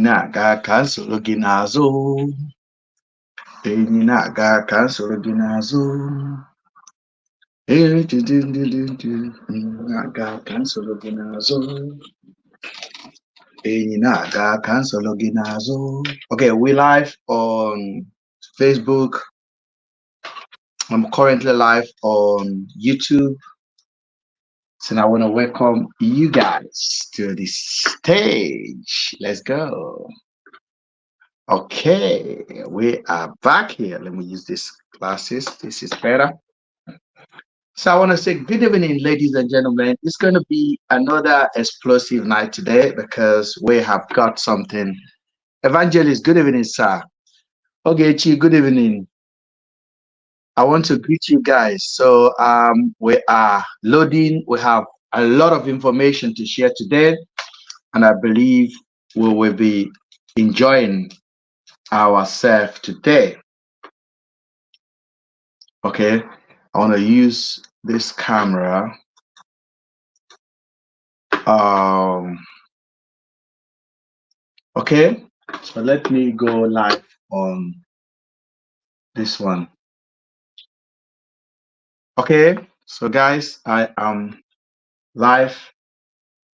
na-aga cancel gị n'azụ. Enyi na-aga cancel gị n'azụ. Na-aga cancel gị n'azụ. Enyi na-aga cancel gị n'azụ. Okay, we live on Facebook. I'm currently live on YouTube. So I want to welcome you guys to the stage. Let's go. Okay, we are back here. Let me use these glasses. This is better. So I want to say good evening, ladies and gentlemen. It's going to be another explosive night today because we have got something. Evangelist, good evening, sir. Okay, Chi, good evening. I want to greet you guys. So we are loading. We have a lot of information to share today, and I believe we will be enjoying ourselves today. Okay, I want to use this camera. Okay, so let me go live on this one. Okay, so guys, I am live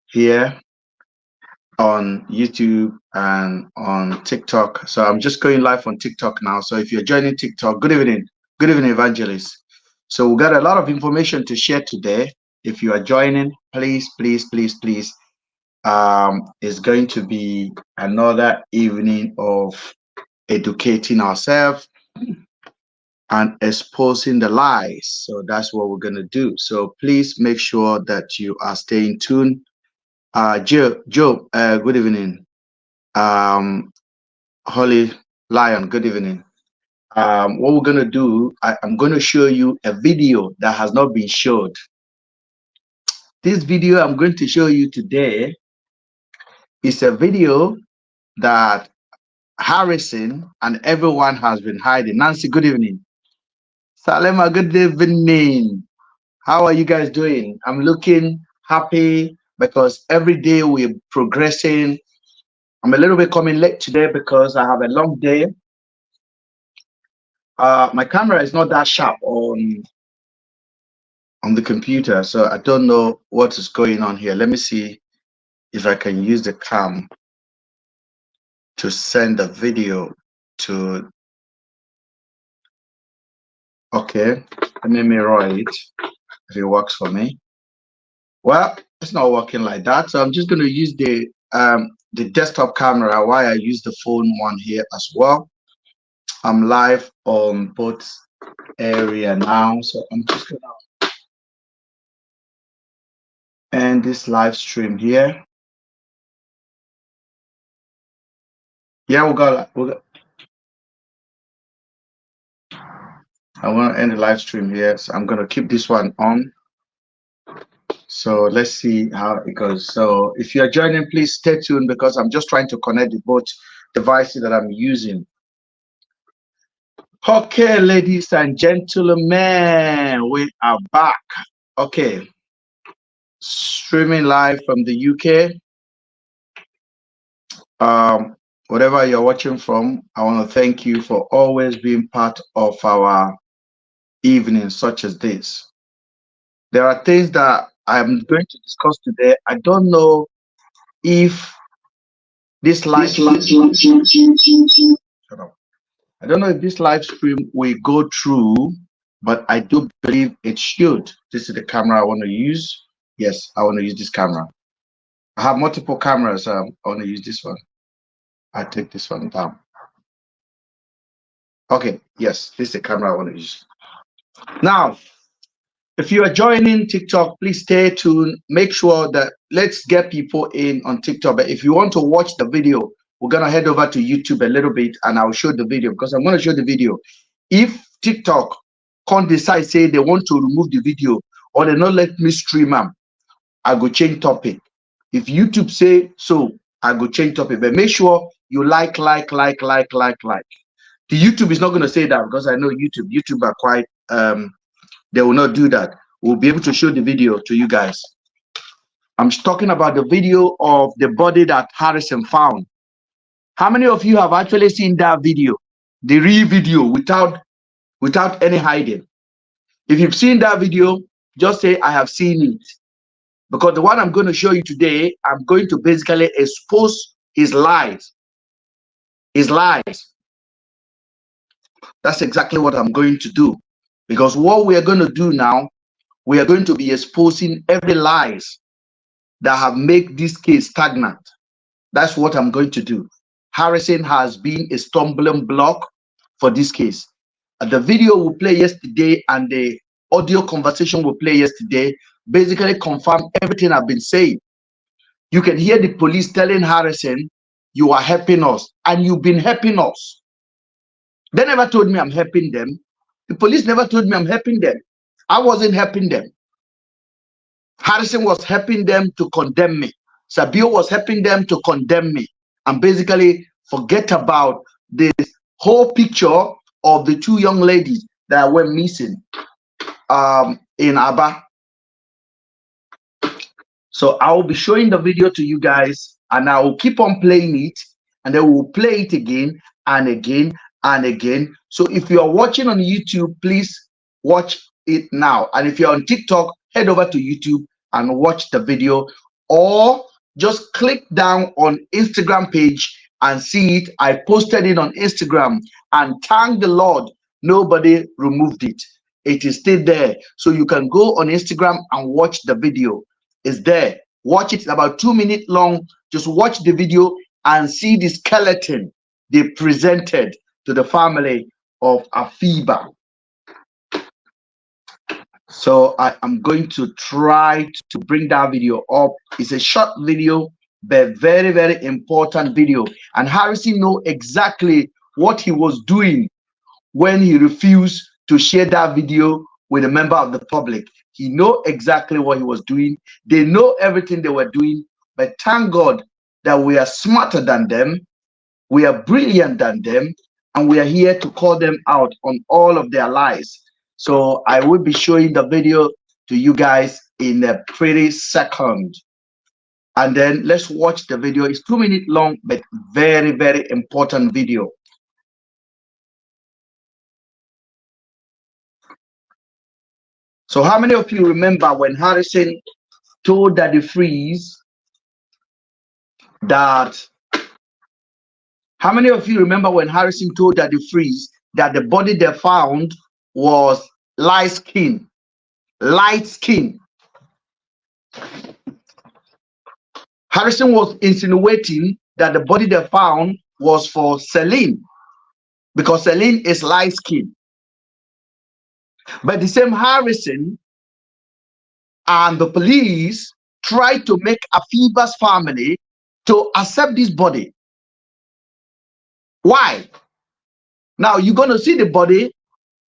here on YouTube and on TikTok. So I'm just going live on TikTok now. So if you're joining TikTok, good evening. Good evening, Evangelist. So we got a lot of information to share today. If you are joining, please, please, please, please. It's going to be another evening of educating ourselves and exposing the lies. So that's what we're going to do. So please make sure that you are staying tuned. Joe, good evening. Holy Lion, good evening. What we're going to do, I'm going to show you a video that has not been showed. This video I'm going to show you today is a video that Harrison and everyone has been hiding. Nancy, good evening. Salema, good evening. How are you guys doing? I'm looking happy because every day we're progressing. I'm a little bit coming late today because I have a long day. My camera is not that sharp on the computer, so I don't know what is going on here. Let me see if I can use the cam to send a video to. Okay, let me mirror it if it works for me. Well, it's not working like that, so I'm just going to use the desktop camera while I use the phone one here as well. I'm live on both area now, so I'm just gonna end this live stream here. Yeah, we got. I want to end the live stream here, so I'm gonna keep this one on. So let's see how it goes. So if you are joining, please stay tuned because I'm just trying to connect the both devices that I'm using. Okay, ladies and gentlemen, we are back. Okay, streaming live from the UK. Whatever you're watching from, I want to thank you for always being part of our evening such as this. There are things that I'm going to discuss today. I don't know if this live stream will go through, but I do believe it should. This is the camera I want to use. Yes, I want to use this camera. I have multiple cameras. I want to use this one. I take this one down. Okay, yes, this is the camera I want to use. Now, if you are joining TikTok, please stay tuned. Make sure that let's get people in on TikTok. But if you want to watch the video, we're going to head over to YouTube a little bit and I'll show the video because I'm going to show the video. If TikTok can't decide, say they want to remove the video or they not let me stream them, I go change topic. If YouTube say so, I go change topic. But make sure you like. The YouTube is not going to say that because I know YouTube are quite, they will not do that. We'll be able to show the video to you guys. I'm talking about the video of the body that Harrison found. How many of you have actually seen that video, the real video, without any hiding? If you've seen that video, just say, I have seen it. Because the one I'm going to show you today, I'm going to basically expose his lies. His lies. That's exactly what I'm going to do. Because what we are going to do now, we are going to be exposing every lies that have made this case stagnant. That's what I'm going to do. Harrison has been a stumbling block for this case. The video we play yesterday and the audio conversation we play yesterday basically confirm everything I've been saying. You can hear the police telling Harrison, you are helping us, and you've been helping us. They never told me I'm helping them. The police never told me I'm helping them. I wasn't helping them. Harrison was helping them to condemn me. Sabio was helping them to condemn me and basically forget about this whole picture of the two young ladies that were missing in Aba. So I will be showing the video to you guys and I will keep on playing it and then we'll play it again and again and again. So if you are watching on YouTube, please watch it now. And if you're on TikTok, head over to YouTube and watch the video, or just click down on Instagram page and see it. I posted it on Instagram and thank the Lord, nobody removed it. It is still there. So you can go on Instagram and watch the video. It's there. Watch it. It's about 2 minutes long. Just watch the video and see the skeleton they presented to the family of Afiba. So I am going to try to bring that video up. It's a short video, but very, very important video. And Harrison knows exactly what he was doing when he refused to share that video with a member of the public. He knows exactly what he was doing. They know everything they were doing. But thank God that we are smarter than them. We are brilliant than them. And we are here to call them out on all of their lies. So I will be showing the video to you guys in a pretty second. And then let's watch the video. It's 2 minutes long, but very, very important video. So how many of you remember when Harrison told Daddy Freeze that, how many of you remember when Harrison told Daddy Freeze that the body they found was light skin? Light skin. Harrison was insinuating that the body they found was for Celine because Celine is light skin. But the same Harrison and the police tried to make Afiba's family to accept this body. Why? Now you're going to see the body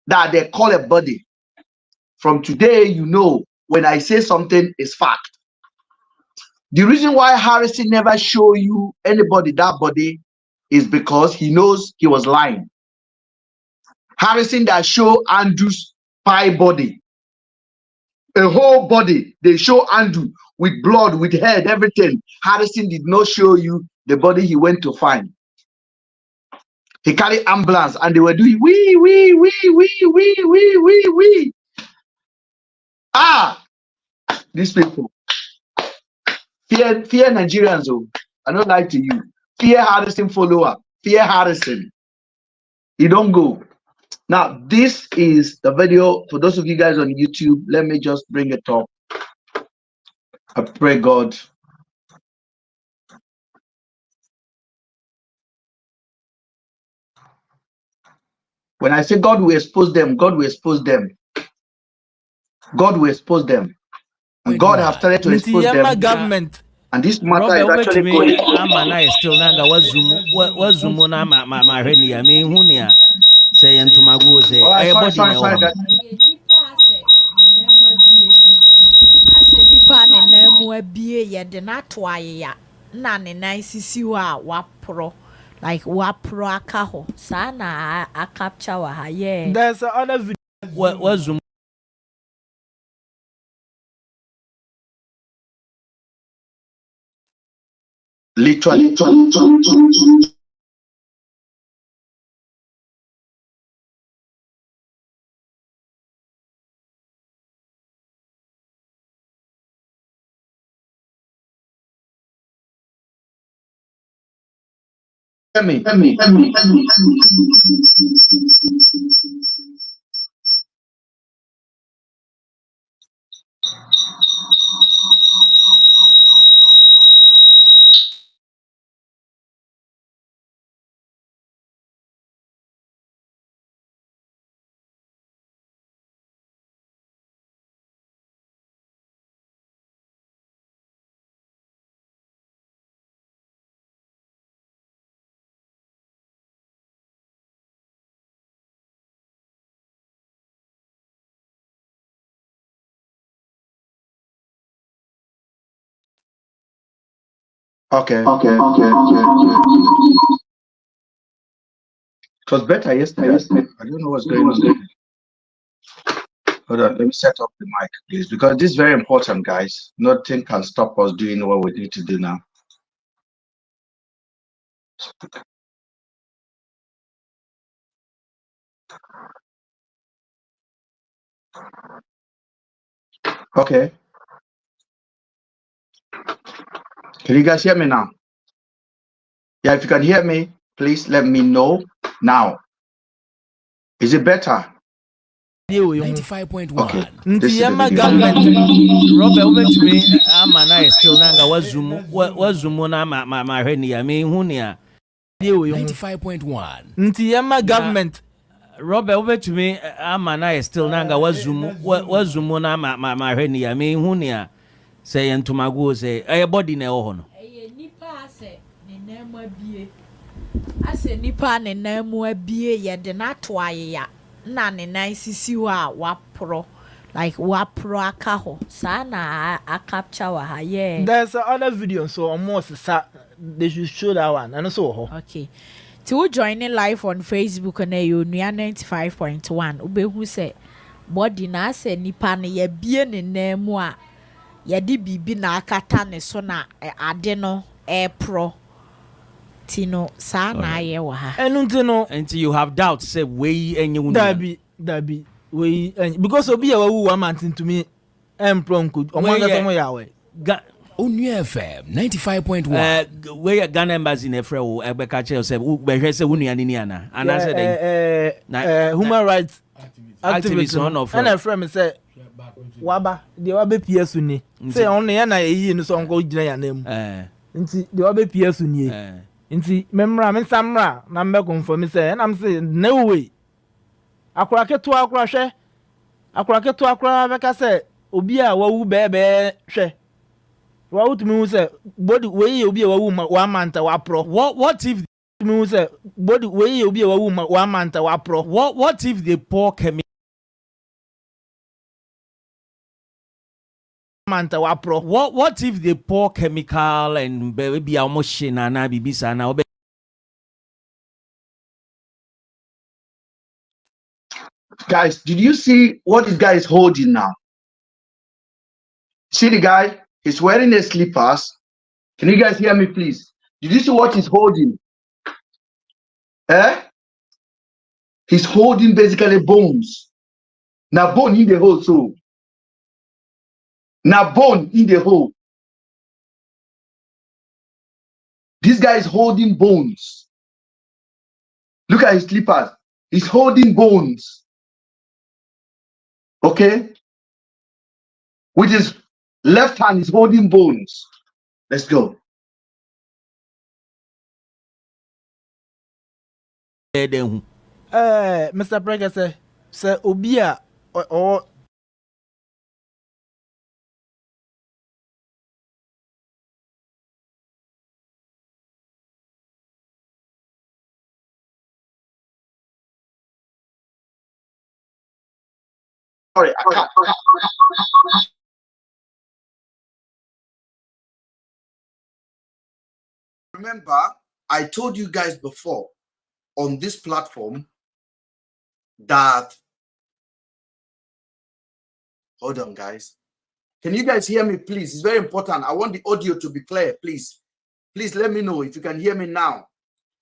that they call a body. From today, you know, when I say something is fact. The reason why Harrison never show you anybody that body is because he knows he was lying. Harrison that show Andrew's pie body, a whole body. They show Andrew with blood, with head, everything. Harrison did not show you the body he went to find. He carried ambulance and they were doing wee, wee, wee, wee, wee, wee, wee, wee. Ah, these people. Fear Nigerians. Oh, I don't lie to you. Fear Harrison follower. Fear Harrison. You don't go. Now, this is the video for those of you guys on YouTube. Let me just bring it up. I pray God. When I say God will expose them, God will expose them. God will expose them. And God has started to expose them. Government. And this matter is actually going. I'm still nanga was zoom na ma hwani ya me hu ne a say entuma go say e body na wo ase nipa ne nan mu abie ye de na to ayeya na ne nan sisi ho a wapro like wapro aka ho sa na a capture wa ha yeah. There's other video was zoom Literally Okay. It was better yesterday. I don't know what's going on. Hold on, let me set up the mic, please, because this is very important, guys. Nothing can stop us doing what we need to do now. Okay. Can you guys hear me now? Yeah, if you can hear me, please let me know now. Is it better? 95.1. Okay. Nti yama government Robert obetumi ama na still nanga wazumu na ma hwani ya me hu ne a 95.1. Nti yama government Robert obetumi ama na still nanga wazumu na ma hwani ya me hu ne a say yentomago say eye body na ho no nipa ase ne namu abie ase nipa ne namu abie ye de na to ayeya na ne nan sisi ho a wapro like wapro aka ho sa na a capture wa ha yeah. There's other video so almost they should show that one and also ho. Okay, to joining live on Facebook na you 95.1 ubehu say body na ase nipa ne ye bie ne namu a yadi bibi na akata ne so na ade no pro tino sa na aye wa ha Enu no until you have doubts say we enye wu dabi we because obi ya wu one man to me pronko omanga somo yawe Onu FM 95.1 we Ghana embassy na frɛ wo ebeka che say wo behwe say wunu ani ana ana say den human rights activist one of and a friend say waba de wabe PS ni say on na na eyi no so onko gina ya na mu nti de wabe PS ni nti memra me samra na me confirm say na am say no way akura keto akura beka say obi a wawu bebe hwe wawu tumi hu say body we obi a wawu wa manta wa pro what if tumi hu say body we obi a wawu wa manta wa pro what if they pour chemical what if they pour chemical and maybe almost shina na bibisa na obe. Guys, did you see what this guy is holding now? See the guy? He's wearing a slippers. Can you guys hear me, please? Did you see what he's holding? He's holding basically bones. Now bone in the hole, so. Now bone in the hole. This guy is holding bones. Look at his slippers. He's holding bones. Okay? With his left hand, he's holding bones. Let's go. Mr. President say obia or Sorry, remember, I told you guys before on this platform that, hold on, guys. Can you guys hear me, please? It's very important. I want the audio to be clear, please. Please let me know if you can hear me now.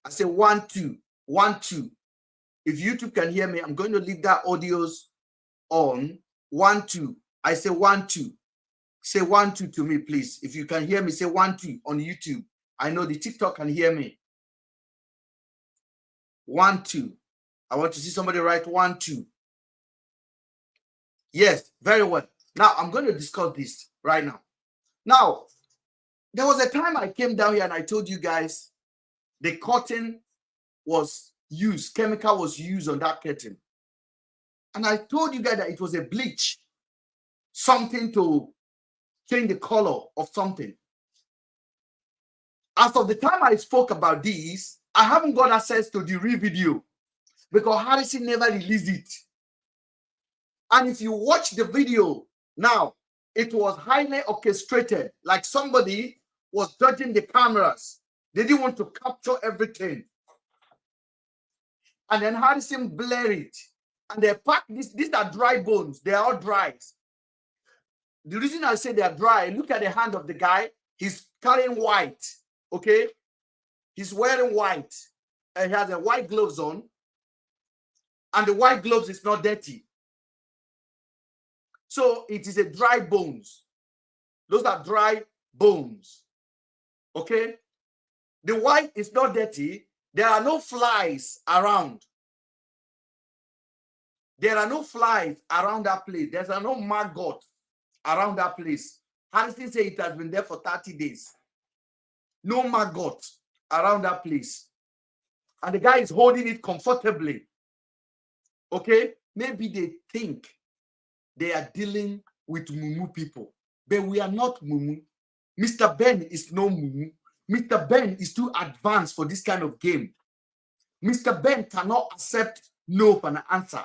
I say 1 2 1 2. If YouTube can hear me, I'm going to leave that audios on 1 2. I say 1 2. Say 1 2 to me, please. If you can hear me, say 1 2 on YouTube. I know the TikTok can hear me. 1, 2. I want to see somebody write 1, 2. Yes, very well. Now, I'm going to discuss this right now. Now, there was a time I came down here and I told you guys the curtain was used, chemical was used on that curtain. And I told you guys that it was a bleach, something to change the color of something. As of the time I spoke about this, I haven't got access to the real video because Harrison never released it. And if you watch the video now, it was highly orchestrated, like somebody was judging the cameras. They didn't want to capture everything. And then Harrison blurred it. And they packed this. These are dry bones. They are all dry. The reason I say they are dry, look at the hand of the guy. He's carrying white. Okay? He's wearing white. And he has a white gloves on. And the white gloves is not dirty. So it is a dry bones. Those are dry bones. Okay? The white is not dirty. There are no flies around. There are no flies around that place. There's no maggot around that place. Harrison said it has been there for 30 days. No maggot around that place. And the guy is holding it comfortably. Okay? Maybe they think they are dealing with mumu people. But we are not mumu. Mr. Ben is no mumu. Mr. Ben is too advanced for this kind of game. Mr. Ben cannot accept no for an answer.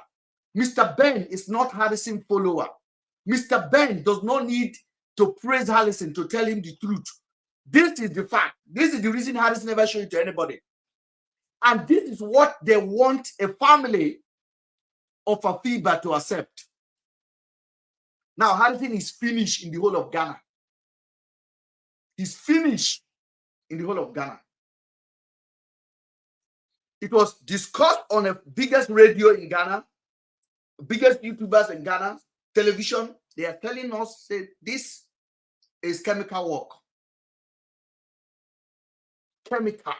Mr. Ben is not Harrison follower. Mr. Ben does not need to praise Harrison to tell him the truth. This is the fact. This is the reason Harrison never showed it to anybody. And this is what they want a family of a fever to accept. Now, Harrison is finished in the whole of Ghana. He's finished in the whole of Ghana. It was discussed on the biggest radio in Ghana, biggest YouTubers in Ghana, television. They are telling us, say, this is chemical work. Chemical.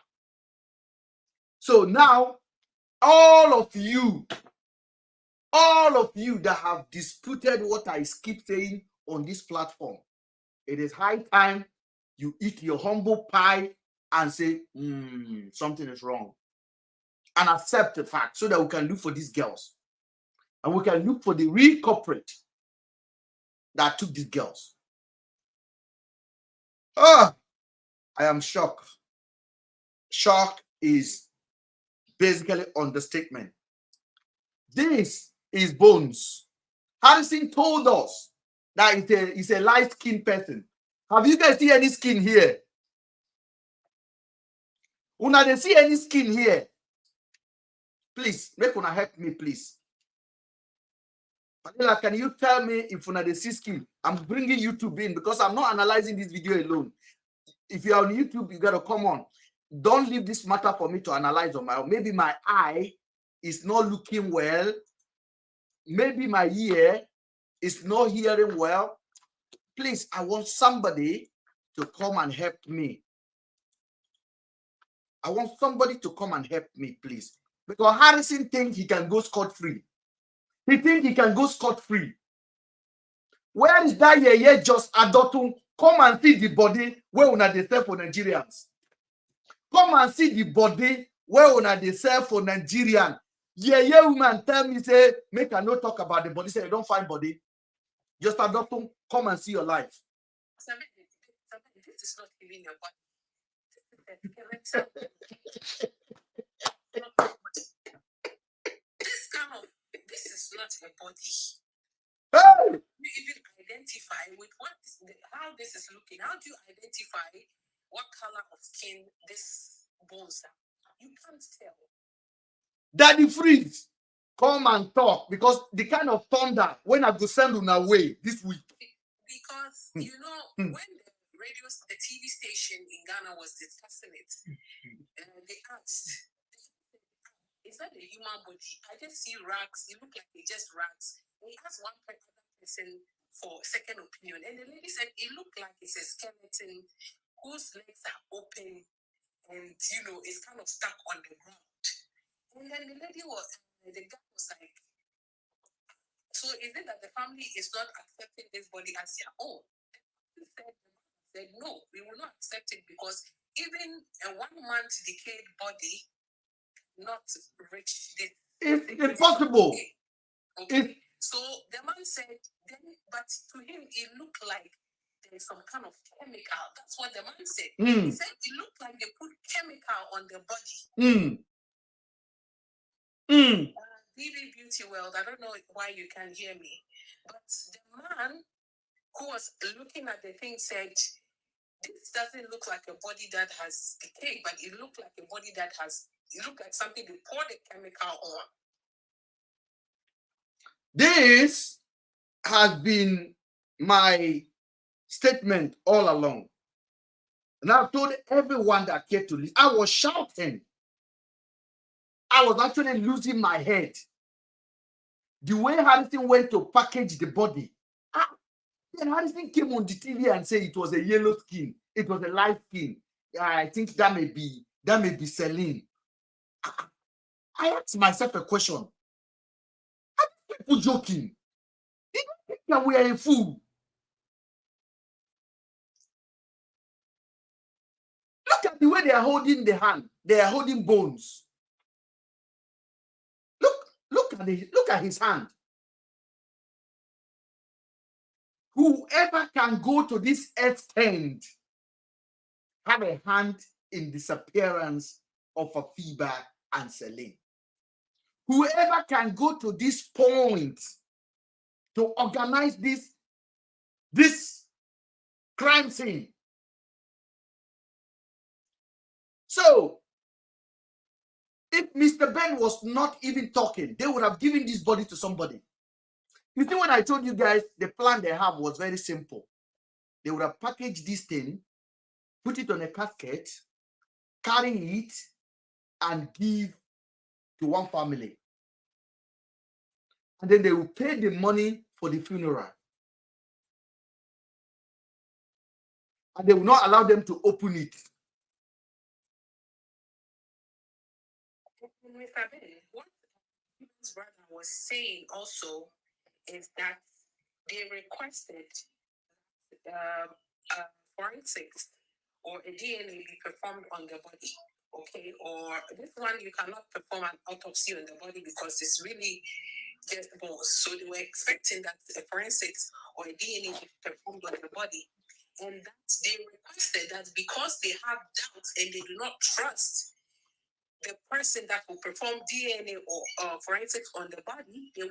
So now, all of you that have disputed what I keep saying on this platform, it is high time you eat your humble pie and say, something is wrong. And accept the fact so that we can look for these girls. And we can look for the real culprit that took these girls. I am shocked. Shock is basically understatement. This is Bones. Harrison told us that it's a light-skinned person. Have you guys seen any skin here? Una they see any skin here? Please, make una help me, please. Manila, can you tell me if una they see skin? I'm bringing YouTube in because I'm not analyzing this video alone. If you're on YouTube, you gotta come on. Don't leave this matter for me to analyze on my own. Maybe my eye is not looking well. Maybe my ear is not hearing well. Please, I want somebody to come and help me. I want somebody to come and help me, please. Because Harrison thinks he can go scot-free. He thinks he can go scot-free. Where is that yeye just adultum? Come and see the body where una dey sell for Nigerians. Come and see the body where una dey sell for Nigerian. Yeye woman tell me, say, make I no talk about the body. Say, you don't find body. Just adultum, come and see your life. This is not even your body. This is not a body. Hey! You even identify with how this is looking. How do you identify what color of skin this bones are? You can't tell. Daddy Freeze, come and talk because the kind of thunder when I go send on away this week. Because you know when the TV station in Ghana was discussing it, they asked, is that a human body? I just see rags. It look like they just rags. They asked one person for second opinion, and the lady said it looked like it's a skeleton whose legs are open and it's kind of stuck on the ground. And then the guy was like, so is it that the family is not accepting this body as their own? He said, no, we will not accept it because even a 1 month decayed body not reach this. It's impossible. Okay. So the man said, but to him, it looked like there's some kind of chemical. That's what the man said. He said it looked like they put chemical on the body. BB Beauty World, I don't know why you can't hear me, but the man who was looking at the thing said, this doesn't look like a body that has decayed, but it looked like a body that it looked like something they poured a chemical on. This has been my statement all along. And I've told everyone that cared to listen. I was shouting. I was actually losing my head. The way Harrison went to package the body. Then Harrison came on the TV and said it was a yellow skin. It was a light skin. I think that may be Celine. I asked myself a question. Are these people joking? They don't think that we are a fool. Look at the way they are holding the hand. They are holding bones. Look at his hand. Whoever can go to this extent have a hand in disappearance of Afiba and Celine. Whoever can go to this point to organize this crime scene. So, if Mr. Ben was not even talking, they would have given this body to somebody. You see, when I told you guys the plan they have was very simple. They would have packaged this thing, put it on a casket, carry it, and give to one family. And then they will pay the money for the funeral. And they will not allow them to open it. Mr. Ben, what his brother was saying also is that they requested forensics or a DNA be performed on the body. Okay, or this one you cannot perform an autopsy on the body because it's really just bones. So they were expecting that a forensics or a DNA be performed on the body, and that they requested that because they have doubts and they do not trust the person that will perform DNA or forensics on the body, they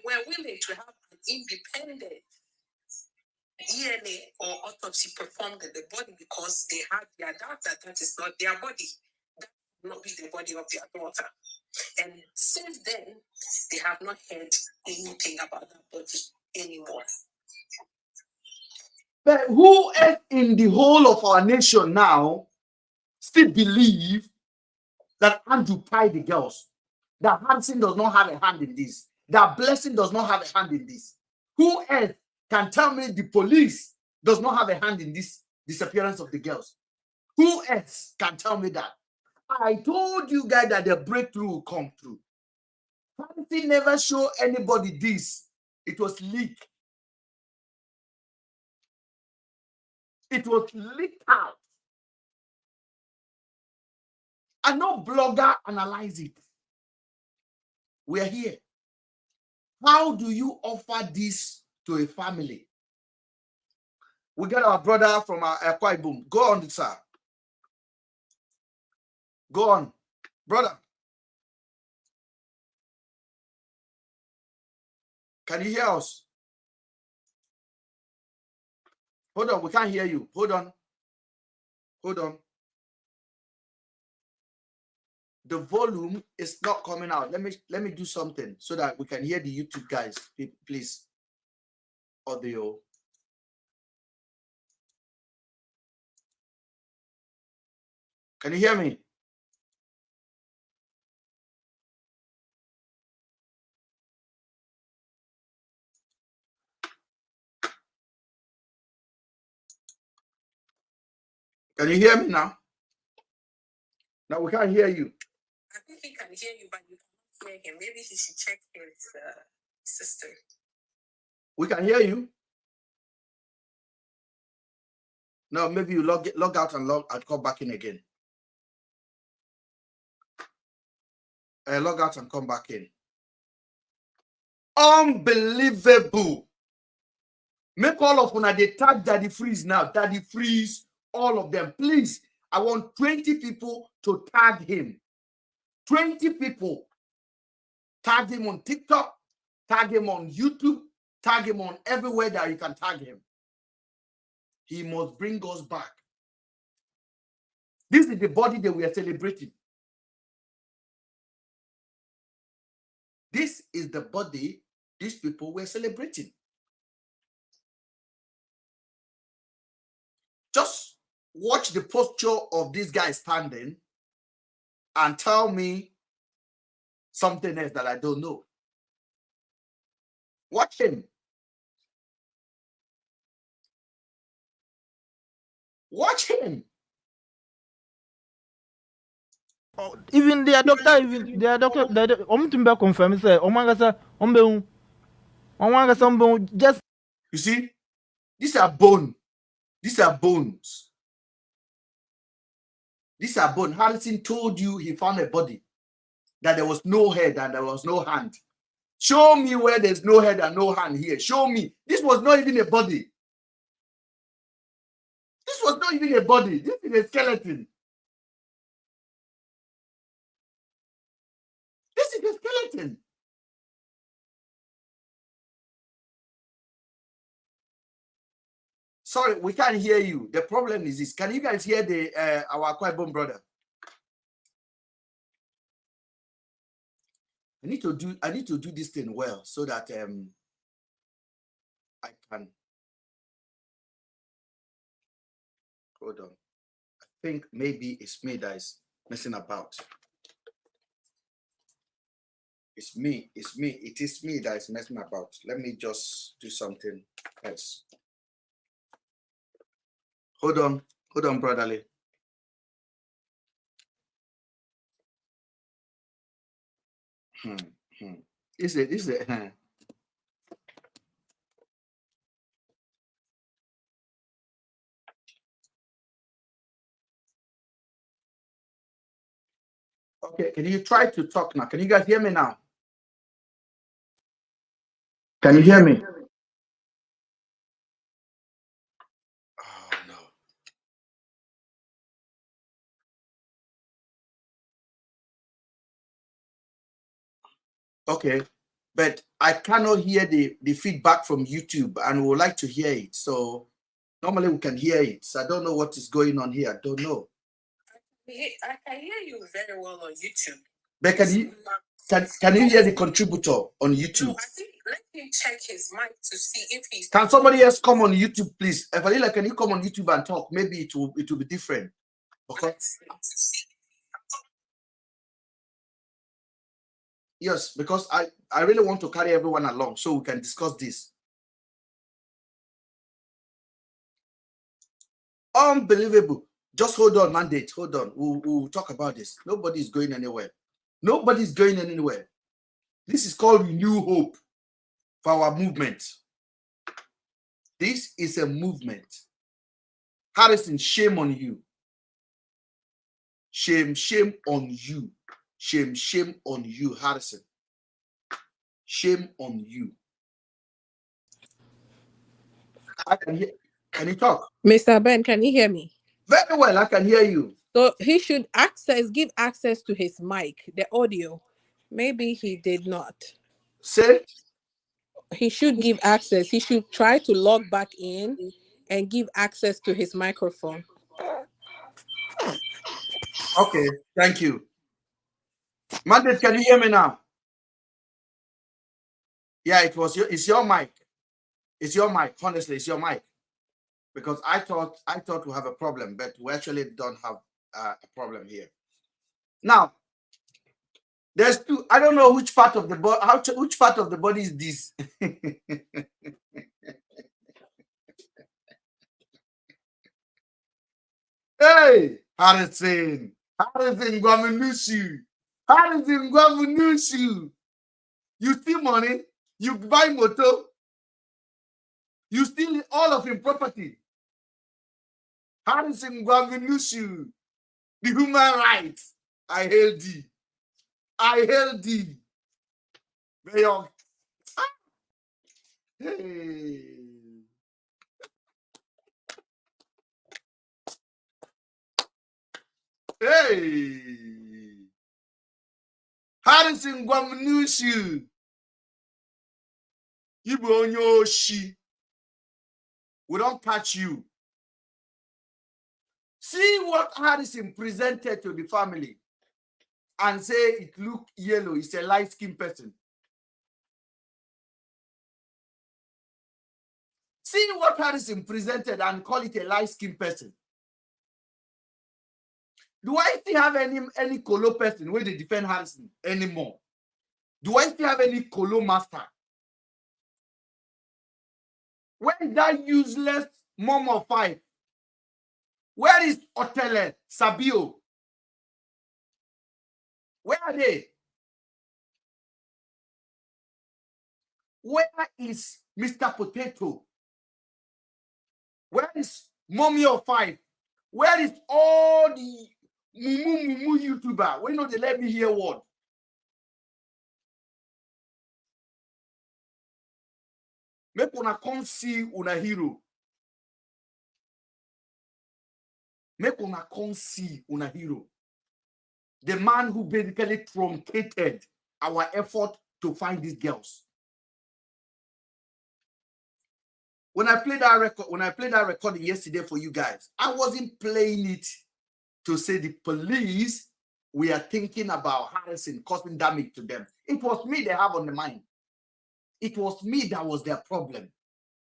were willing to have an independent DNA or autopsy performed on the body because they had their doubt that that is not their body. That will not be the body of their daughter. And since then, they have not heard anything about that body anymore. But who else in the whole of our nation now still believe that Andrew tied the girls? That Hansen does not have a hand in this. That Blessing does not have a hand in this. Who else can tell me the police does not have a hand in this disappearance of the girls? Who else can tell me that? I told you guys that the breakthrough will come through. Hansen never showed anybody this. It was leaked. It was leaked out. And no blogger analyze it. We are here. How do you offer this to a family? We got our brother from our Akwa Ibom. Go on, sir. Go on, brother. Can you hear us? Hold on, we can't hear you. Hold on. Hold on. The volume is not coming out. Let me do something so that we can hear the YouTube guys. Please. Audio. Can you hear me? Can you hear me now? No, we can't hear you. I think he can hear you, but you can't hear him. Maybe he should check his system. We can hear you. No, maybe you log out and come back in again. Log out and come back in. Unbelievable. Make all of una they tag Daddy Freeze now. Daddy Freeze, all of them. Please, I want 20 people to tag him. 20 people. Tag him on TikTok, tag him on YouTube, tag him on everywhere that you can tag him. He must bring us back. This is the body that we are celebrating. This is the body these people were celebrating. Just watch the posture of this guy standing and tell me something else that I don't know. Watch him. Watch him. Even their doctor, confirm say, just. You see, these are bone. These are bones. These are bones. Harrison told you he found a body, that there was no head and there was no hand. Show me where there's no head and no hand here. Show me. This was not even a body. This was not even a body. This is a skeleton. This is a skeleton. Sorry, we can't hear you. The problem is this. Can you guys hear the our Kwebon brother? I need to do this thing well so that I can. Hold on. I think maybe it's me that is messing about. It's me. It is me that is messing about. Let me just do something else. Hold on, brotherly. Is it? Okay, can you try to talk now? Can you guys hear me now? Can you hear me? Oh no. Okay, but I cannot hear the feedback from YouTube and we would like to hear it. So normally we can hear it. So I don't know what is going on here. I don't know. I can hear you very well on YouTube. But can you hear the contributor on YouTube? No, I think let him check his mic to see if he's. Can somebody else come on YouTube, please? Evalila, can you come on YouTube and talk? Maybe it will be different. Okay. Yes, because I really want to carry everyone along so we can discuss this. Unbelievable. Just hold on, mandate. Hold on. We'll talk about this. Nobody's going anywhere. Nobody's going anywhere. This is called Renew Hope for our movement. This is a movement. Harrison, shame on you. Shame on you. Shame on you, Harrison. Shame on you. I can hear. Can you talk? Mr. Ben, can you hear me? Very well, I can hear you. So he should give access to his mic, the audio. Maybe he did not. Say? He should give access. He should try to log back in and give access to his microphone. Okay, thank you. Mandate, can you hear me now? Yeah, it's your mic. It's your mic. Honestly, it's your mic. Because I thought we have a problem, but we actually don't have a problem here. Now, there's two. I don't know which part of the body. Which part of the body is this? Hey, Harrison, Gwaminusi. Harrison go have a new shoe. You steal money, you buy motor, you steal all of his property. Harrison go have a new shoe. The human rights. I hail thee. I hail thee. Hey. Hey. Harrison Guamnushi. Ibu Onyoshi. We don't touch you. See what Harrison presented to the family and say it look yellow. It's a light-skinned person. See what Harrison presented and call it a light-skinned person. Do I still have any colo person where they defend Harrison anymore? Do I still have any colo master? Where is that useless mom of 5? Where is Otele Sabio? Where are they? Where is Mr. Potato? Where is Mommy of 5? Where is all the mumu YouTuber? Why not they let me hear word? Make una come see una hero. Make una come see una hero. The man who basically truncated our effort to find these girls. When I played that recording yesterday for you guys, I wasn't playing it to say the police we are thinking about Harrison causing damage to them. It was me they have on the mind. It was me that was their problem.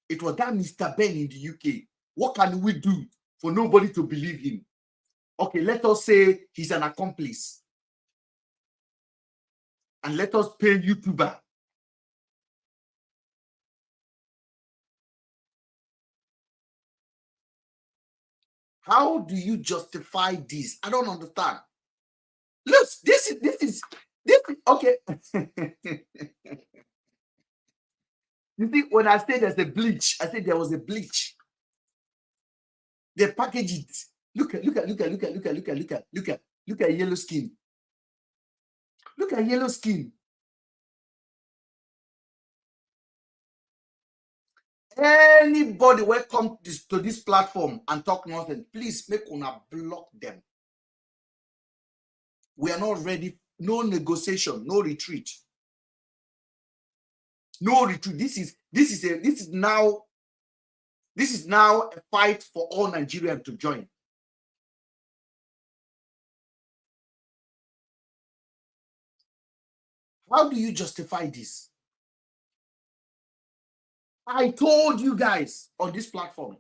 It was that Mr. Ben in the UK. What can we do for nobody to believe him? Okay, let us say he's an accomplice. And let us pay YouTuber. How do you justify this? I don't understand. Look, this is okay. You see, when I say there's a bleach, I said there was a bleach. They package it. Look at yellow skin. Look at yellow skin. Anybody welcome to this platform and talk nonsense, please make una block them. We are not ready. No negotiation, no retreat. No retreat. This is now a fight for all Nigerians to join. How do you justify this? I told you guys on this platform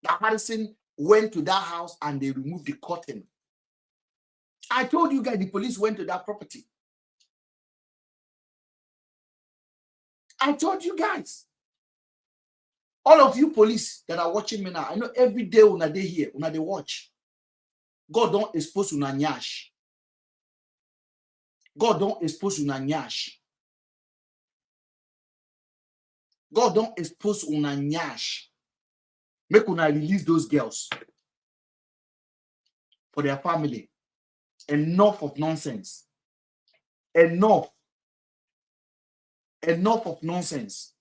that Harrison went to that house and they removed the curtain. I told you guys the police went to that property. I told you guys. All of you police that are watching me now, I know every day when they here, when they watch, God don't expose una nyash. God don't expose una nyash. God don't expose una nyash. Make una release those girls for their family. Enough of nonsense. Enough of nonsense.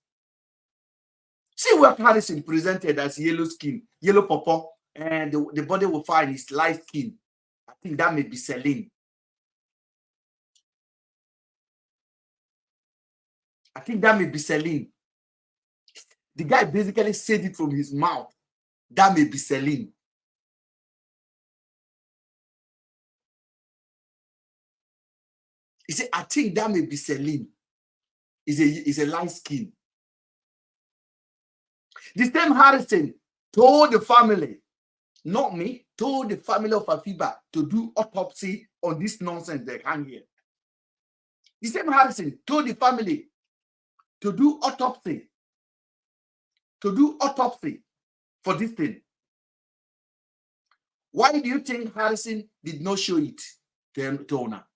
See what Harrison presented as yellow skin, yellow pawpaw, and the body will find is light skin. I think that may be Celine. I think that may be Celine. The guy basically said it from his mouth. That may be Celine. He said, I think that may be Celine. Is a light skin. The same Harrison told the family, not me, told the family of Afiba to do autopsy on this nonsense they can't hear. The same Harrison told the family to do autopsy for this thing. Why do you think Harrison did not show it to Ona?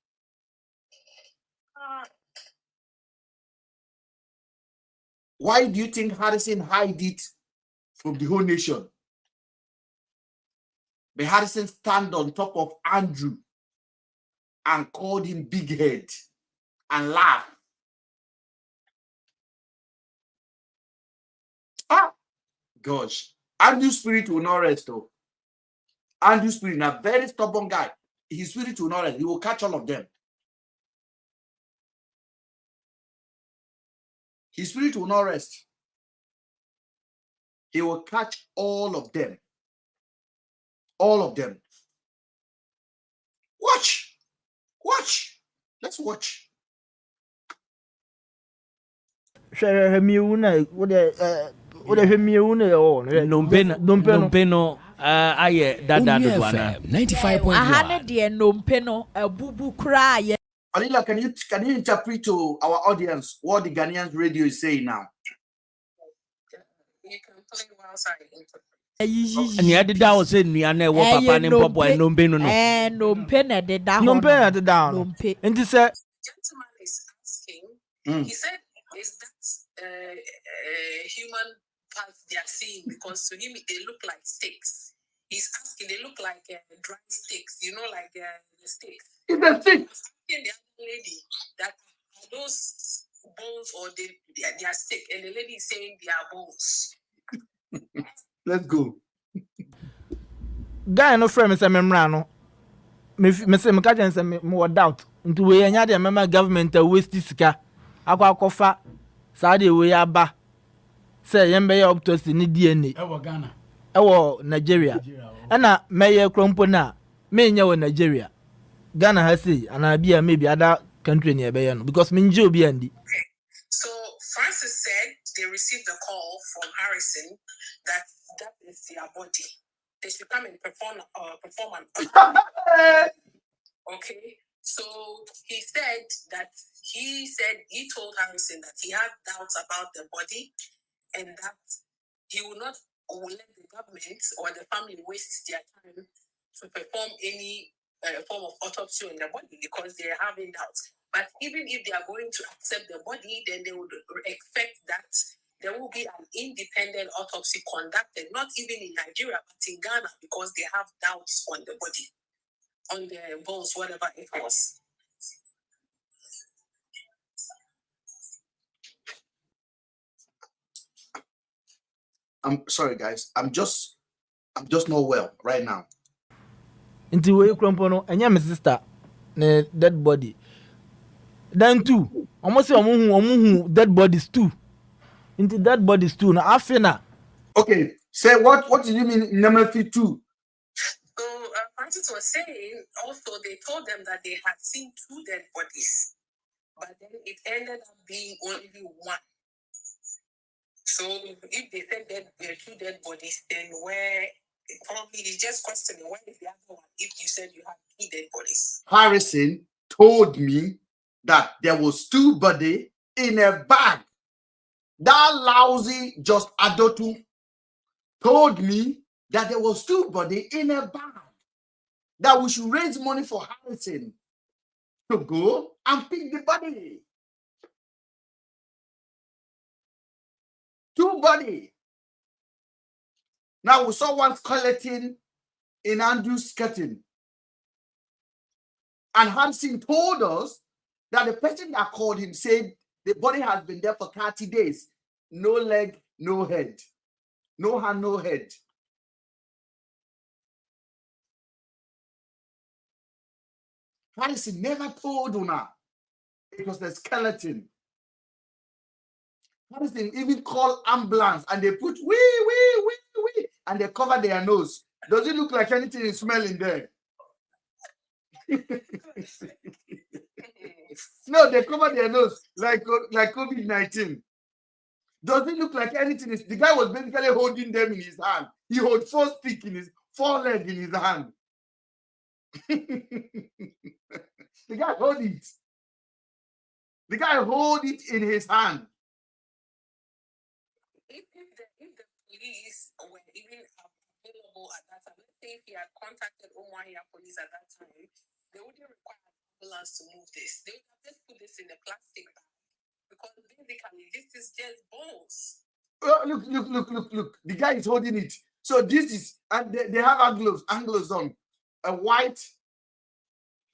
Why do you think Harrison hid it from the whole nation? But Harrison stand on top of Andrew and called him big head and laugh. Ah, gosh. Andrew's spirit will not rest though. Andrew's spirit, a very stubborn guy. His spirit will not rest. He will catch all of them. His spirit will not rest. He will catch all of them. All of them. Watch. Watch. Let's watch. Nompe no aye dada do bwana 95.1. Ahane de nompe no abubu kra ye. Alila, can you interpret to our audience what the Ghanaian radio is saying now? You can play whilst I interpret. ni adida o se nua na wo papa ne popo nompe no nompe na de da ho Nompe de da no. nompe Nti say Gentleman is asking, he said, is that human parts they are seeing? Because to him, they look like sticks. He's asking, they look like dry sticks, you know, like the sticks. It's a stick. He's asking the other lady that are those bones or they are stick, and the lady is saying they are bones. Let's go. guy no friend me say memra no. Me say me catch say me doubt. Nti we anya de mema government a waste sika. Akwa saa de we aba. Say yembe ya autopsy ni DNA. Ewo Ghana. Ewo Nigeria. Na meye krompo na me nya wo Nigeria. Ghana ha say ana bia maybe other country near be no because me nje obi andi. So Francis said they received a call from Harrison that is their body. They should come and perform an okay. So he said he told Harrison that he had doubts about the body and that he will not let the government or the family waste their time to perform any form of autopsy on the body because they are having doubts. But even if they are going to accept the body, then they would expect that there will be an independent autopsy conducted, not even in Nigeria, but in Ghana, because they have doubts on the body, on the bones, whatever it was. I'm sorry, guys. I'm just not well right now. Nti we krompo no enya me sister na dead body. Then two, almost omo dead bodies too. Into dead bodies too. Now after Okay, say what do you mean number 2? So Francis was saying also they told them that they had seen 2 dead bodies, but then it ended up being only 1. So if they said that there are 2 dead bodies, then where probably he's just questioning where is the other one if you said you have 2 dead bodies. Harrison told me that there was 2 bodies in a bag. That lousy just Adotu told me that there was 2 bodies in a bag. That we should raise money for Harrison to go and pick the body. 2 bodies. Now we saw one skeleton in Andrew's skeleton. And Harrison told us that the person that called him said the body has been there for 30 days. No leg, no head. No hand, no head. Harrison never told Una it was the skeleton. Harrison even called ambulance and they put wee and they cover their nose. Does it look like anything is smelling there? No, they cover their nose like COVID-19. Does it look like anything is? The guy was basically holding them in his hand. He held 4 sticks in his 4 legs in his hand. The guy hold it. The guy hold it in his hand. If the police were even available at that time, let's say if he had contacted Umuahia police at that time, they wouldn't require an ambulance to move this. They would have just put this in a plastic bag Because basically, this is just bones. Oh, look. The guy is holding it. So this is, and they have gloves on, a white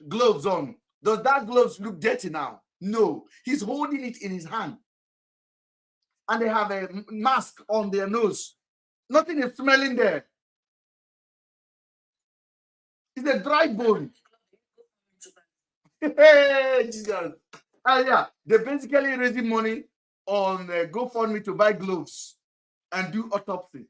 gloves on. Does that gloves look dirty now? No. He's holding it in his hand. And they have a mask on their nose. Nothing is smelling there. It's a dry bone. Hey, Jesus. Yeah, they're basically raising money on GoFundMe to buy gloves and do autopsy.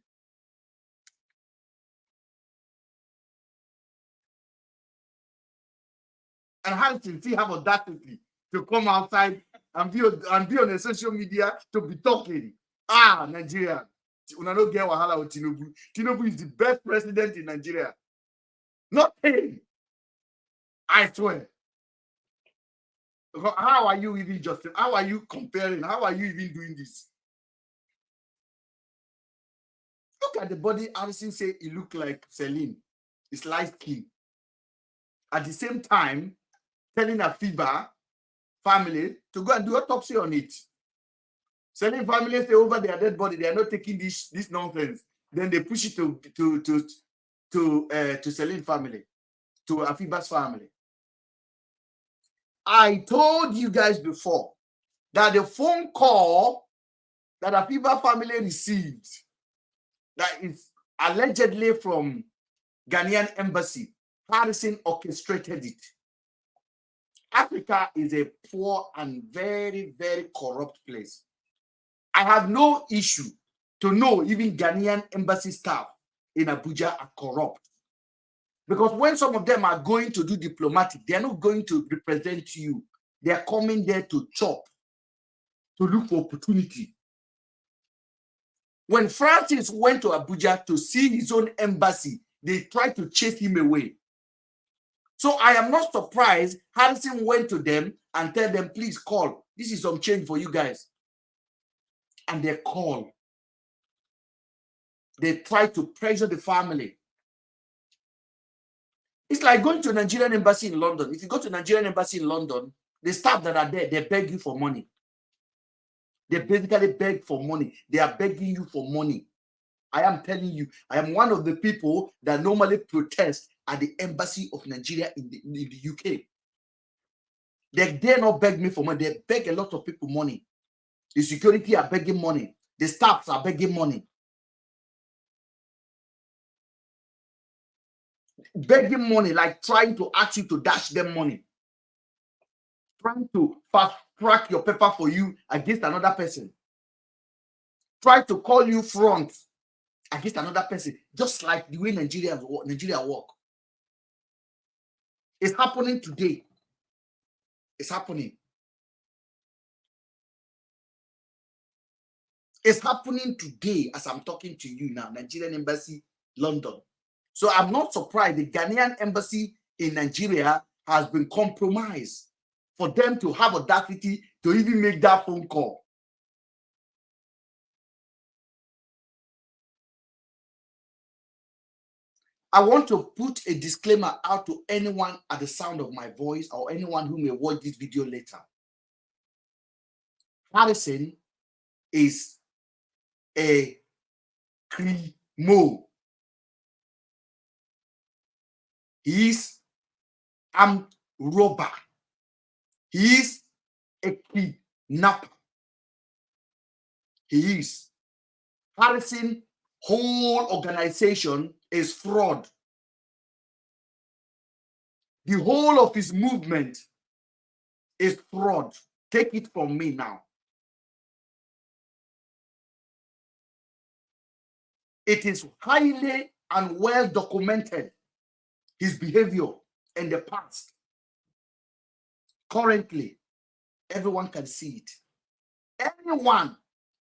And Harrison still have audacity to come outside and be on the social media to be talking. Nigeria. Una no get wahala with Tinubu. Tinubu is the best president in Nigeria. Nothing. I swear. How are you even justifying? How are you comparing? How are you even doing this? Look at the body. Harrison say he look like Celine. It's light skin. At the same time, telling a FIBA family to go and do autopsy on it. Celine family say over their dead body, they are not taking this nonsense. Then they push it to Celine family, to Afiba's family. I told you guys before that the phone call that Afiba family received, that is allegedly from Ghanaian embassy, Harrison orchestrated it. Africa is a poor and very, very corrupt place. I have no issue to know even Ghanaian embassy staff in Abuja are corrupt. Because when some of them are going to do diplomatic, they are not going to represent you. They are coming there to chop, to look for opportunity. When Francis went to Abuja to see his own embassy, they tried to chase him away. So I am not surprised Harrison went to them and tell them, please call. This is some change for you guys. And they call. They try to pressure the family. It's like going to a Nigerian embassy in London. If you go to a Nigerian embassy in London, the staff that are there, they beg you for money. They basically beg for money. They are begging you for money. I am telling you, I am one of the people that normally protest at the embassy of Nigeria in the UK. They dare not beg me for money. They beg a lot of people money. The security are begging money. The staffs are begging money. Begging money, like trying to ask you to dash them money. Trying to fast track your paper for you against another person. Try to call you front against another person. Just like the way Nigeria work. It's happening today. It's happening. It's happening today as I'm talking to you now. Nigerian embassy, London. So I'm not surprised the Ghanaian embassy in Nigeria has been compromised for them to have audacity to even make that phone call. I want to put a disclaimer out to anyone at the sound of my voice or anyone who may watch this video later. Harrison is a criminal. He is armed robber. He is a kidnapper. He is. Harrison whole organization is fraud. The whole of his movement is fraud. Take it from me now. It is highly and well documented, his behavior in the past. Currently, everyone can see it. Anyone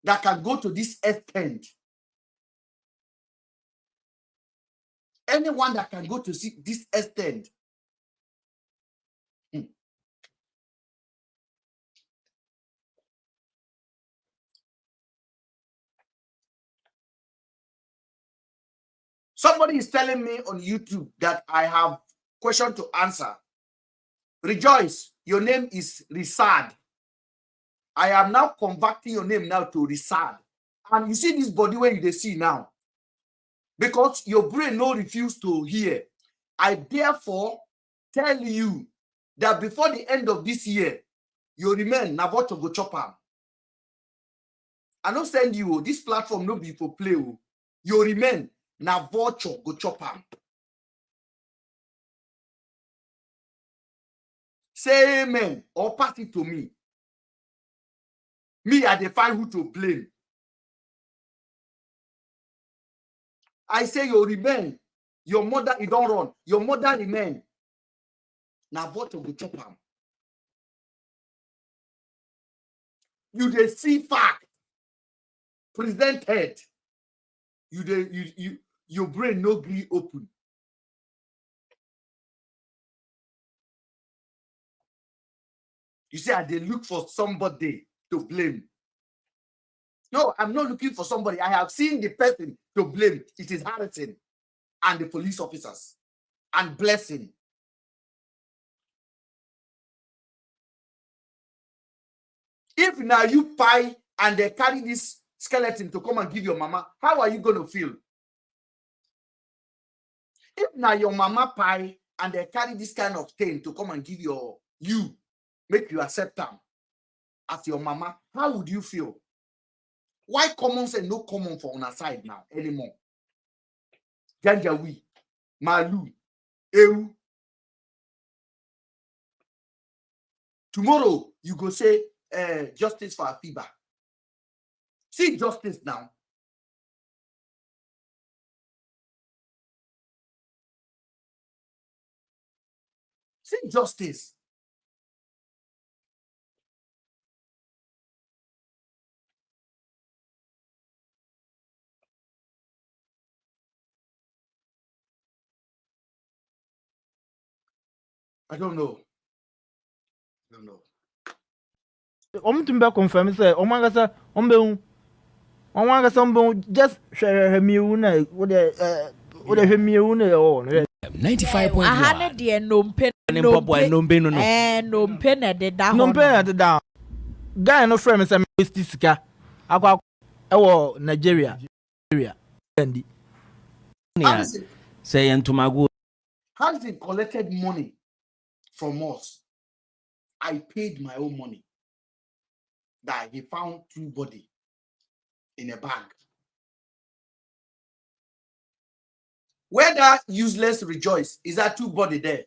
that can go to this extent, anyone that can go to see this extent, somebody is telling me on YouTube that I have question to answer. Rejoice, your name is Risad. I am now converting your name now to Risad. And you see this body where you see now. Because your brain no refuse to hear. I therefore tell you that before the end of this year, you remain na voucher go chop am. I don't send you this platform no be for play. You remain na voucher go chop am. Say amen or pass it to me. Me, I define who to blame. I say you remain. Your mother, you don't run. Your mother remain. Now what to go chop am? You dey see fact presented. Your brain no gree open. You say I dey look for somebody to blame. No, I'm not looking for somebody. I have seen the person to blame. It is Harrison and the police officers and Blessing. If now you pie and they carry this skeleton to come and give your mama, how are you going to feel? If now your mama pie and they carry this kind of thing to come and give you, make you accept them as your mama, how would you feel? Why common say no common for on our side now anymore? Janjawi, Malu, Eu. Tomorrow you go say justice for Afiba. See justice now. See justice. I don't know. Tumbe confirm say omangasa ombe just share miu na wo de miu na o 95.1 aha ne de nompe nompe na de da ho nompe na de da guy no frame say waste sika akwa e Nigeria and say entumago has he collected money from us? I paid my own money. That he found two body in a bag. Where that useless rejoice is that two body there.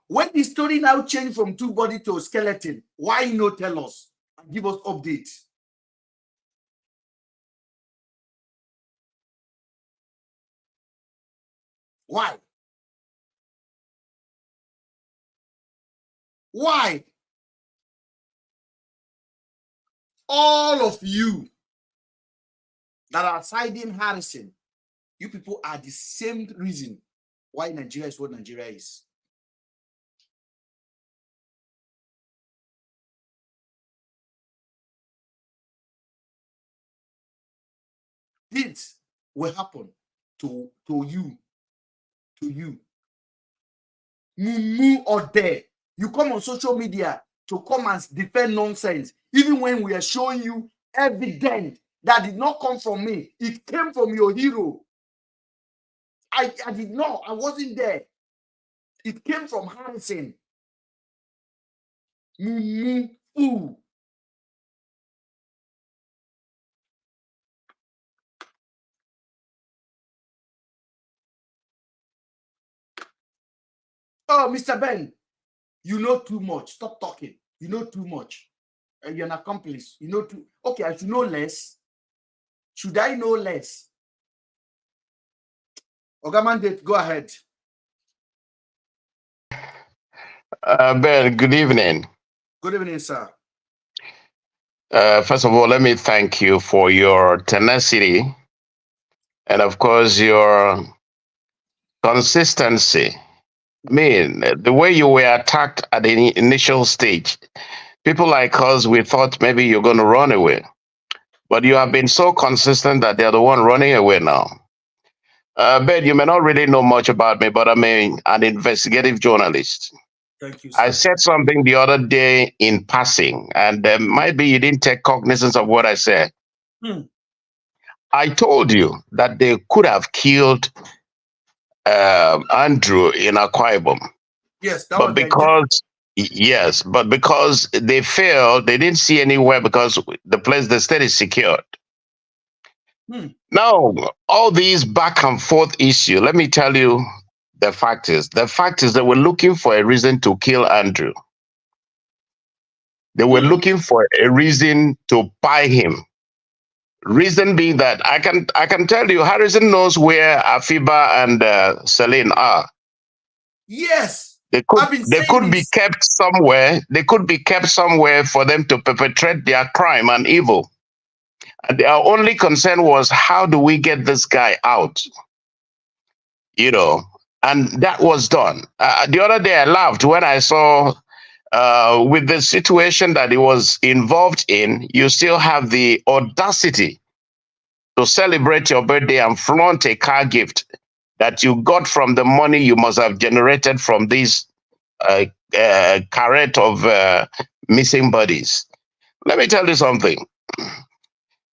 When the story now changed from two body to a skeleton, why you not tell us and give us update? Why? Why? All of you that are siding Harrison, you people are the same reason why Nigeria is what Nigeria is. This will happen to you. Mumu or there. You come on social media to come and defend nonsense, even when we are showing you evidence that did not come from me. It came from your hero. I did not. I wasn't there. It came from Harrison. Mumu. Ooh. Oh, Mr. Ben, you know too much. Stop talking. You know too much. You're an accomplice. You know too. Okay, I should know less. Should I know less? Ogamandate, go ahead. Ben, good evening. Good evening, sir. First of all, let me thank you for your tenacity and, of course, your consistency. I mean, the way you were attacked at the initial stage, people like us, we thought maybe you're going to run away. But you have been so consistent that they're the one running away now. Ben, you may not really know much about me, but I'm an investigative journalist. Thank you, sir. I said something the other day in passing, and maybe you didn't take cognizance of what I said. I told you that they could have killed Andrew in Akwa Ibom. Yes, that But was because they failed, they didn't see anywhere because the state is secured. Now, all these back and forth issue, let me tell you the fact is they were looking for a reason to kill Andrew. They were looking for a reason to buy him. Reason being that I can tell you, Harrison knows where Afiba and Celine are. Yes. They could be kept somewhere. They could be kept somewhere for them to perpetrate their crime and evil. And their only concern was, how do we get this guy out? You know, and that was done. The other day I laughed when I saw with the situation that he was involved in, you still have the audacity to celebrate your birthday and flaunt a car gift that you got from the money you must have generated from this caret of missing bodies. Let me tell you something.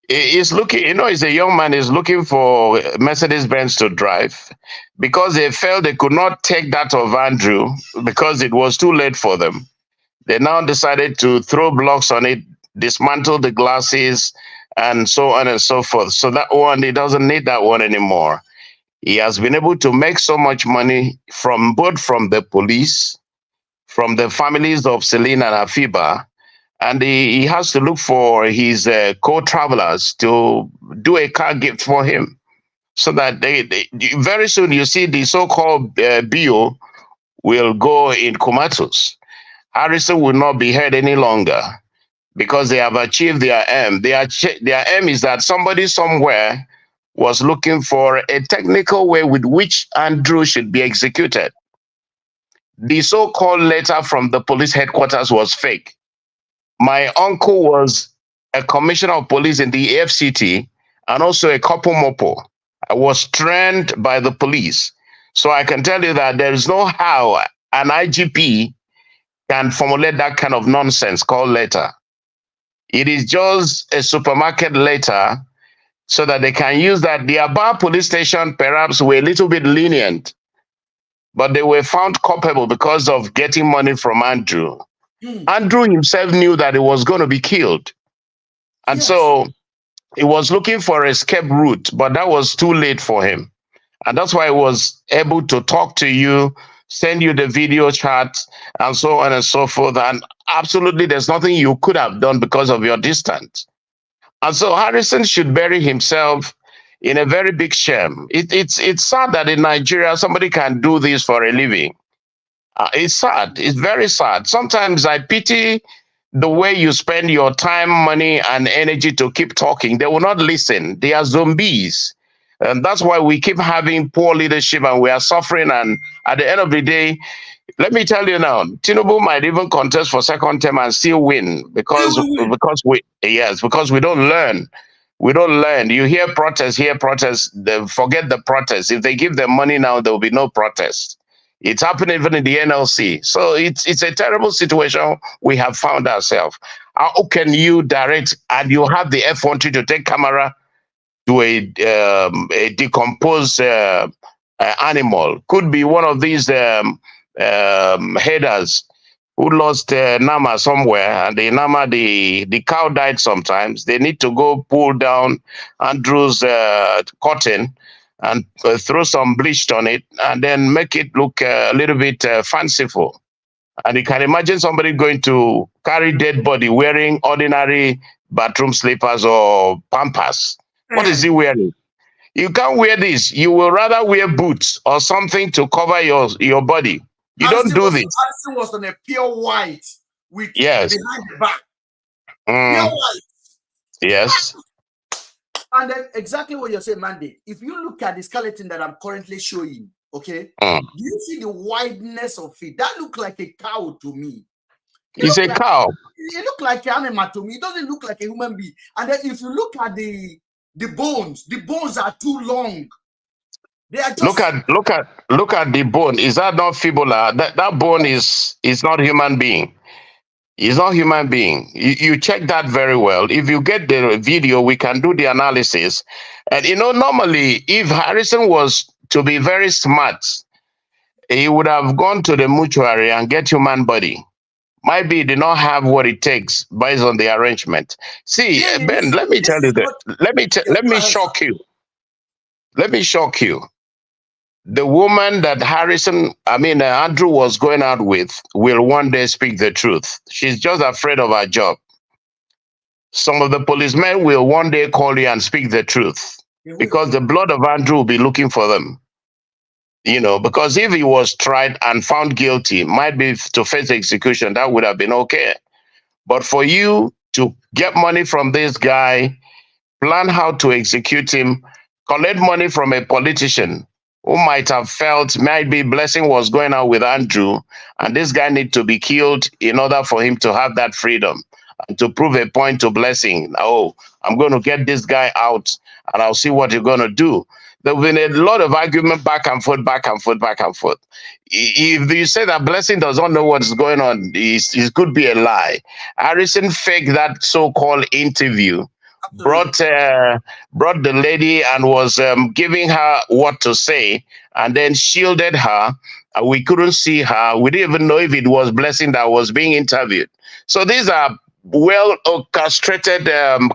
He's looking, he's a young man, he's looking for Mercedes-Benz to drive. Because they felt they could not take that of Andrew because it was too late for them. They now decided to throw blocks on it, dismantle the glasses, and so on and so forth. So that one, he doesn't need that one anymore. He has been able to make so much money from the police, from the families of Celine and Afiba, and he has to look for his co-travelers to do a car gift for him. So that they very soon, you see the so-called BO will go in comatose. Harrison will not be heard any longer because they have achieved their aim. Their aim is that somebody somewhere was looking for a technical way with which Andrew should be executed. The so-called letter from the police headquarters was fake. My uncle was a commissioner of police in the AFCT and also a Kopo Mopo. I was trained by the police. So I can tell you that there is no how an IGP can formulate that kind of nonsense called letter. It is just a supermarket letter so that they can use that. The Aba police station perhaps were a little bit lenient, but they were found culpable because of getting money from Andrew. Andrew himself knew that he was going to be killed. And so he was looking for an escape route, but that was too late for him. And that's why he was able to talk to you, send you the video chat, and so on and so forth. And absolutely, there's nothing you could have done because of your distance. And so Harrison should bury himself in a very big shame. It's sad that in Nigeria, somebody can do this for a living. It's sad. It's very sad. Sometimes I pity the way you spend your time, money, and energy to keep talking. They will not listen. They are zombies. And that's why we keep having poor leadership and we are suffering. And at the end of the day, let me tell you now, Tinubu might even contest for second term and still win because we don't learn. We don't learn. You hear protests, forget the protests. If they give them money now, there will be no protest. It's happening even in the NLC. So it's a terrible situation we have found ourselves. How can you direct, and you have the F-1 to take camera to a decomposed animal? Could be one of these headers who lost Nama somewhere, and the cow died sometimes. They need to go pull down Andrew's cotton and throw some bleach on it and then make it look a little bit fanciful. And you can imagine somebody going to carry dead body wearing ordinary bathroom slippers or pampers. What is he wearing? You can't wear this. You will rather wear boots or something to cover your body. You don't do this. Harrison was on a pure white with behind the back. Pure white. Yes. And then exactly what you're saying, Mandy. If you look at the skeleton that I'm currently showing, okay, do you see the wideness of it? That looks like a cow to me. It's a cow. It looks like an animal to me. It doesn't look like a human being. And then if you look at the bones are too long. They are just Look at the bone. Is that not fibula? That bone is not human being. It's not human being. You check that very well. If you get the video, we can do the analysis. And normally, if Harrison was to be very smart, he would have gone to the mortuary and get human body. Might be he did not have what it takes based on the arrangement. See, yes, Ben, let me this tell you is that. what Let me shock you. Let me shock you. The woman that Andrew was going out with will one day speak the truth. She's just afraid of her job. Some of the policemen will one day call you and speak the truth because the blood of Andrew will be looking for them. Because if he was tried and found guilty, might be to face execution, that would have been okay. But for you to get money from this guy, plan how to execute him, collect money from a politician who might have felt maybe blessing was going on with Andrew, and this guy need to be killed in order for him to have that freedom and to prove a point to blessing. Oh, I'm going to get this guy out and I'll see what you're going to do. There's been a lot of argument back and forth, back and forth, back and forth. If you say that Blessing does not know what's going on, it could be a lie. Harrison faked that so-called interview, brought the lady and was giving her what to say, and then shielded her. We couldn't see her. We didn't even know if it was Blessing that was being interviewed. So these are well orchestrated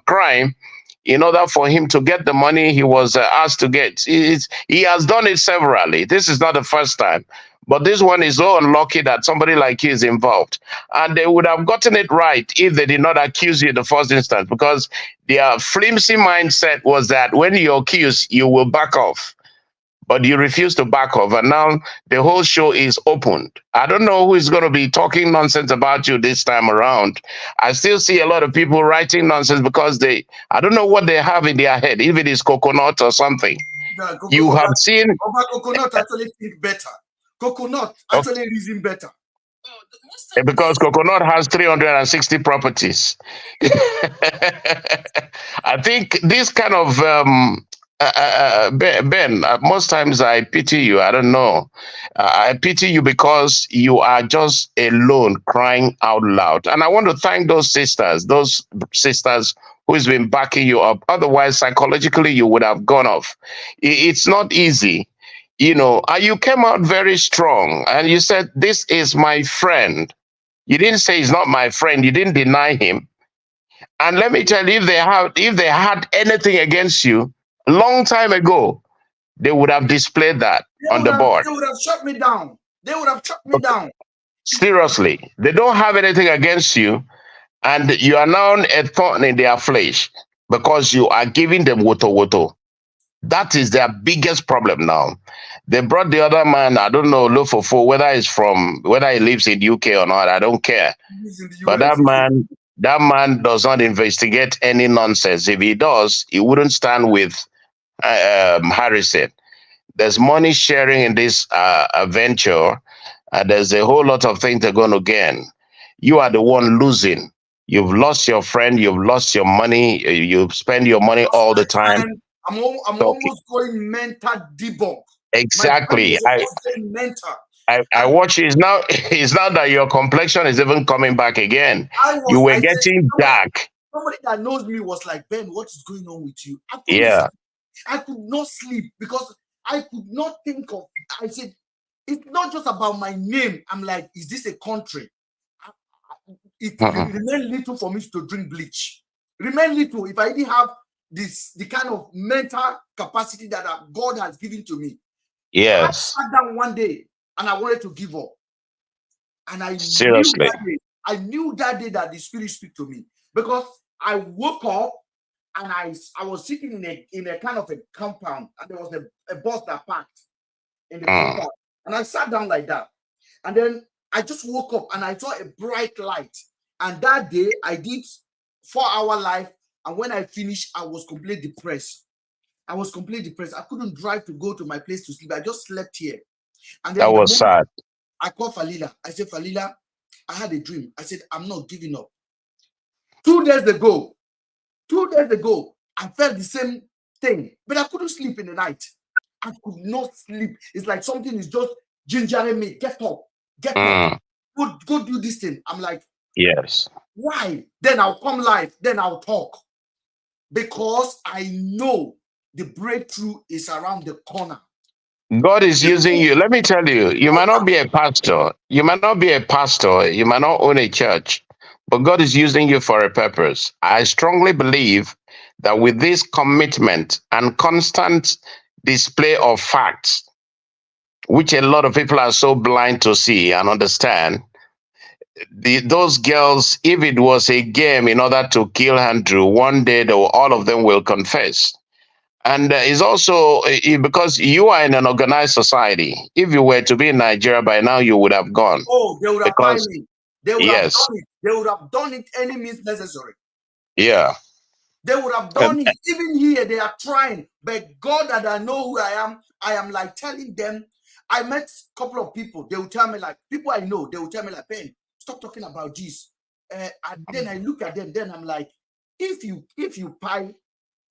crime in order for him to get the money he was asked to get. He has done it severally. This is not the first time. But this one is so unlucky that somebody like you is involved. And they would have gotten it right if they did not accuse you in the first instance, because their flimsy mindset was that when you're accused, you will back off. But you refuse to back off. And now the whole show is opened. I don't know who is going to be talking nonsense about you this time around. I still see a lot of people writing nonsense because I don't know what they have in their head, if it is coconut or something. You have seen... Coconut actually think better. Coconut actually reason better. Because coconut has 360 properties. I think this kind of... Ben, most times I pity you. I don't know. I pity you because you are just alone crying out loud. And I want to thank those sisters who's been backing you up. Otherwise, psychologically, you would have gone off. It's not easy. And you came out very strong and you said, this is my friend. You didn't say he's not my friend. You didn't deny him. And let me tell you, if they had anything against you, long time ago, they would have displayed that on the board. They would have shut me down. They would have shut me down. Seriously, they don't have anything against you, and you are now a thorn in their flesh because you are giving them woto. That is their biggest problem now. They brought the other man, I don't know, Lofofo, whether he lives in UK or not, I don't care. But that man does not investigate any nonsense. If he does, he wouldn't stand with Harrison. There's money sharing in this venture. There's a whole lot of things they're going to gain. You are the one losing. You've lost your friend. You've lost your money. You spend your money all the time. I'm almost going mental debunk. Exactly. I watch it. It's now that your complexion is even coming back again. You were getting dark. Somebody that knows me was like, Ben, what is going on with you? I could not sleep because I could not think of. I said, it's not just about my name. I'm like, is this a country? It remained little for me to drink bleach. Remain little if I didn't have the kind of mental capacity that God has given to me. Yes. I sat down one day and I wanted to give up. And I knew that day that the Spirit spoke to me, because I woke up and I was sitting in a kind of a compound, and there was a bus that parked in the compound, and I sat down like that, and then I just woke up and I saw a bright light. And that day I did 4-hour life, and when I finished, I was completely depressed. I couldn't drive to go to my place to sleep. I just slept here. And then that was sad. I called Falila. I said, Falila, I had a dream. I said, I'm not giving up. 2 days ago, I felt the same thing, but I couldn't sleep in the night. I could not sleep. It's like something is just gingering me. Get up, go do this thing. I'm like, yes. why? Then I'll come live. Then I'll talk because I know the breakthrough is around the corner. God is using you. Let me tell you, you might not be a pastor. You might not be a pastor. You might not own a church, but God is using you for a purpose. I strongly believe that with this commitment and constant display of facts, which a lot of people are so blind to see and understand, those girls, if it was a game in order to kill Andrew, one day all of them will confess. And it's also because you are in an organized society. If you were to be in Nigeria by now, you would have gone. Oh, they would have because, me. They would have done it. They would have done it any means necessary. Yeah. They would have done it. Even here, they are trying. But God that I know who I am like telling them. I met a couple of people. They will tell me like, people I know, they will tell me like, Ben, stop talking about this. And then I look at them, then I'm like,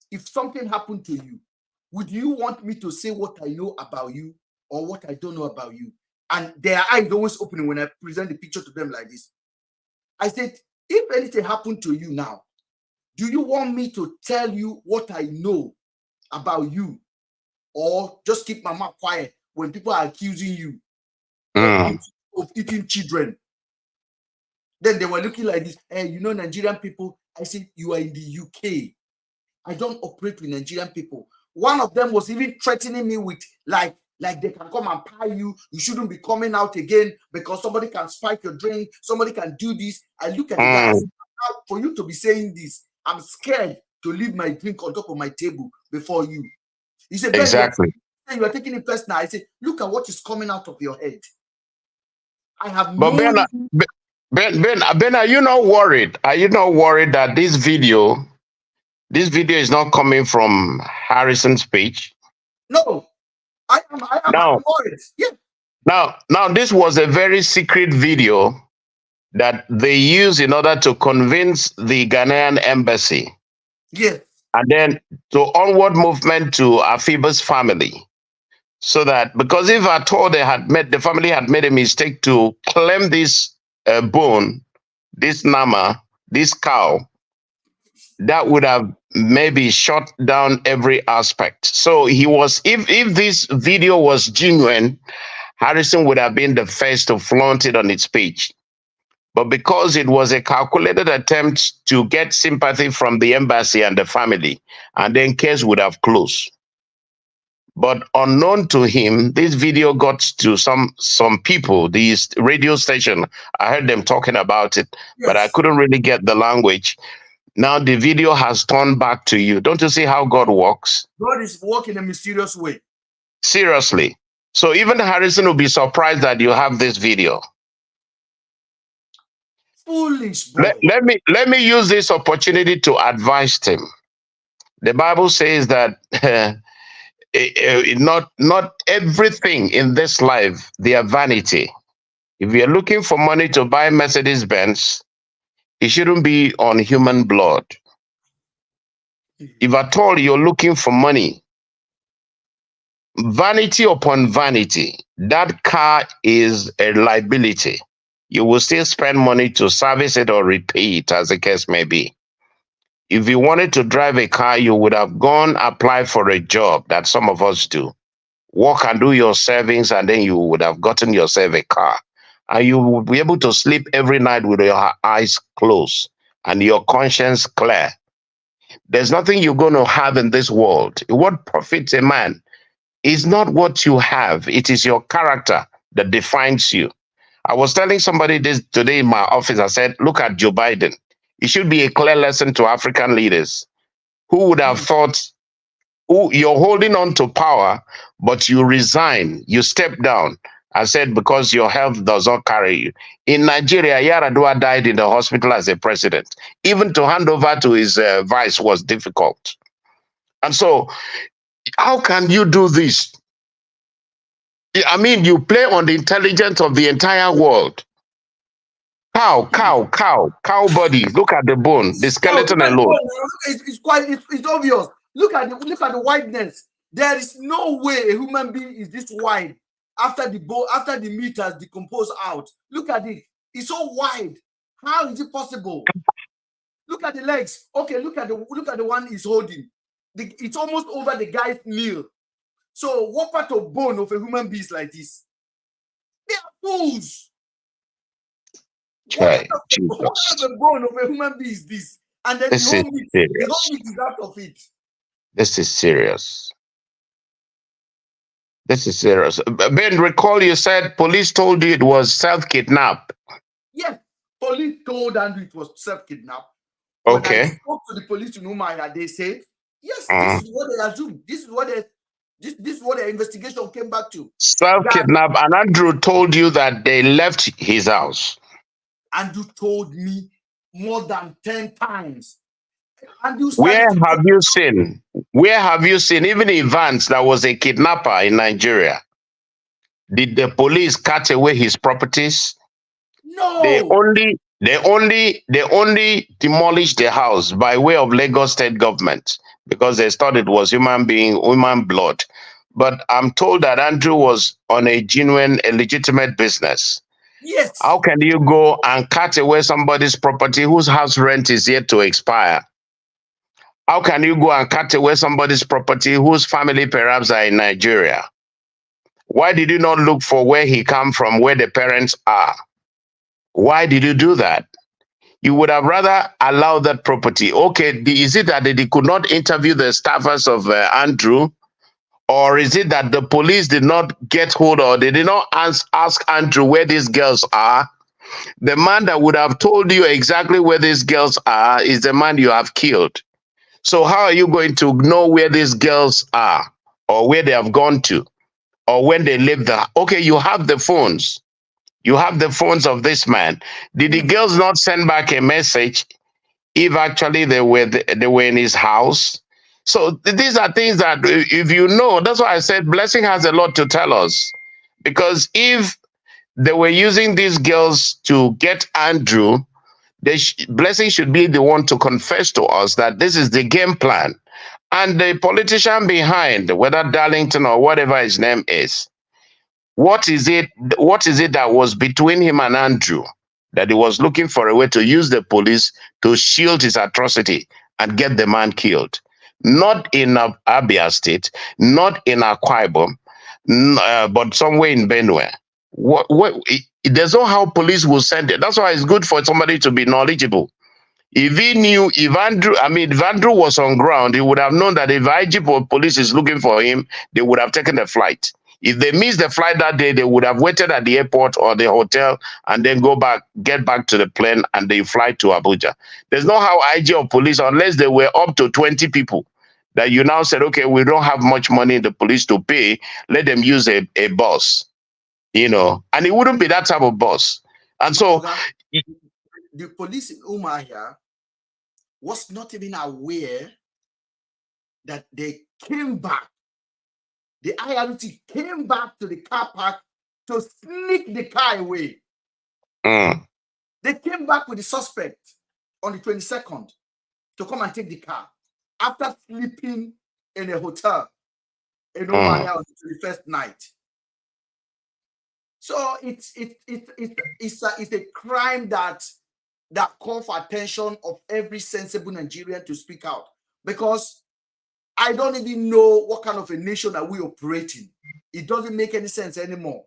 if something happened to you, would you want me to say what I know about you or what I don't know about you? And their eyes always opening when I present the picture to them like this. I said, if anything happened to you now, do you want me to tell you what I know about you or just keep my mouth quiet when people are accusing you of eating children? Then they were looking like this. Hey, you know, Nigerian people. I said, you are in the UK. I don't operate with Nigerian people. One of them was even threatening me with like they can come and pie you. You shouldn't be coming out again because somebody can spike your drink. Somebody can do this. I look at the guy. I said, for you to be saying this, I'm scared to leave my drink on top of my table before you. He said, exactly. You are taking it personal. I said, look at what is coming out of your head. I have but Ben, are you not worried? Are you not worried that this video is not coming from Harrison's page? No, I am worried. Yeah. Now, this was a very secret video that they used in order to convince the Ghanaian embassy. Yes. And then to onward movement to Afiba's family. So that, because if at all the family had made a mistake to claim this bone, this nama, this cow, that would have maybe shut down every aspect. So if this video was genuine, Harrison would have been the first to flaunt it on its page. But because it was a calculated attempt to get sympathy from the embassy and the family, and then case would have closed. But unknown to him, this video got to some people, these radio station. I heard them talking about it, but I couldn't really get the language. Now the video has turned back to you. Don't you see how God works? God is working in a mysterious way. Seriously. So even Harrison will be surprised that you have this video. Foolish boy. Let me use this opportunity to advise him. The Bible says that not everything in this life, they are vanity. If you're looking for money to buy Mercedes Benz, it shouldn't be on human blood. If at all you're looking for money, vanity upon vanity, that car is a liability. You will still spend money to service it or repay it, as the case may be. If you wanted to drive a car, you would have gone apply for a job that some of us do. Work and do your savings, and then you would have gotten yourself a car. And you will be able to sleep every night with your eyes closed and your conscience clear. There's nothing you're going to have in this world. What profits a man is not what you have. It is your character that defines you. I was telling somebody this today in my office. I said, look at Joe Biden. It should be a clear lesson to African leaders. Who would have thought, you're holding on to power, but you resign, you step down. I said, because your health does not carry you. In Nigeria, Yaradua died in the hospital as a president. Even to hand over to his vice was difficult. And so, how can you do this? I mean, you play on the intelligence of the entire world. Cow body. Look at the bone, the skeleton alone. It's obvious. Look at the whiteness. There is no way a human being is this wide after the meat has decomposed out. Look at it. It's so wide. How is it possible? Look at the legs. Okay, look at the one he's holding. It's almost over the guy's knee. So what part of bone of a human being is like this? They are fools. Okay, What part of the bone of a human being is this? And then the whole meat is out of it. This is serious. This is serious. Ben, recall you said police told you it was self-kidnap. Yes, police told Andrew it was self-kidnap. Okay. When I spoke to the police in Umaya, they said, yes, this is what they assumed. This is what the investigation came back to. Self-kidnap, and Andrew told you that they left his house. Andrew told me more than 10 times. Where have you seen, even Evans, that was a kidnapper in Nigeria, did the police cut away his properties? No. They only demolished the house by way of Lagos state government because they thought it was human blood. But I'm told that Andrew was on a legitimate business. Yes. How can you go and cut away somebody's property whose house rent is yet to expire? How can you go and cut away somebody's property whose family perhaps are in Nigeria? Why did you not look for where he come from, where the parents are? Why did you do that? You would have rather allowed that property. Okay, is it that they could not interview the staffers of Andrew? Or is it that the police did not get hold or they did not ask Andrew where these girls are? The man that would have told you exactly where these girls are is the man you have killed. So how are you going to know where these girls are or where they have gone to or when they live there? Okay, you have the phones. You have the phones of this man. Did the girls not send back a message if actually they were in his house? So these are things that if you know, that's why I said Blessing has a lot to tell us. Because if they were using these girls to get Andrew, Blessing should be the one to confess to us that this is the game plan. And the politician behind, whether Darlington or whatever his name is, what is it that was between him and Andrew that he was looking for a way to use the police to shield his atrocity and get the man killed? Not in Abia State, not in Akwa Ibom, but somewhere in Benue. There's no how police will send it. That's why it's good for somebody to be knowledgeable. If he knew, if Andrew was on ground, he would have known that if IG police is looking for him, they would have taken the flight. If they missed the flight that day, they would have waited at the airport or the hotel and then get back to the plane and they fly to Abuja. There's no how IG or police, unless they were up to 20 people, that you now said, okay, we don't have much money in the police to pay, let them use a bus, and it wouldn't be that type of bus. And so the police in Umuahia was not even aware that they came back. The IRT came back to the car park to sneak the car away. They came back with the suspect on the 22nd to come and take the car after sleeping in a hotel in Umuahia on the 21st night. So it's a crime that calls for attention of every sensible Nigerian to speak out, because I don't even know what kind of a nation are we operating. It doesn't make any sense anymore.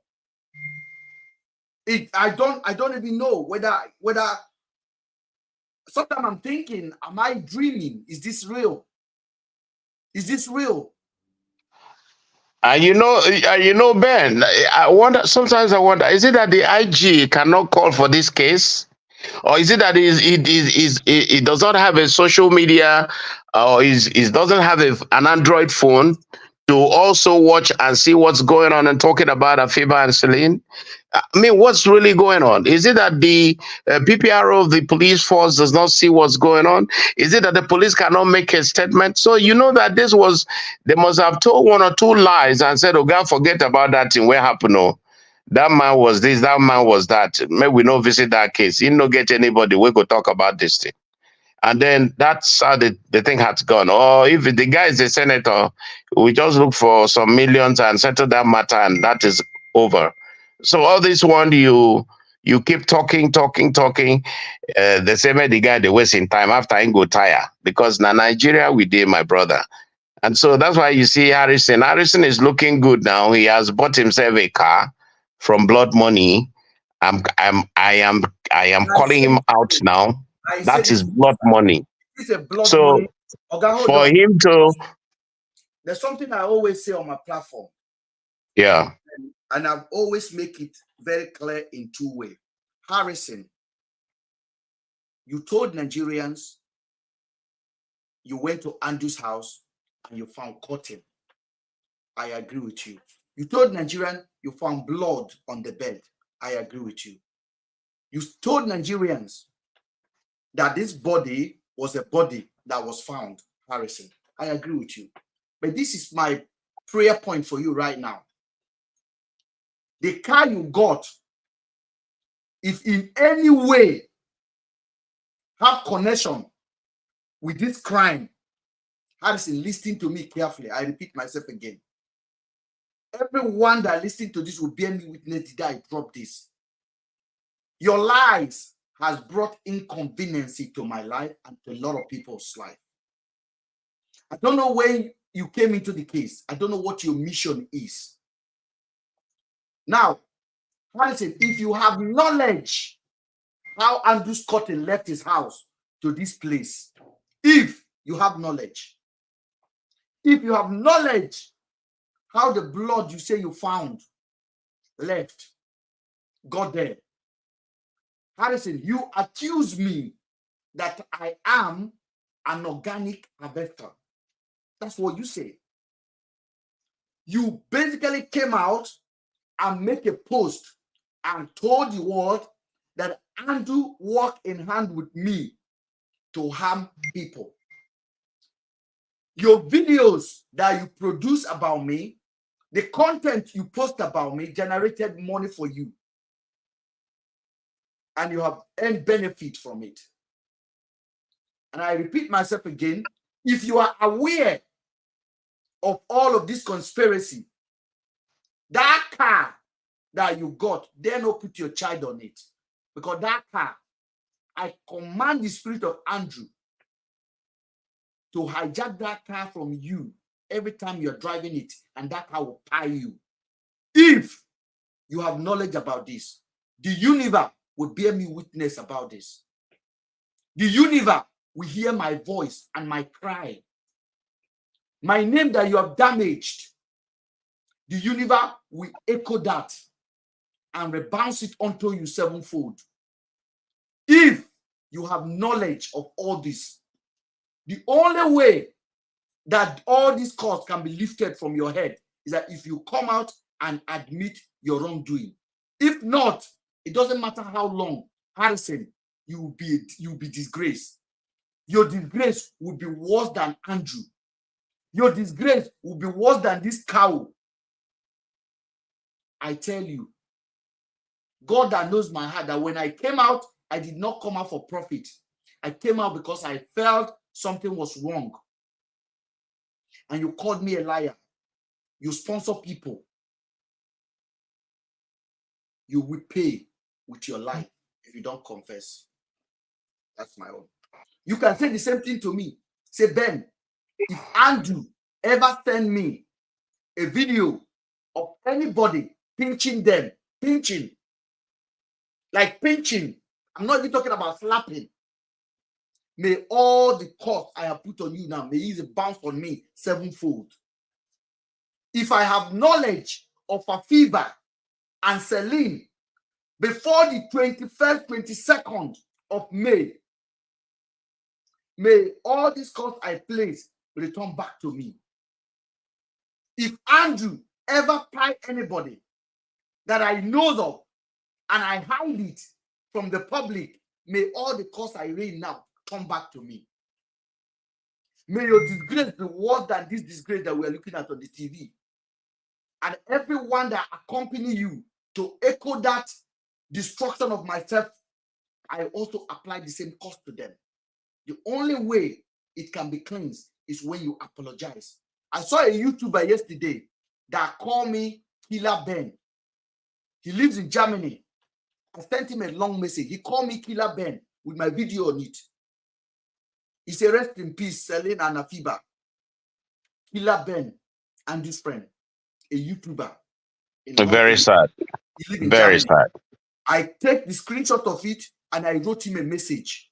I don't even know whether sometimes I'm thinking, am I dreaming? Is this real? Is this real? Ben, sometimes I wonder, is it that the IG cannot call for this case? Or is it that he does not have a social media, or he doesn't have an Android phone to also watch and see what's going on and talking about Afiba and Celine? I mean, what's really going on? Is it that the PPRO of the police force does not see what's going on? Is it that the police cannot make a statement? So you know that they must have told one or two lies and said, oh, God, forget about that thing. Where happened? Oh, that man was this, that man was that. Maybe we don't visit that case. You don't get anybody. We could talk about this thing. And then that's how the thing has gone. Or if the guy is a senator, we just look for some millions and settle that matter, and that is over. So all this one, you keep talking. The same way the guy they wasting time after I go tire, because now Nigeria we did, my brother. And so that's why you see Harrison. Harrison is looking good now. He has bought himself a car from blood money. I am calling him out now. That is blood money. It's a blood So money. Okay, hold for on. him to, There's something I always say on my platform, yeah, and I've always make it very clear in two ways. Harrison, you told Nigerians you went to Andrew's house and you found cotton. I agree with you. You told Nigerians you found blood on the bed. I agree with you. You told Nigerians that this body was a body that was found, Harrison. I agree with you. But this is my prayer point for you right now. The car you got, if in any way have connection with this crime, Harrison, listen to me carefully. I repeat myself again. Everyone that listening to this will bear me witness that I drop this. Your lies has brought inconvenience to my life and to a lot of people's life. I don't know when you came into the case. I don't know what your mission is. Now, Harrison, if you have knowledge how Andrew Scotton left his house to this place, if you have knowledge how the blood you say you found left got there, Harrison, you accuse me that I am an organic harvester. That's what you say. You basically came out and make a post and told the world that Andrew worked in hand with me to harm people. Your videos that you produce about me, the content you post about me generated money for you. And you have earned benefit from it. And I repeat myself again, if you are aware of all of this conspiracy, that car that you got, then don't put your child on it. Because that car, I command the spirit of Andrew to hijack that car from you every time you're driving it, and that car will pie you. If you have knowledge about this, the universe will bear me witness about this. The universe will hear my voice and my cry. My name that you have damaged, the universe will echo that and rebounce it onto you sevenfold. If you have knowledge of all this, the only way that all these costs can be lifted from your head is that if you come out and admit your wrongdoing. If not, it doesn't matter how long, Harrison, you will be disgraced. Your disgrace will be worse than Andrew. Your disgrace will be worse than this cow. I tell you, God that knows my heart, that when I came out, I did not come out for profit. I came out because I felt something was wrong. And you called me a liar. You sponsor people. You will pay with your life if you don't confess. That's my own. You can say the same thing to me. Say, Ben, if Andrew ever send me a video of anybody pinching them, like pinching, I'm not even talking about slapping. May all the cost I have put on you now, may it bounce on me sevenfold. If I have knowledge of Afiba and Celine before the 21st, 22nd of May, may all these costs I place return back to me. If Andrew ever pie anybody that I know of and I hide it from the public, may all the costs I raise now come back to me. May your disgrace be worse than this disgrace that we are looking at on the TV. And everyone that accompany you to echo that destruction of myself, I also apply the same cost to them. The only way it can be cleansed is when you apologize. I saw a YouTuber yesterday that called me Killer Ben. He lives in Germany. I sent him a long message. He called me Killer Ben with my video on it. He said, rest in peace, Celine and Afiba. Killer Ben and his friend, a YouTuber. Very sad. Very sad. I take the screenshot of it and I wrote him a message.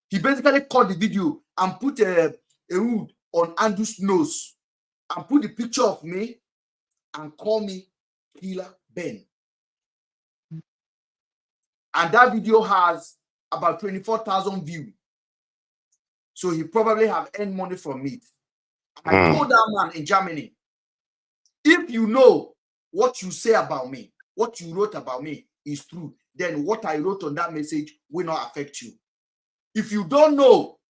He basically called the video and put a wood on Andrew's nose and put the picture of me and call me Killer Ben. And that video has about 24,000 views. So he probably have earned money from it. I told that man in Germany, if you know what you say about me, what you wrote about me is true, then what I wrote on that message will not affect you. If you don't know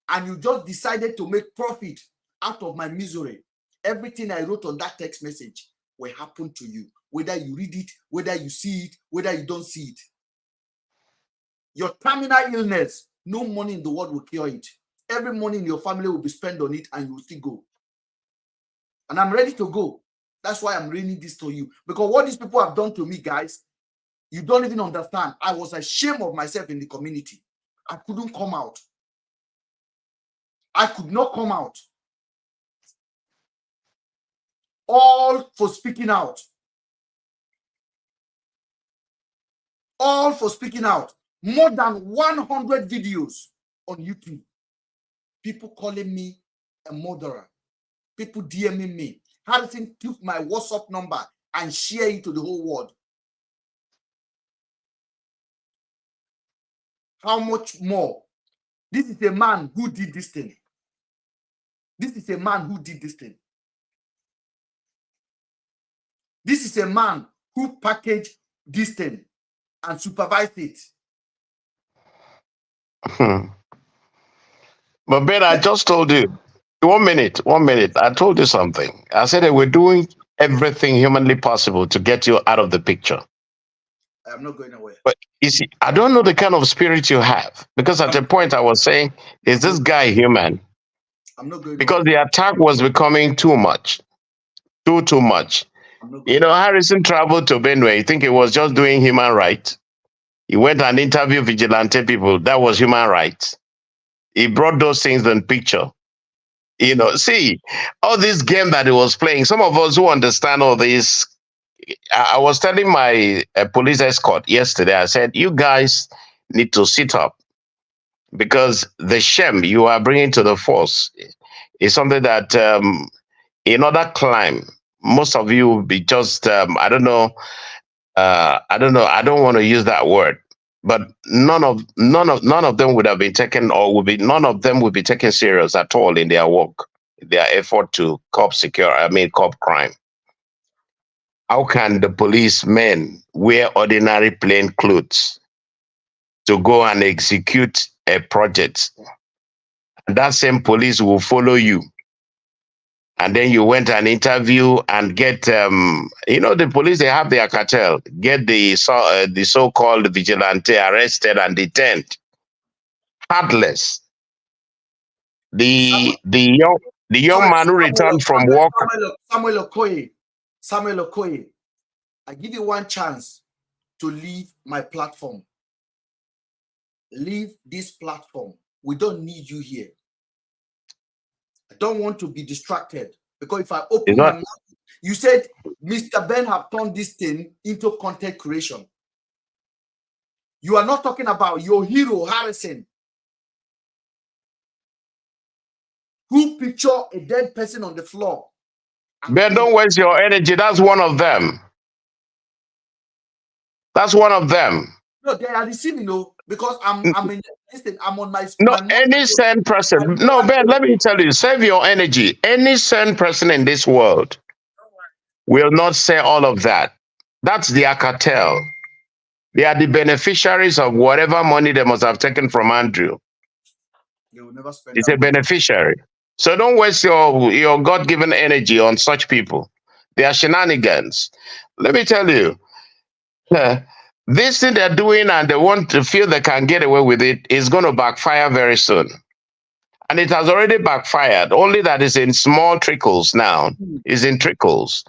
and you just decided to make profit out of my misery, everything I wrote on that text message will happen to you, whether you read it, whether you see it, whether you don't see it. Your terminal illness, no money in the world will cure it. Every money in your family will be spent on it and you will still go. And I'm ready to go. That's why I'm reading this to you. Because what these people have done to me, guys, you don't even understand. I was ashamed of myself in the community. I couldn't come out. I could not come out. All for speaking out. All for speaking out. More than 100 videos on YouTube. People calling me a murderer. People DMing me. Harrison took my WhatsApp number and shared it to the whole world. How much more? This is a man who did this thing. This is a man who did this thing. This is a man who packaged this thing and supervised it. But Ben, I just told you, 1 minute. I told you something. I said that we're doing everything humanly possible to get you out of the picture. I'm not going away. But you see, I don't know the kind of spirit you have. Because at a point I was saying, is this guy human? I'm not going because away. the attack was becoming too much. Too much. You know, Harrison traveled to Benue. You think he was just doing human rights? He went and interviewed vigilante people. That was human rights. He brought those things in picture. You know, see, all this game that he was playing, some of us who understand all this, I was telling my police escort yesterday, I said, you guys need to sit up because the shame you are bringing to the force is something that in other climb, most of you will be just, I don't know, I don't want to use that word, but none of them would have been taken, or would be, none of them would be taken serious at all in their work, their effort to curb crime. How can the policemen wear ordinary plain clothes to go and execute a project? And that same police will follow you. And then you went and interview and get, you know, the police, they have their cartel, get the so-called vigilante arrested and detained. Heartless. The young man who returned from work. Samuel Okoye, I give you one chance to leave my platform. Leave this platform. We don't need you here. I don't want to be distracted, because if I open my mouth, you said Mr. Ben have turned this thing into content creation. You are not talking about your hero, Harrison, who picture a dead person on the floor. Ben, don't waste your energy. That's one of them. That's one of them. No, they are deceiving, no, because I'm on my. No, any sane person. No, Ben, let me tell you, save your energy. Any sane person in this world will not say all of that. That's their cartel. They are the beneficiaries of whatever money they must have taken from Andrew. They will never spend. It's a beneficiary. So don't waste your God-given energy on such people. They are shenanigans. Let me tell you, this thing they're doing and they want to feel they can get away with it is going to backfire very soon. And it has already backfired, only that is in small trickles now, is in trickles.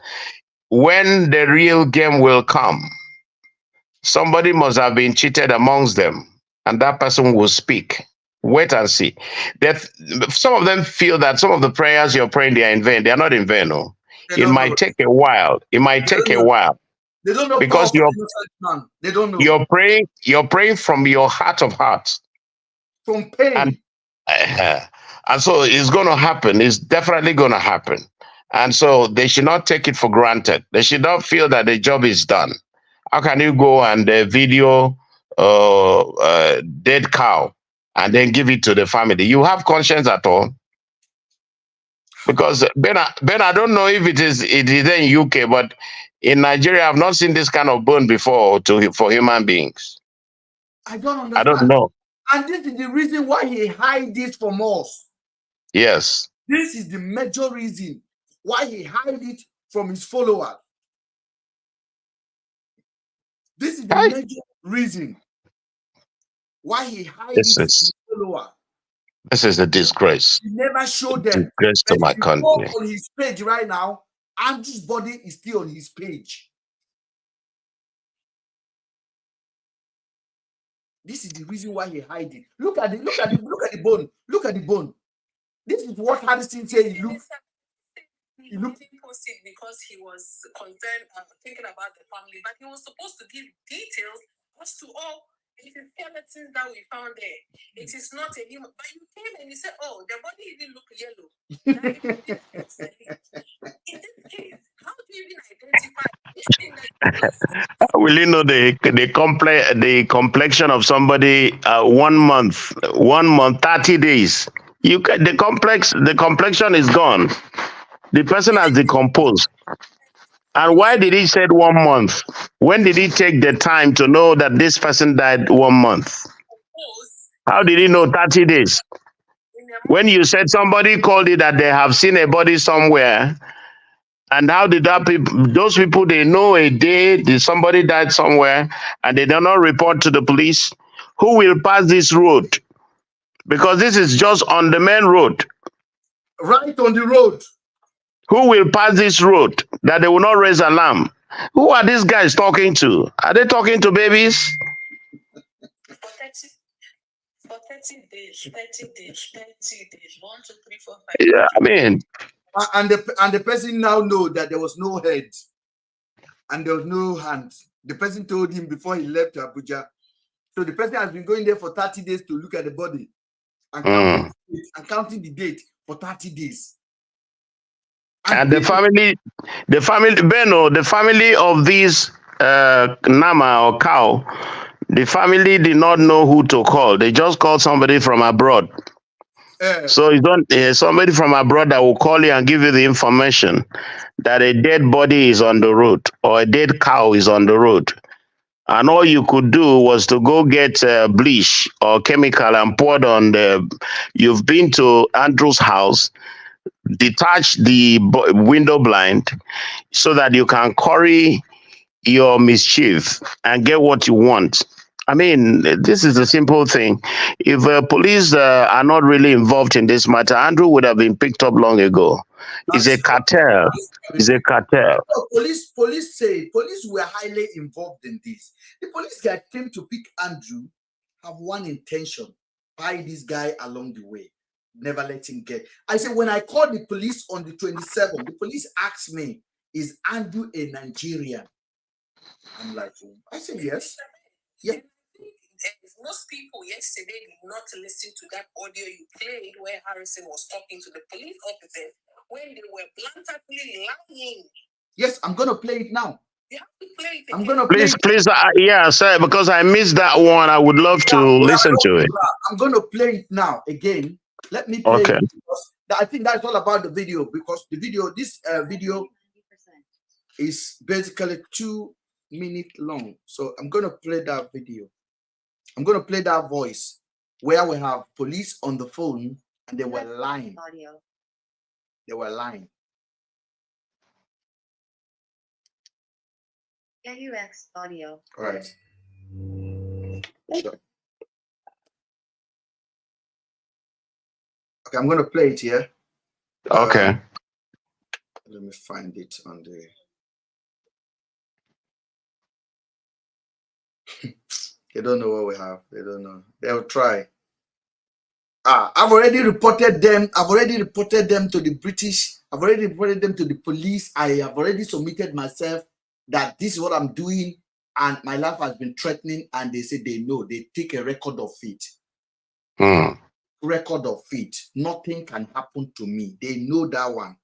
When the real game will come, somebody must have been cheated amongst them, and that person will speak. Wait and see. Some of them feel that some of the prayers you're praying, they are in vain. They are not in vain. No. It might take a while. It might take a while. They don't know because they don't know. You're praying from your heart of hearts. From pain. And so it's going to happen. It's definitely going to happen. And so they should not take it for granted. They should not feel that the job is done. How can you go and video dead cow and then give it to the family? You have conscience at all? Because Ben, I don't know if it is in UK, but in Nigeria, I've not seen this kind of bone before for human beings. I don't understand. I don't know. And this is the reason why he hides this from us. Yes. This is the major reason why he hides it from his followers. This is the major reason why he hides it from his followers. This is a disgrace. He never showed them. Disgrace to my country. On his page right now, Andrew's body is still on his page. This is the reason why he hides it. Look at the bone. Look at the bone. This is what Harrison said. He looked. He didn't post it because he was concerned, thinking about the family, but he was supposed to give details as to all the skeletons that we found there. It is not a human. But you came and you said, "Oh, the body even look yellow." In this case, how do you even identify this thing that will you know the complexion of somebody 1 month, 30 days? The complexion is gone. The person has decomposed. And why did he say 1 month? When did he take the time to know that this person died 1 month? How did he know 30 days? When you said somebody called it that they have seen a body somewhere, and how did those people, they know a day somebody died somewhere and they do not report to the police? Who will pass this road? Because this is just on the main road. Right on the road. Who will pass this road that they will not raise alarm? Who are these guys talking to? Are they talking to babies? For 30 days, 30 days, 30 days, 1, 2, 3, 4, 5. Yeah, I mean. And the person now know that there was no head and there was no hands. The person told him before he left to Abuja. So the person has been going there for 30 days to look at the body and counting the date for 30 days. And the family, Beno, the family of this Nama or cow, the family did not know who to call. They just called somebody from abroad. So you don't somebody from abroad that will call you and give you the information that a dead body is on the road or a dead cow is on the road. And all you could do was to go get bleach or chemical and pour it on the. You've been to Andrew's house, detach the window blind so that you can curry your mischief and get what you want. I mean, this is a simple thing. If police are not really involved in this matter, Andrew would have been picked up long ago. It's a cartel. It's a cartel. Police were highly involved in this. The police guy came to pick Andrew, have one intention: buy this guy along the way. Never let him get. I said, when I called the police on the 27th, the police asked me, "Is Andrew a Nigerian?" I'm like, I said, yes. Yeah. Most people yesterday did not listen to that audio you played where Harrison was talking to the police officers when they were blatantly lying. Yes, I'm going to play it now. You have to play it again. I'm going to play it. Please, yeah, sir, because I missed that one. I would love to listen to it. I'm going to play it now again. Let me play it. I think that's all about the video, because the video, this video is basically 2 minutes long. So I'm going to play that video. I'm going to play that voice where we have police on the phone and they were lying. They were lying. AUX audio. All right. Sure. Okay, I'm going to play it here. Okay. Let me find it on the. They don't know what we have. They don't know. They'll try. I've already reported them. I've already reported them to the British. I've already reported them to the police. I have already submitted myself that this is what I'm doing, and my life has been threatening. And they say they know. They take a record of it. Record of it. Nothing can happen to me. They know that one.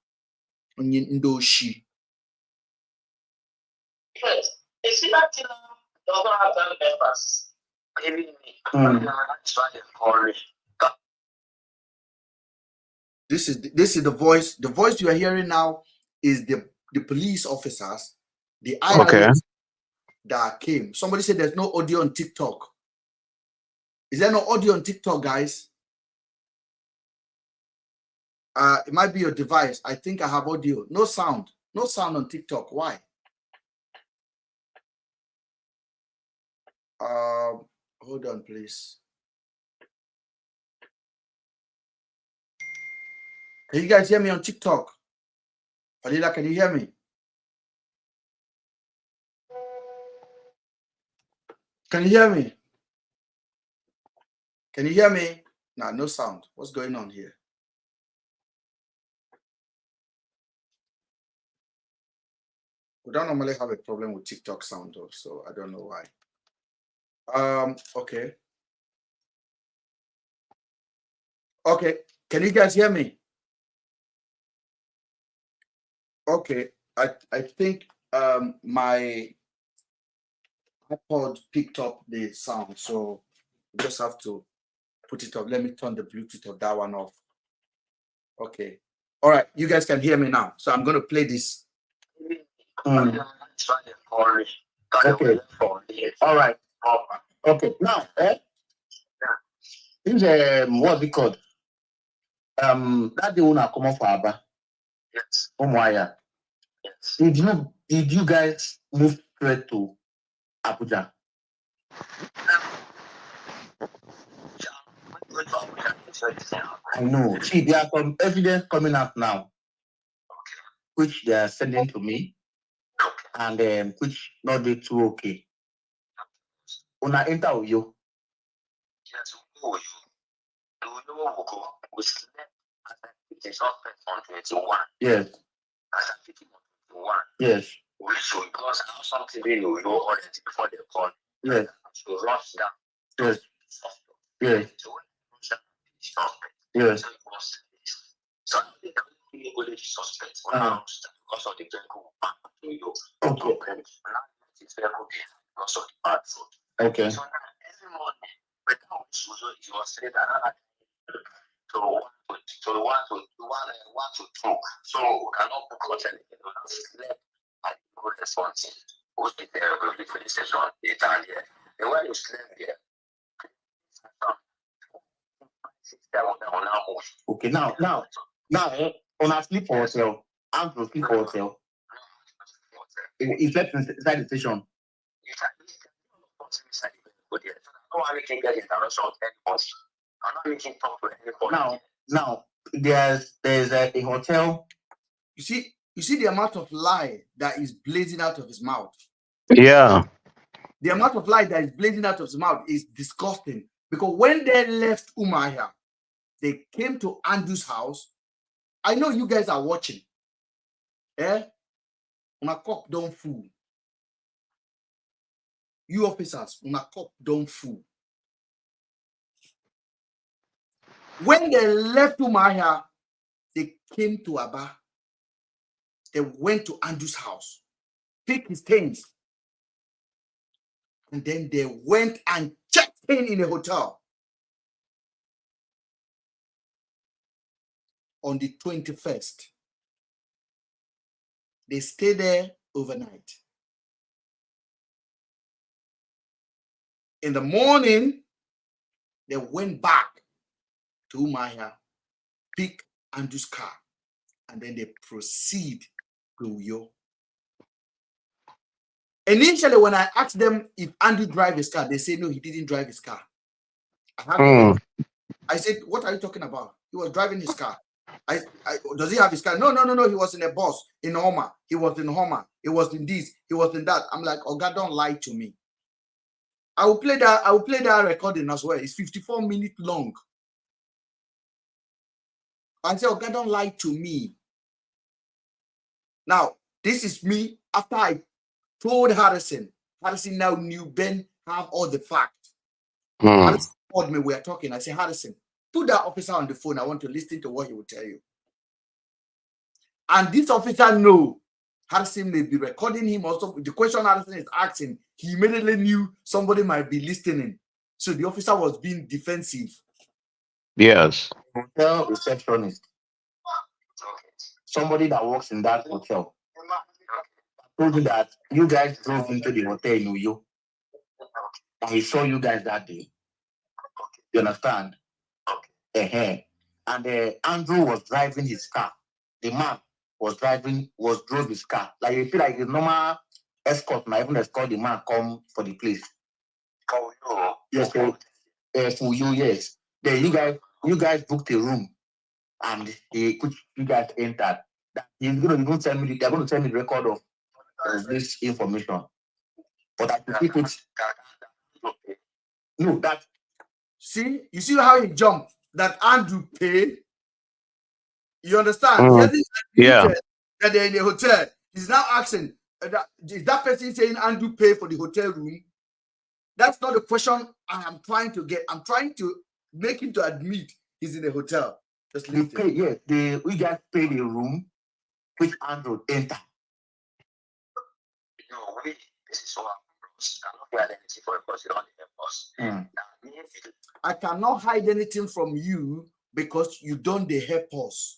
Ndoshi. Yes. You see that doesn't have that members. This is the voice. The voice you are hearing now is the police officers, the eyewitness that came. Somebody said there's no audio on TikTok. Is there no audio on TikTok, guys? It might be your device. I think I have audio. No sound. No sound on TikTok. Why? Hold on, please. Can you guys hear me on TikTok? Fadila, can you hear me? Can you hear me? Can you hear me? Nah, no sound. What's going on here? We don't normally have a problem with TikTok sound, though, so I don't know why. Okay. Okay. Can you guys hear me? Okay. I think my iPod picked up the sound, so we just have to put it up. Let me turn the Bluetooth of that one off. Okay. All right. You guys can hear me now. So I'm going to play this. Okay. All right. Okay. Now, this what's it called? That the one come off Aba. Yes. Umuaya. Yes. Did you guys move straight to Abuja? I know. See, there are some evidence coming out now, which they are sending to me, and which not be too okay. Una enter Uyo. Yes, we go. We slept as I picked the suspect on 21. Yes. As I picked him on 21. Yes. We should, because I have something they know already before they call. Yes. So rush down. Yes. Yes. So when we rush down, the suspect. Yes. So it was this. So I think that we only suspect because of the vehicle back to you. Okay. And now it's vehicle because of the bad food. Okay. So now every morning, but now it was said that to one to two. So we cannot book hotel again. We don't sleep at the good response. Who's the police station Italia. And when you sleep there, okay, now, on a sleep hotel, I'm to sleep hotel. He slept inside the station. Now, there's a hotel. You see the amount of lie that is blazing out of his mouth. Yeah. The amount of lie that is blazing out of his mouth is disgusting. Because when they left Umaya, they came to Andrew's house. I know you guys are watching. Una cop don't fool. You officers, una cop don't fool. When they left Umaya, they came to Aba. They went to Andrew's house, picked his things, and then they went and checked in a hotel on the 21st. They stayed there overnight. In the morning, they went back to Umaya, pick Andrew's car, and then they proceed to Uyo. Initially, when I asked them if Andrew drive his car, they say no, he didn't drive his car. I said, what are you talking about? He was driving his car. Does he have his car? No. He was in a bus in Homer. He was in Homer. He was in this. He was in that. I'm like, oh God, don't lie to me. I will play that recording as well. It's 54 minutes long. I say, oh God, don't lie to me. Now, this is me after I told Harrison. Harrison now knew Ben have all the facts. Harrison called me. We are talking. I said, Harrison, put that officer on the phone. I want to listen to what he will tell you. And this officer know Harrison may be recording him also. The question Harrison is asking, he immediately knew somebody might be listening. So the officer was being defensive. Yes. Hotel receptionist. Somebody that works in that hotel told you that you guys drove into the hotel in Uyo. And he saw you guys that day. You understand? And Andrew was driving his car. The man drove his car. Like you feel like a normal escort, might even escort the man come for the place. Oh, yes, for you, yes. Then you guys booked a room, and you guys entered. They're going to tell me the record of this information. But I think it's no that. See, you see how he jumped that Andrew paid. You understand? He hasn't admitted that they're in the hotel. He's now asking, is that person saying Andrew paid for the hotel room? That's not the question I am trying to get. I'm trying to make him to admit he's in the hotel. Just we guys paid a room which Andrew entered. This is so cannot hide anything for because you don't help us. I cannot hide anything from you because you don't help us.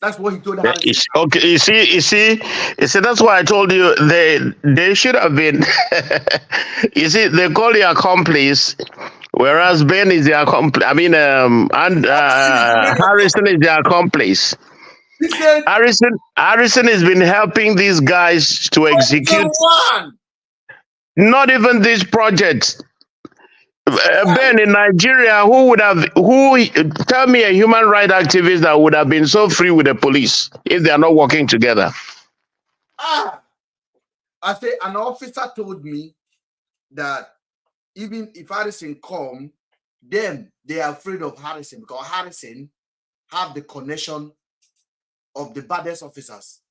That's what he told Harrison. Okay, you see, that's why I told you they should have been. You see, they call the accomplice, whereas Ben is the accomplice. I mean, Harrison is the accomplice. He said, Harrison has been helping these guys to execute. Not even this project. Ben, in Nigeria, who tell me a human rights activist that would have been so free with the police if they are not working together? I say an officer told me that even if Harrison come, then they are afraid of Harrison because Harrison have the connection of the baddest officers.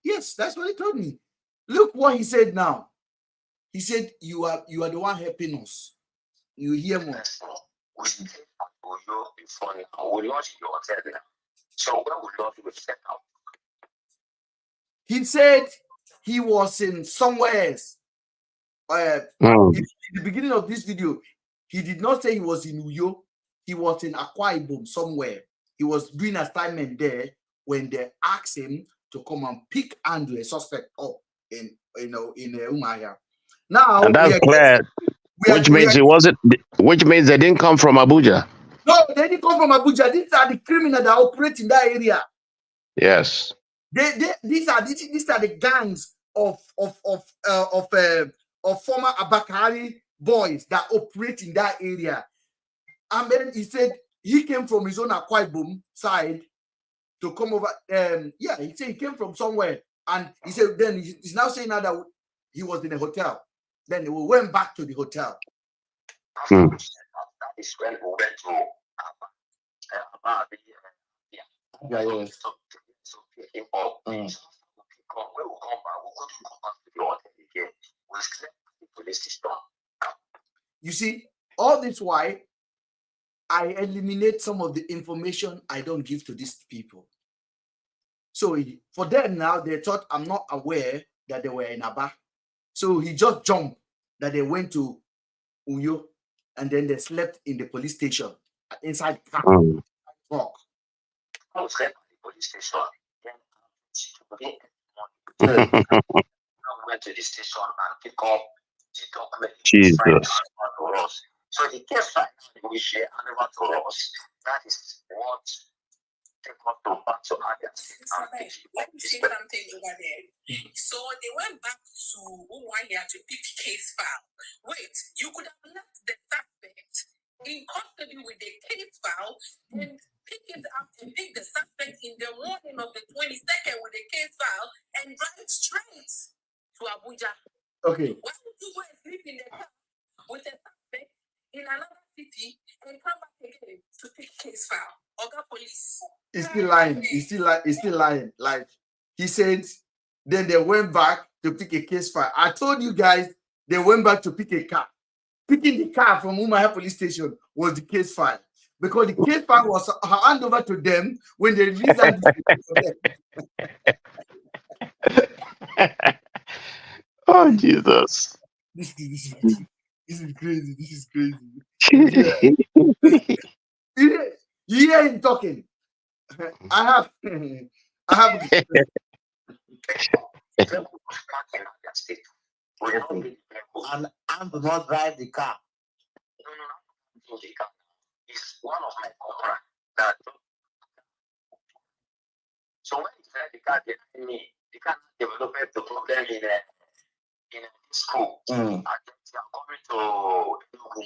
Yes, that's what he told me. Look what he said now. He said, you are the one helping us. You hear more. He said he was in somewhere. In the beginning of this video, he did not say he was in Uyo. He was in Akwa Ibom somewhere. He was doing assignment there when they asked him to come and pick Andrew, a suspect, up in Umuahia. Now, and that's clear. Which means they didn't come from Abuja. No, they didn't come from Abuja. These are the criminals that operate in that area. Yes. These are the gangs of former Abakari boys that operate in that area. And then he said he came from his own Akwa Ibom side to come over. He said he came from somewhere, and he said then he's now saying now that he was in a hotel. Then we went back to the hotel. That is when we went to You see, all this why I eliminate some of the information I don't give to these people. So for them now, they thought I'm not aware that they were in Aba. So he just jumped that they went to Uyo and then they slept in the police station inside the car. I was slept at the police station. Then I went to the station and pick up the document. Jesus. So the case right now we share and over to us. That is what Let me say something over there. So they went back to Umuahia to pick case file. Wait, you could have left the suspect in custody with the case file and pick it up and pick the suspect in the morning of the 22nd with the case file and drive straight to Abuja. Okay. Why would you go and sleep in the car with the suspect in another city and come back again to pick case file? Oga police. He's still lying. He's still lying. Like he said, then they went back to pick a case file. I told you guys they went back to pick a car. Picking the car from Umuahia police station was the case file. Because the case file was handed over to them when they released that. Oh, Jesus. This is crazy. This is crazy. You hear him talking. I have and do not drive the car. No, the car. It's one of my contract that. So when you drive the car, the car developed the problem in school. I think they are coming to Enugu.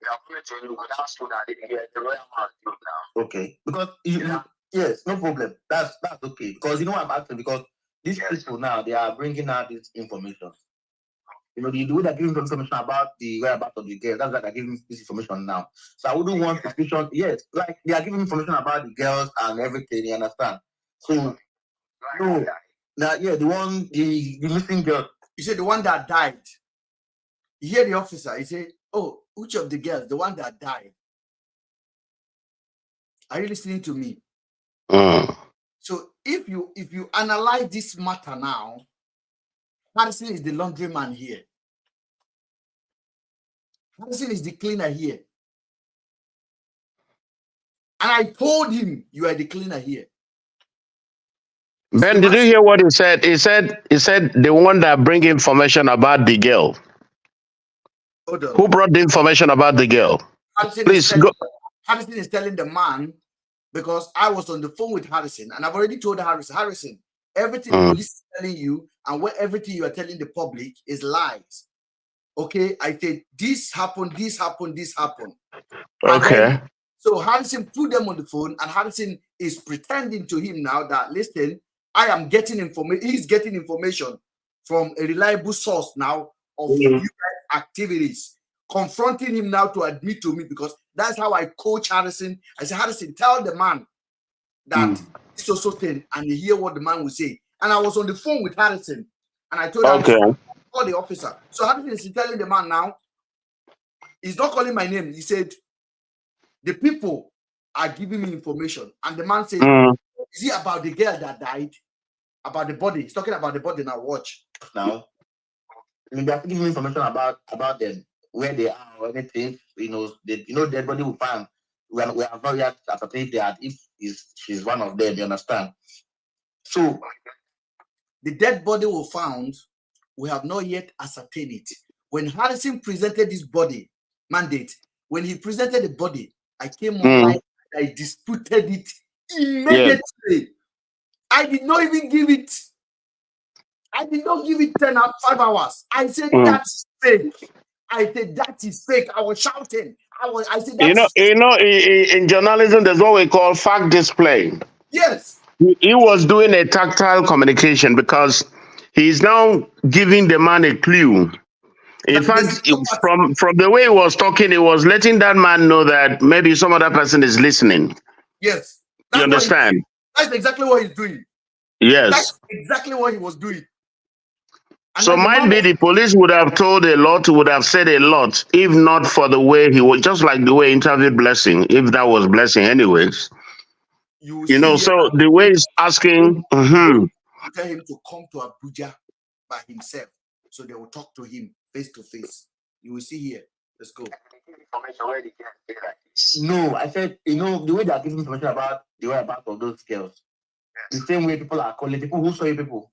They are coming to Enugu. That's true that the royal man now. Okay, because yes, no problem. That's okay. Because you know I'm asking because these people now they are bringing out this information. You know, the way they're giving information about the whereabouts of the girls, that's why they're giving this information now. So I wouldn't want suspicion. Yes, like they are giving information about the girls and everything. You understand? So no, now the missing girl. You said the one that died. You hear the officer. He said, "Oh, which of the girls? The one that died." Are you listening to me? So if you analyze this matter now, Harrison is the laundryman here. Harrison is the cleaner here. And I told him you are the cleaner here. Ben, did you hear what he said? He said the one that bring information about the girl. Who brought the information about the girl? Please go. Harrison is telling the man, because I was on the phone with Harrison and I've already told Harrison, everything the police is telling you and everything you are telling the public is lies. Okay, I said this happened. Okay. So Harrison put them on the phone and Harrison is pretending to him now that, listen, I am getting information. He's getting information from a reliable source now of you guys' activities, confronting him now to admit to me, because that's how I coach Harrison. I said, Harrison, tell the man that it's also thing, and you hear what the man will say. And I was on the phone with Harrison and I told Harrison, call the officer. So Harrison is telling the man now, he's not calling my name. He said, the people are giving me information. And the man said, is it about the girl that died? About the body? He's talking about the body now. Watch. Now, I mean, they're giving me information about them, where they are or anything. Dead body we found. We have not yet ascertained that if she's one of them, you understand? So, the dead body we found, we have not yet ascertained it. When Harrison presented this body mandate, when he presented the body, I came online and I disputed it immediately. Yeah. I did not even give it. I did not give it 5 hours. I said that's fake. I said that is fake. I was shouting. I said that's in journalism, there's what we call fact display. Yes. He was doing a tactile communication because he's now giving the man a clue. In fact, from the way he was talking, he was letting that man know that maybe some other person is listening. Yes. You understand? That's exactly what he's doing. Yes. That's exactly what he was doing. And so might be the police would have told a lot, would have said a lot, if not for the way he was, just like the way he interviewed Blessing, if that was Blessing anyways. So the way he's asking... Tell him to come to Abuja by himself, so they will talk to him face to face. You will see here. Let's go. No, I said, the way they are giving information about the whereabouts of those girls, the same way people are calling, people who saw you people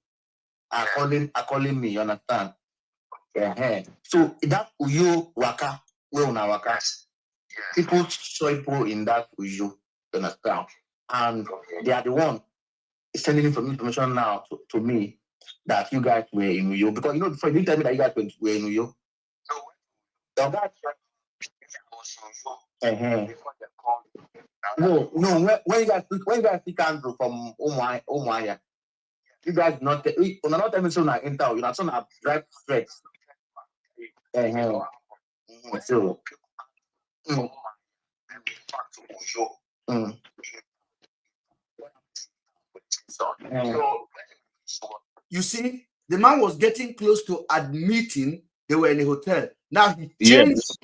are calling me, you understand? Yeah. So that Uyo Waka, where on our waka, people saw people in that Uyo, you understand? and they are the one sending information now to me that you guys were in New York, because before you didn't tell me that you guys were in New York. No, that's no. When you guys pick Andrew from Omaya, you guys not tell me so now enter. You're not so now drive straight. So. You see, the man was getting close to admitting they were in a hotel. Now he changed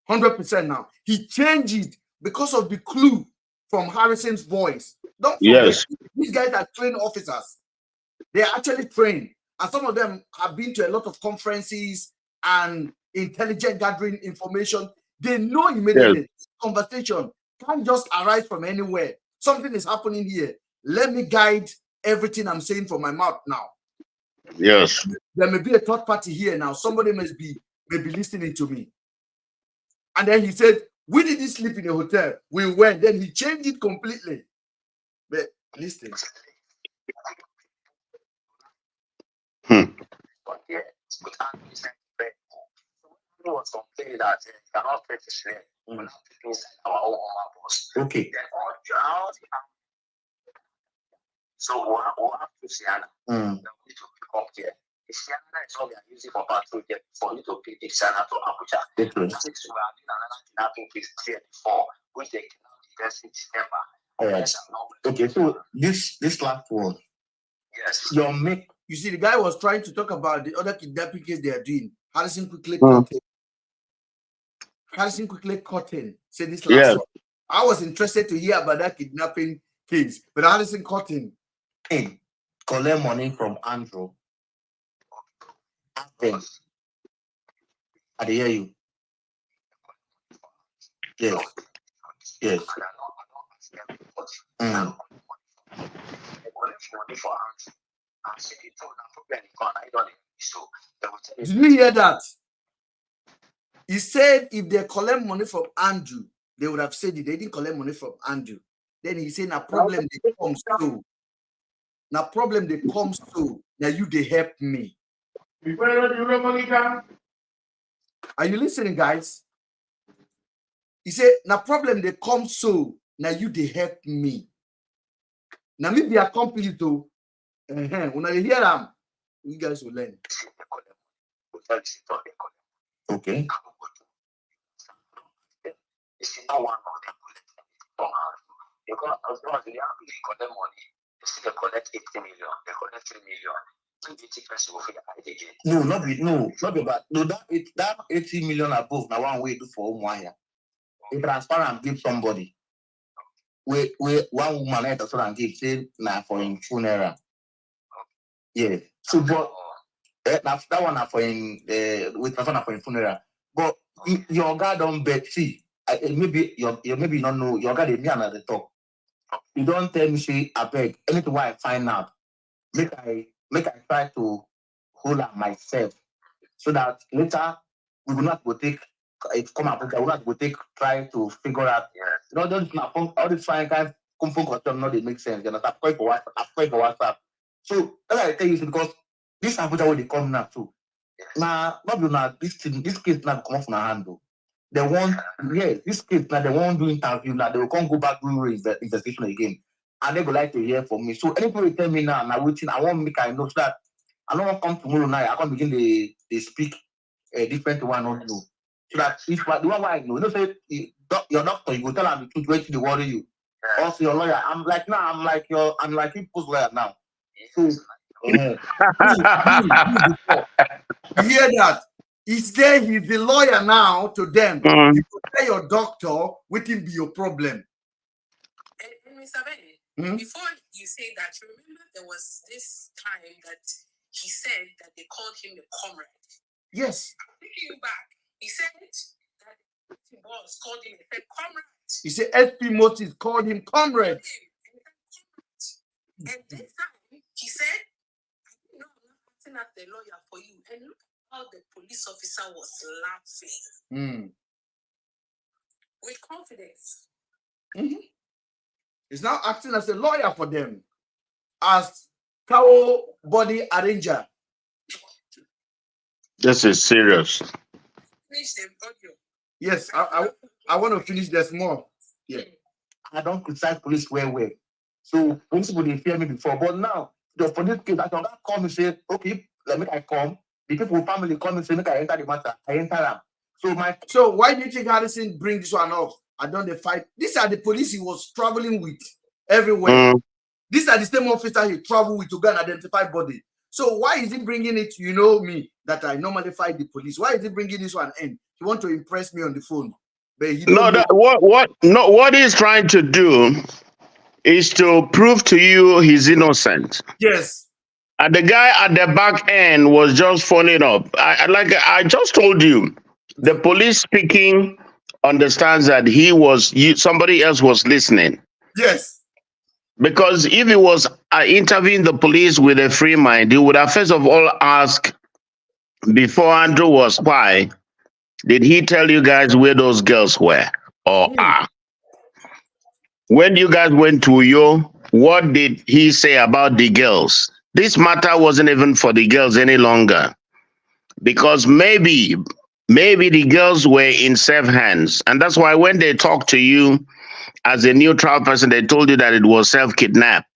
100% now. He changed it because of the clue from Harrison's voice. Don't forget, these guys are trained officers. They are actually trained. And some of them have been to a lot of conferences and intelligent gathering information. They know immediately. Conversation can't just arise from anywhere. Something is happening here. Let me guide everything I'm saying from my mouth now. Yes. There may be a third party here now. Somebody may be listening to me. And then he said, we didn't sleep in a hotel. We went. Then he changed it completely. But listen. Was complaining that cannot pay to share. Our own boss. Okay. So we'll have to see Anna. We need to come here. The Sienna is all we are using for patrol for you to pick the Sienna to Abuja. Since we have been another kidnapping case here before, which they cannot detect in December. Okay, so this last one. Yes. You see, the guy was trying to talk about the other kidnapping case they are doing. Harrison quickly cut him. Harrison quickly cut him. Said this last one. I was interested to hear about that kidnapping case, but Harrison cut him. Hey, collect money from Andrew. Yes. I hear you. Yes. Yes. Did you hear that? He said if they collect money from Andrew, they would have said it. They didn't collect money from Andrew. Then he said, "Na problem they come so. Na problem they come so. Now you they help me." Are you listening, guys? He said, "Na problem they come so. Now you they help me." Now me be accomplished to. When I hear them, you guys will learn. Okay. Because as long as they collect money, they still collect 80 million, they collect 3 million. No, not be bad. No, that 80 million above now one way do for Umwaya. They transfer and give somebody. We one woman had to and give say now for him funeral. Yeah. So but that one for him we transfer for him funeral. But your guy don't bet see. Maybe you maybe not know your guy they me another talk. You don't tell me say I beg anything why I find out. Make I try to hold up myself so that later we will not go take it come up. We will not go take try to figure out. All this fine kind of phone call not they make sense. You know, I've for WhatsApp. So that's I tell you because this Abuja where they come now too. Now not be now this case now come off my hand though. They want this case now they won't do interview now they will come go back do investigation again. And they go like to hear from me. So anything you tell me now waiting, I want make I know so that I don't want to come tomorrow night. I can begin they speak a different one on you. So that if the one I know, say your doctor, you go tell them the truth, wait till they worry you. Also your lawyer, I'm like people's lawyer now. So you hear that? He's there, he's the lawyer now to them. You tell your doctor, what will be your problem? Mr. Ben, before you say that, remember there was this time that he said that they called him the comrade. Yes. Taking you back, he said that the boss called him a comrade. He said SP Moses called him comrade. And this time he said, "No, I'm not acting as the lawyer for you." And look how the police officer was laughing with confidence. He's now acting as a lawyer for them, as cow body arranger. This is serious. Yes, I want to finish. There's more. Yeah. I don't criticize police well. So police people they fear me before, but now the police case I can call me say, okay, let me I come. The people family come and say, make I enter the matter. I enter them. So why do you think Harrison bring this one up? I don't fight. These are the police he was traveling with everywhere. These are the same officer he traveled with to go and identify body. So why is he bringing it? You know me that I normally fight the police. Why is he bringing this one in? He want to impress me on the phone, but he don't know. What he's trying to do is to prove to you he's innocent. Yes. And the guy at the back end was just phoning up. I just told you, the police speaking understands that somebody else was listening. Yes. Because if he was interviewing the police with a free mind, he would have first of all asked, before Andrew was spy, did he tell you guys where those girls were or are? When you guys went to Uyo, what did he say about the girls? This matter wasn't even for the girls any longer, because maybe the girls were in safe hands. And that's why when they talked to you as a neutral person, they told you that it was self-kidnap.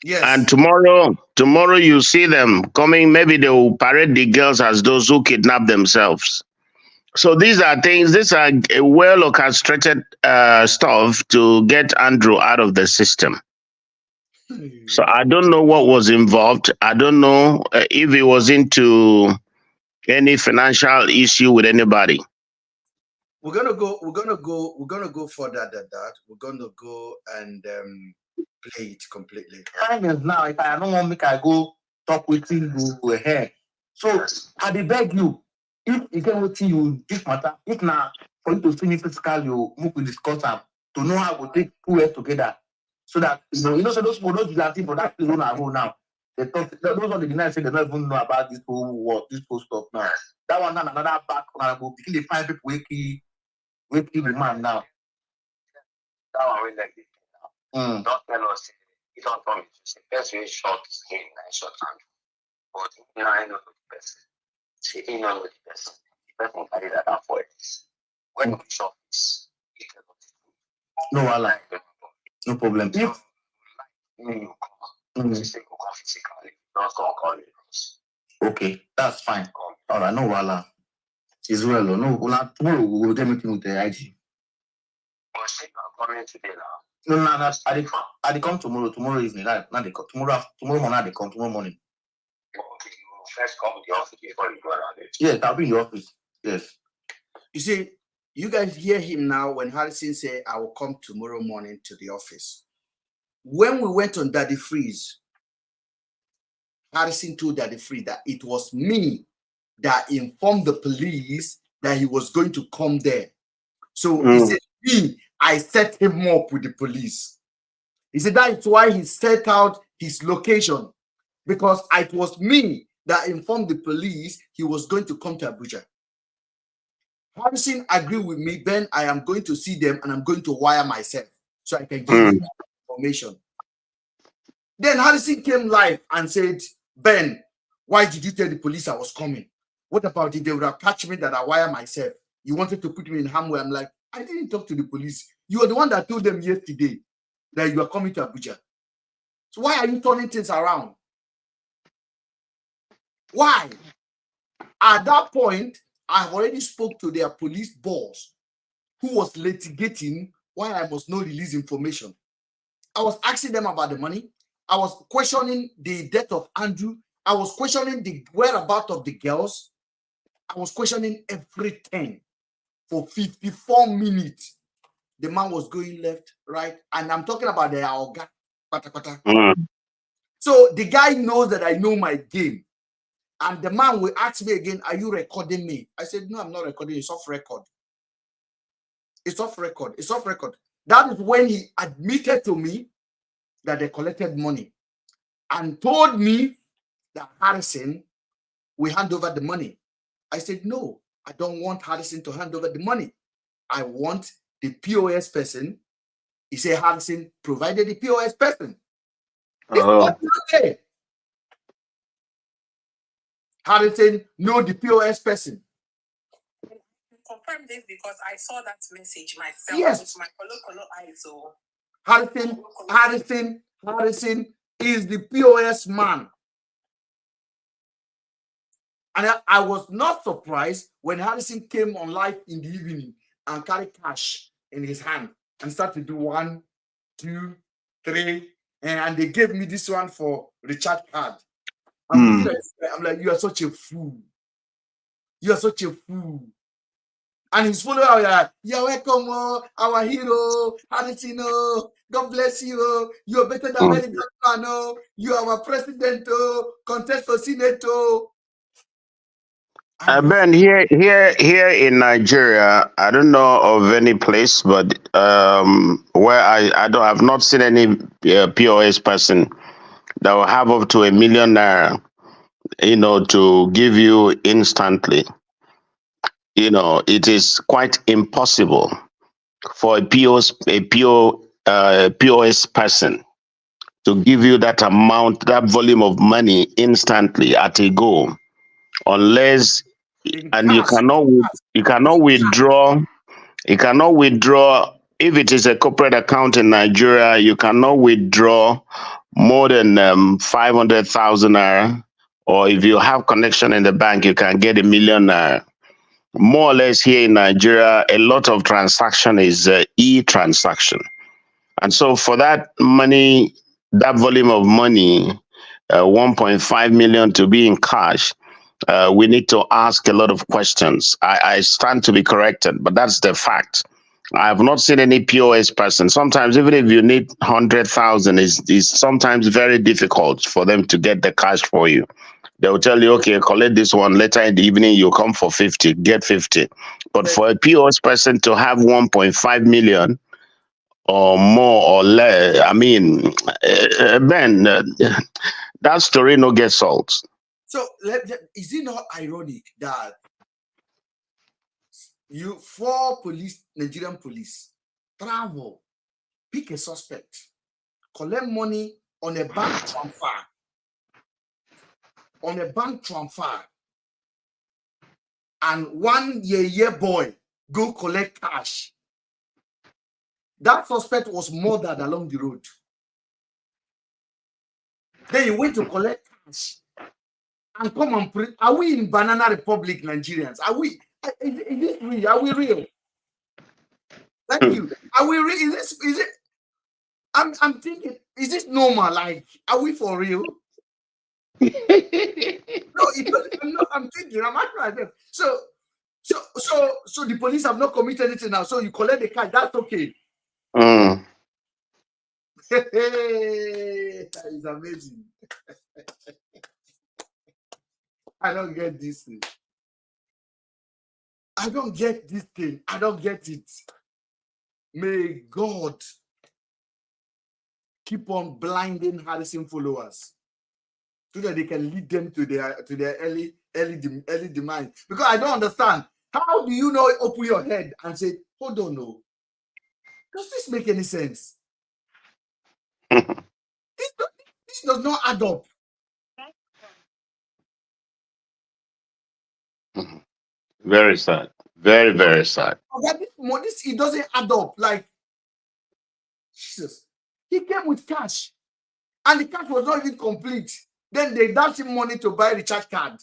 Yes. And tomorrow you see them coming, maybe they will parade the girls as those who kidnap themselves. So these are well orchestrated stuff to get Andrew out of the system. So I don't know what was involved. I don't know if he was into any financial issue with anybody. We're gonna go further than that. We're gonna go and play it completely. Time is now. If I don't want to make I go talk with you ahead. So I beg you, if you can what you this matter, if now for you to see me physically, you move to discuss them to know how to take two heads together. So that so those vigilante for that zone I go now. They talk those on the deny say they don't even know about this whole stuff now. That one another back when I go begin to find people wake the man now. That one we like it. Don't tell us you don't promise to say first way short in short time. But I know the person. See, you know the person. The person carry that out for it. When you short this, no, I like no problem. If you come, say go physically, don't go call it. Okay, that's fine. All right, no wala. It's well, no. Tomorrow we will get meeting with the IG. But say I'm coming today now. No, I come tomorrow. Tomorrow evening, not they come. Tomorrow morning, they come. Tomorrow morning. Okay, you first come to the office before you go around it. Yes, I'll be in the office. Yes. You see, you guys hear him now when Harrison said, I will come tomorrow morning to the office. When we went on Daddy Freeze, Harrison told Daddy Freeze that it was me that informed the police that he was going to come there. So he said, I set him up with the police. He said that's why he set out his location, because it was me that informed the police he was going to come to Abuja. Harrison agreed with me, Ben, I am going to see them and I'm going to wire myself so I can give you information. Then Harrison came live and said, Ben, why did you tell the police I was coming? What about it? They would have catch me that I wire myself. You wanted to put me in harm where I'm like, I didn't talk to the police. You were the one that told them yesterday that you are coming to Abuja. So why are you turning things around? Why? At that point, I have already spoke to their police boss who was litigating why I must not release information. I was asking them about the money. I was questioning the death of Andrew. I was questioning the whereabouts of the girls. I was questioning everything for 54 minutes. The man was going left, right, and I'm talking about the Aoga. So the guy knows that I know my game. And the man will ask me again, are you recording me? I said, no, I'm not recording. It's off record. It's off record. It's off record. That is when he admitted to me that they collected money and told me that Harrison will hand over the money. I said, no, I don't want Harrison to hand over the money. I want the POS person He said Harrison provided the POS person. Oh. Harrison know the POS person. Confirm this because I saw that message myself. Yes. With my color eyes. So Harrison is the POS man. And I was not surprised when Harrison came on live in the evening and carried cash in his hand and started to do 1, 2, 3, and they gave me this one for Richard card. I'm like, you are such a fool. You are such a fool. And his followers are like, you're welcome, our hero, Harrison. God bless you. You're better than many man. You are our president, contest for Senate. Ben, here in Nigeria, I don't know of any place, but where I've not seen any POS person that will have up to $1 million naira, to give you instantly. It is quite impossible for a POS person to give you that amount, that volume of money instantly at a go, unless and you cannot withdraw. You cannot withdraw if it is a corporate account in Nigeria. You cannot withdraw more than 500,000 naira, or if you have connection in the bank, you can get $1 million naira. More or less here in Nigeria, a lot of transaction is e-transaction, and so for that money, that volume of money, 1.5 million to be in cash. We need to ask a lot of questions. I stand to be corrected, but that's the fact. I have not seen any POS person. Sometimes, even if you need 100,000, is sometimes very difficult for them to get the cash for you. They will tell you, okay, collect this one later in the evening. You come for 50, get 50. But for a POS person to have 1.5 million or more or less, I mean, Ben, that story no get solved. So is it not ironic that Nigerian police travel, pick a suspect, collect money on a bank transfer, and 1 year boy go collect cash? That suspect was murdered along the road. Then he went to collect cash and come and pray. Are we in Banana Republic, Nigerians? Are we? Is this real? Are we real? Thank you. Are we real? Is it? I'm thinking, is this normal? Like, are we for real? No, I'm thinking, I'm acting like that. So the police have not committed anything now. So you collect the cash, that's okay. That is amazing. I don't get this thing. I don't get this thing. I don't get it. May God keep on blinding Harrison followers so that they can lead them to their early demise. Because I don't understand. How do you know, open your head and say, hold on, no. Does this make any sense? This does not add up. Very sad. Very, very sad. This it doesn't add up. Like, Jesus. He came with cash. And the cash was not even complete. Then they dash him money to buy the recharge card.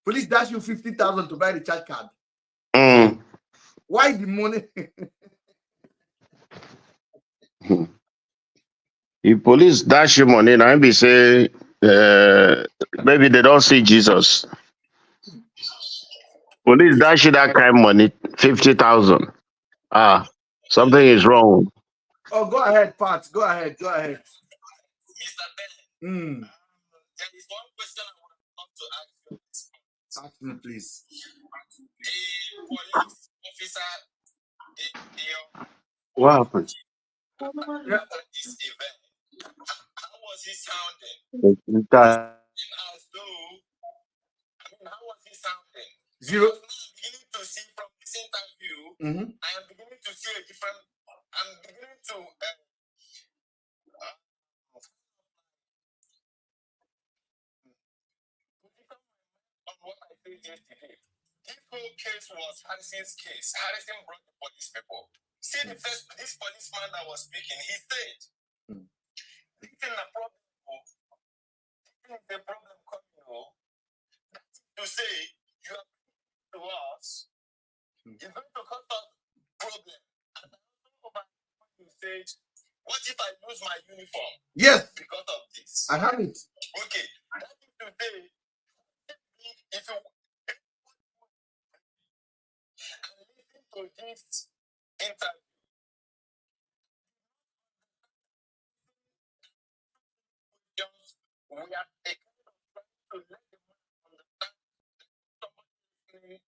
Police dash you 50,000 to buy the recharge card. Why the money? If police dash you money, now maybe say maybe they don't see Jesus. Police dash you that kind of money, 50,000. Something is wrong. Oh, go ahead, Pat. Go ahead. Mr. Ben, there is one question I would love to ask you. Ask me, please. The police officer, What happened? at this event, how was he sounding? As though, how was he sounding? Zero. Because now I'm beginning to see from this interview, I am beginning to see a different I'm beginning to on what I said yesterday. This whole case was Harrison's case. Harrison brought the police people. See this policeman that was speaking, he said, this is a problem. This is the problem coming. To say you are to us, it's going to cause us problem. And you said, what if I lose my uniform? Yes. Because of this. I have it. Okay. That is to say, if you listen to this interview, we are trying to let the man understand somebody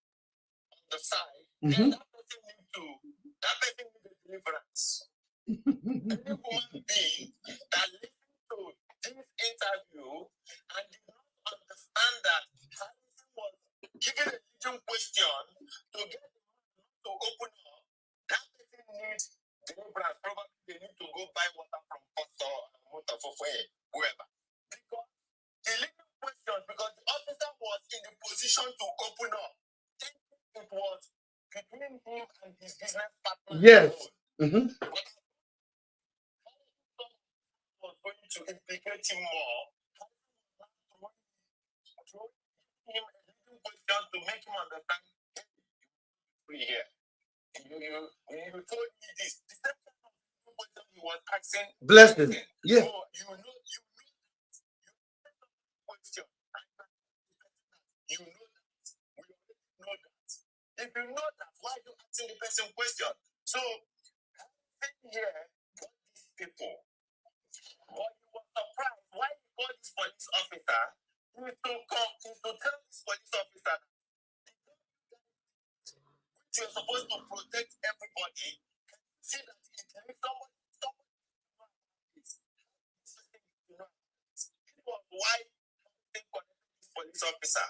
on the side, and that person needs a deliverance. Any human being that listens to this interview and did not understand that Harrison was given a leading question to get the man to open up, that person needs deliverance. Probably they need to go buy water from Pastor whoever. Because the leading question, because the officer was in the position to open up, it was between him and his business partner. Yes. Was going to implicate him more, throw him a little question to make him understand. Free here. You told me this. The same kind of question he was asking. Blessing. Yes. So you know question. You know that. We already know that. If you know that, why are you asking the person question? So here, got these people. But you were surprised why you call this police officer is to tell this police officer that you're supposed to protect everybody. See that if there is somebody this was why they connected this police officer.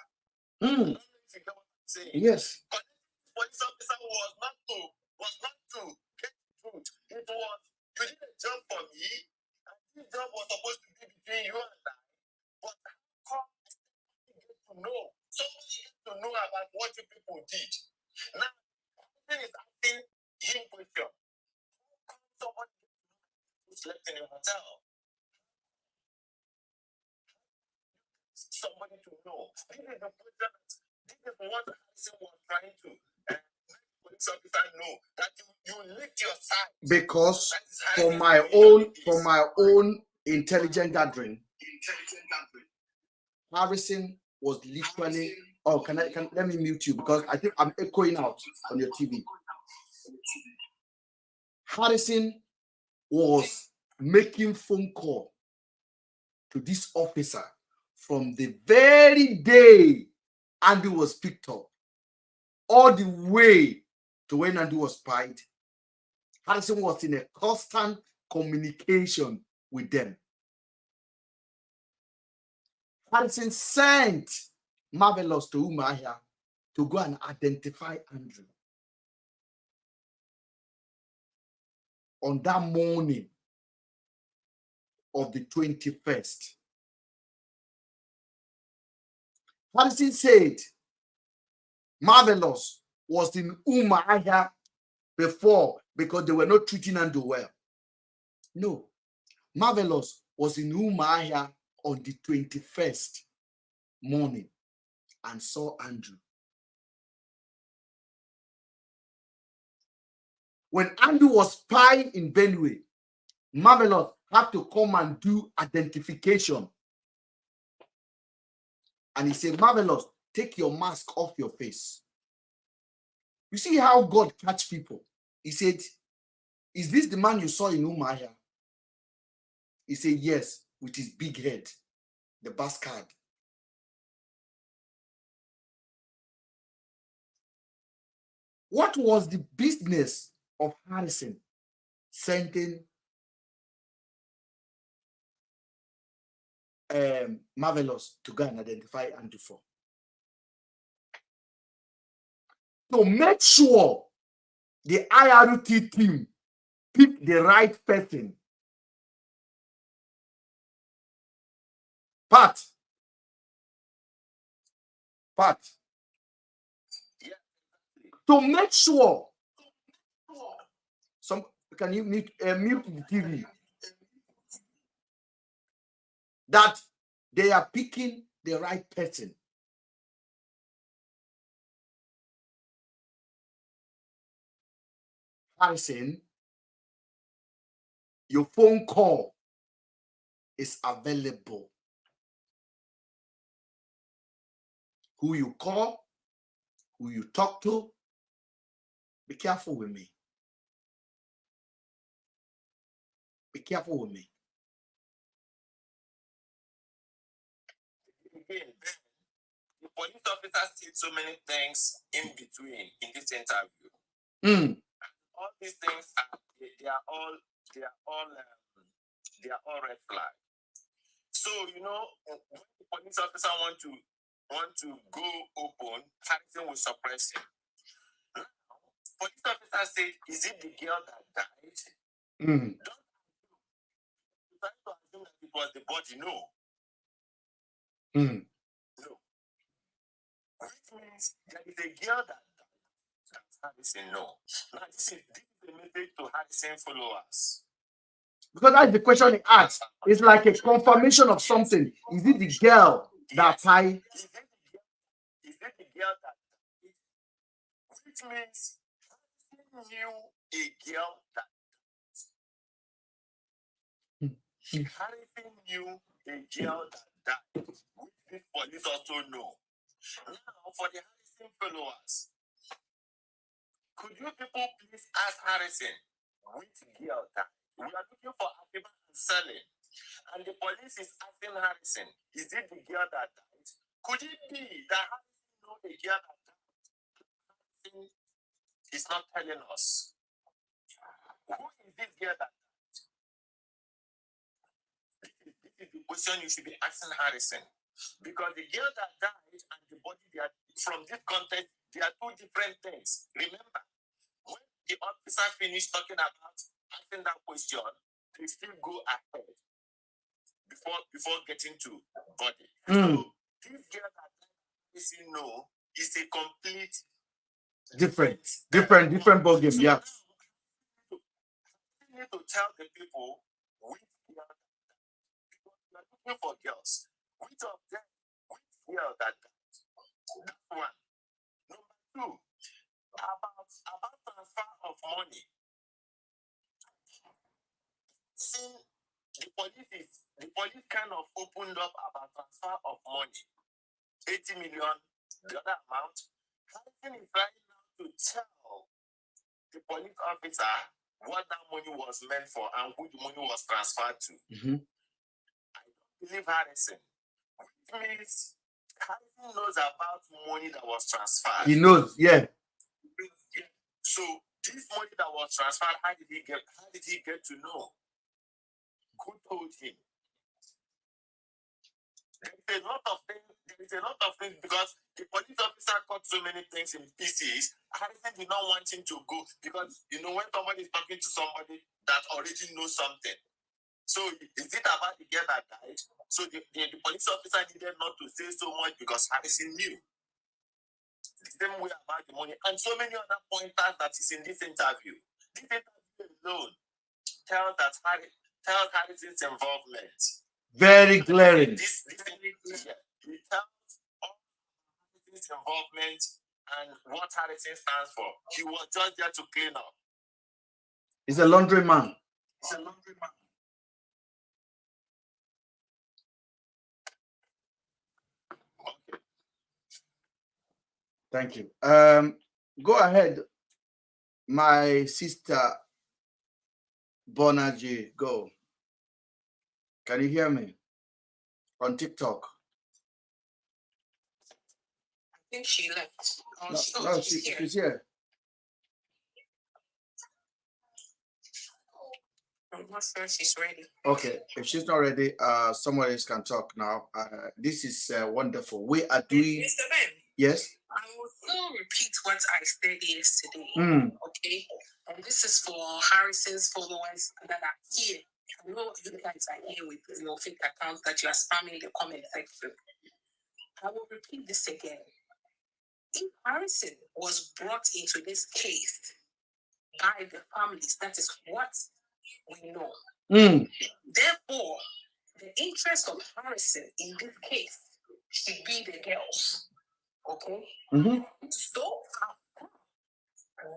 I don't know if you get what I'm saying. Yes. Connecting police officer was not to get truth. It was, you did a job for me. This job was supposed to be between you and I, but how come you get to know? Somebody gets to know about what you people did. Now, everything is asking him question. How come somebody who slept in a hotel? Somebody to know. This is the question. This is what Harrison was trying to make police officer know that you lift your side. Because from my own intelligent gathering, Harrison was literally. Oh, let me mute you because I think I'm echoing out on your TV. Harrison was making phone call to this officer from the very day Andy was picked up, all the way to when Andy was spied. Harrison was in a constant communication with them. Harrison sent Marvelous to Umahia to go and identify Andrew. On that morning of the 21st, Harrison said Marvelous was in Umahia before because they were not treating Andrew well. No, Marvelous was in Umahia on the 21st morning and saw Andrew. When Andrew was spying in Benue, Marvelous had to come and do identification. And he said, Marvelous, take your mask off your face. You see how God catch people? He said, is this the man you saw in Umahia? He said, yes, with his big head, the bastard. What was the business of Harrison sending Marvelous to go and identify Andrew for? To make sure the IRT team pick the right person. Pat. To make sure. Can you mute the TV? That they are picking the right person. Harrison, your phone call is available. Who you call, who you talk to, be careful with me. Be careful with me. Again, the police officer said so many things in between in this interview. All these things they are all red flag. So when the police officer want to go open, Harrison will suppress him. Police officer said, "Is it the girl that died?" Don't try to assume that it was the body. No. No. Which means there is a girl that died. That's Harrison. No. Now this is a message to Harrison followers. Because that's the question he asked. It's like a confirmation of something. Is it the girl that died? Is it the girl that died? Which means Harrison knew a girl that died. Harrison knew a girl that died. Which the police also know. Now, for the Harrison followers, could you people please ask Harrison which girl died? We are looking for Akiba and selling, and the police is asking Harrison, "Is it the girl that died?" Could it be that Harrison knows the girl that died? Harrison is not telling us. Who is this girl that died? This is the question you should be asking Harrison. Because the girl that died and the body, from this context, they are two different things. Remember, when the officer finished talking about asking that question, they still go ahead before getting to body. So this girl that died, know, is a complete different ball game. Yeah. You need to tell the people which girl that died. Because you are looking for girls. Which of them, which girl that died? That's one. Number two, about transfer of money. See, the police kind of opened up about transfer of money. 80 million, the other amount. Harrison is trying now to tell the police officer what that money was meant for and who the money was transferred to. I don't believe Harrison. Which means Harrison knows about money that was transferred. He knows, yeah. So this money that was transferred, how did he get to know? Who told him? There is a lot of things because the police officer cut so many things in pieces. Harrison did not want him to go because when somebody is talking to somebody that already knows something. So is it about the girl that died? So the police officer needed not to say so much because Harrison knew. The same way about the money and so many other pointers that is in this interview. This interview alone tells Harrison's involvement. Very glaring. This it tells all Harrison's involvement and what Harrison stands for. He was just there to clean up. He's a laundryman. Okay. Thank you. Go ahead, my sister Bonaji. Go. Can you hear me on TikTok? I think she left. No, she's here. I'm not sure she's ready. Okay, if she's not ready, someone else can talk now. This is wonderful. We are doing. Mr. Ben. Yes. I will still repeat what I said yesterday. Okay. And this is for Harrison's followers that are here. I know you guys are here with your fake accounts that you are spamming the comment section. I will repeat this again. If Harrison was brought into this case by the families, that is what we know. Therefore, the interest of Harrison in this case should be the girls. Okay? So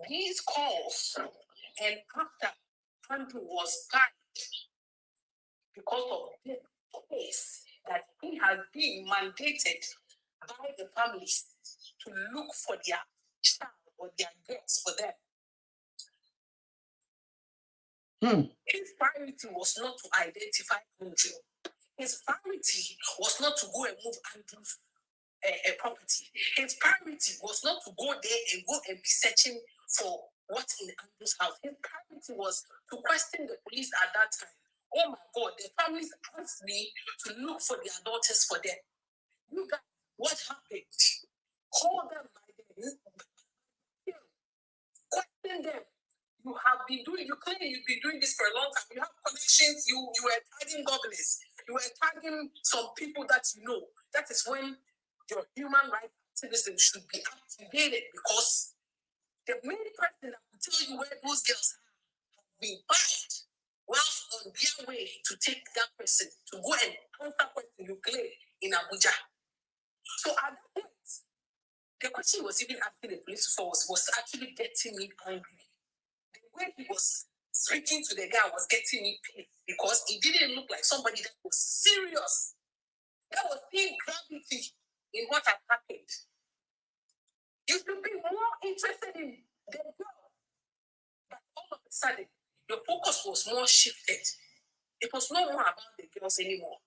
these calls and after Andrew was tied because of this case that he has been mandated by the families to look for their child or their girls for them. His priority was not to identify Andrew. His priority was not to go and move Andrew's property. His priority was not to go there and go and be searching for what's in Andrew's house. His priority was to question the police at that time. Oh my God, the families asked me to look for their daughters for them. You guys, what happened? Call them by their name. Question them. You have been doing, you claim you've been doing this for a long time. You have connections, you were tagging governors, you were tagging some people that you know. That is when your human rights activism should be activated, because the main person that will tell you where those girls have been banned whilst on their way to take that person to go and answer question you claim in Abuja. So at that point, the question he was even asking the police for was actually getting me angry. The way he was speaking to the guy was getting me pissed, because he didn't look like somebody that was serious. That was seeing gravity in what had happened. You should be more interested in the girl. But all of a sudden, your focus was more shifted. It was no more about the girls anymore.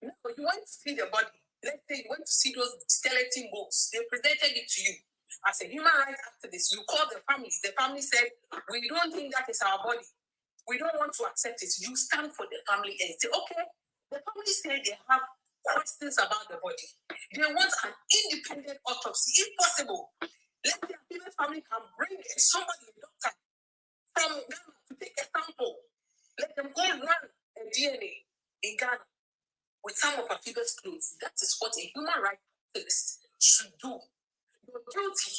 No, you went to see the body. Let's say you went to see those skeleton bones. They presented it to you. As a human rights activist, you called the families. The family said, we don't think that is our body. We don't want to accept it. You stand for the family and say, okay. The family say they have questions about the body. They want an independent autopsy, if possible. Let the female family can bring somebody, a doctor, from Ghana to take a sample. Let them go run a DNA in Ghana with some of Afiba's clothes. That is what a human rights activist should do. Your duty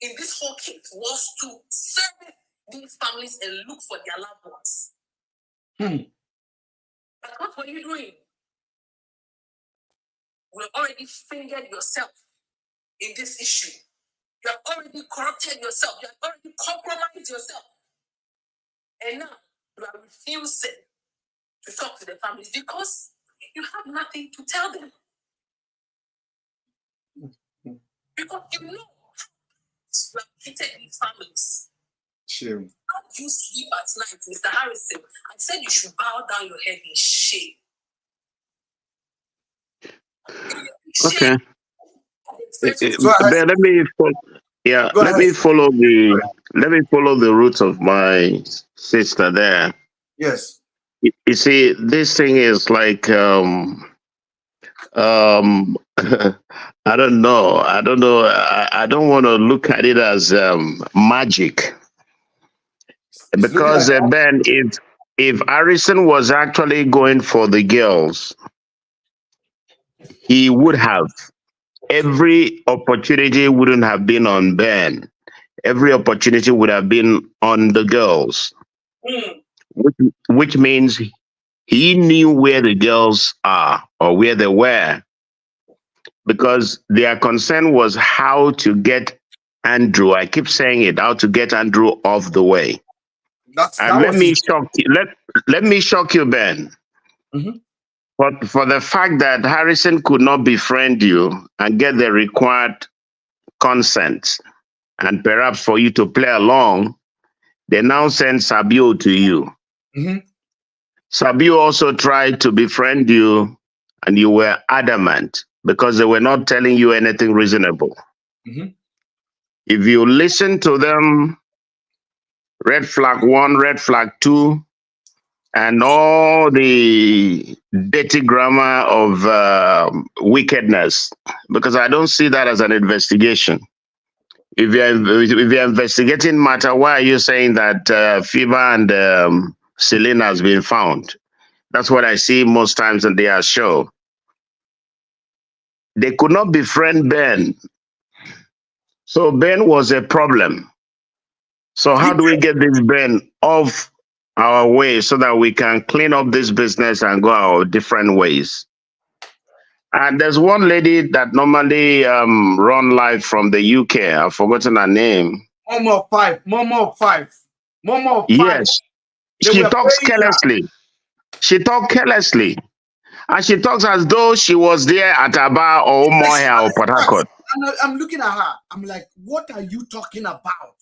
in this whole case was to serve these families and look for their loved ones. But what were you doing? You have already fingered yourself in this issue. You have already corrupted yourself. You have already compromised yourself. And now you are refusing to talk to the families because you have nothing to tell them. Because you know you have treated these families. Sure. How do you sleep at night, Mr. Harrison? I said you should bow down your head in shame. Okay. So But let me follow the route of my sister there. Yes. You see, this thing is like I don't know. I don't want to look at it as magic, because Ben, if Harrison was actually going for the girls, he would have. Every opportunity wouldn't have been on Ben. Every opportunity would have been on the girls, which means he knew where the girls are or where they were, because their concern was how to get Andrew. I keep saying it, how to get Andrew off the way. Let me shock you, Ben. But for the fact that Harrison could not befriend you and get the required consent, and perhaps for you to play along, they now send Sabio to you. Sabio also tried to befriend you, and you were adamant because they were not telling you anything reasonable. If you listen to them, red flag 1, red flag 2, and all the dirty grammar of wickedness, because I don't see that as an investigation. if you're investigating matter, why are you saying that Fever and Selena has been found? That's what I see most times in their show. They could not befriend Ben. So Ben was a problem. So how do we get this Ben off our way so that we can clean up this business and go our different ways? And there's one lady that normally run live from the UK. I've forgotten her name. Mama of five. Yes. She talks carelessly. She talks carelessly. And she talks as though she was there at Aba or Moya or Port Harcourt. I'm looking at her. I'm like, what are you talking about?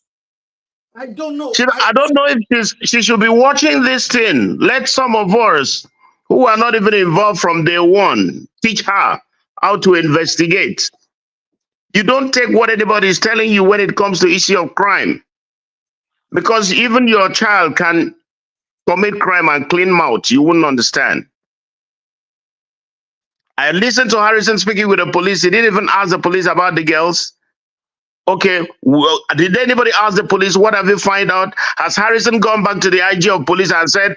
I don't know. I don't know if she should be watching this thing. Let some of us who are not even involved from day one teach her how to investigate. You don't take what anybody is telling you when it comes to issue of crime. Because even your child can commit crime and clean mouth. You wouldn't understand. I listened to Harrison speaking with the police. He didn't even ask the police about the girls. Okay, well, did anybody ask the police, what have you find out? Has Harrison gone back to the IG of police and said,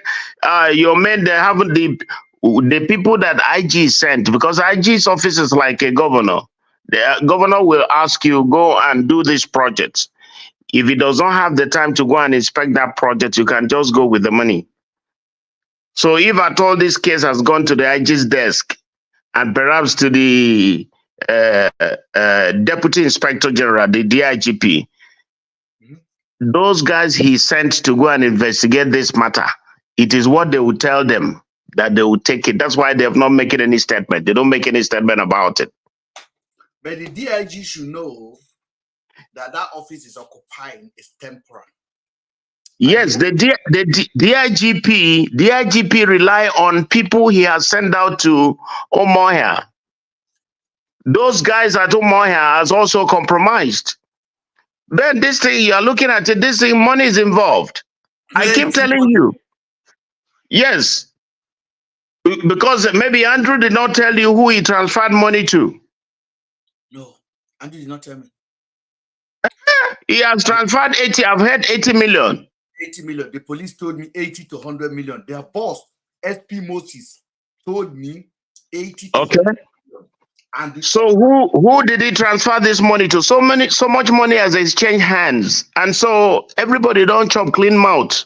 your men, they haven't, the people that IG sent, because IG's office is like a governor. The governor will ask you, go and do this project. If he does not have the time to go and inspect that project, you can just go with the money. So if at all this case has gone to the IG's desk and perhaps to the Deputy Inspector General, the DIGP, those guys he sent to go and investigate this matter, it is what they will tell them that they will take it. That's why they have not making any statement. They don't make any statement about it. But the DIG should know that office is occupying is temporary. Yes, the DIGP rely on people he has sent out to Omoya. Those guys at Omoya has also compromised. Then this thing, you are looking at it, this thing, money is involved. I keep telling you. Yes. Because maybe Andrew did not tell you who he transferred money to. No, Andrew did not tell me. He has transferred 80, I've heard 80 million. 80 million. The police told me 80 to 100 million. Their boss, SP Moses, told me 80 to 100 million. And so who did he transfer this money to? So much money has exchanged hands. And so everybody don't chop clean mouth.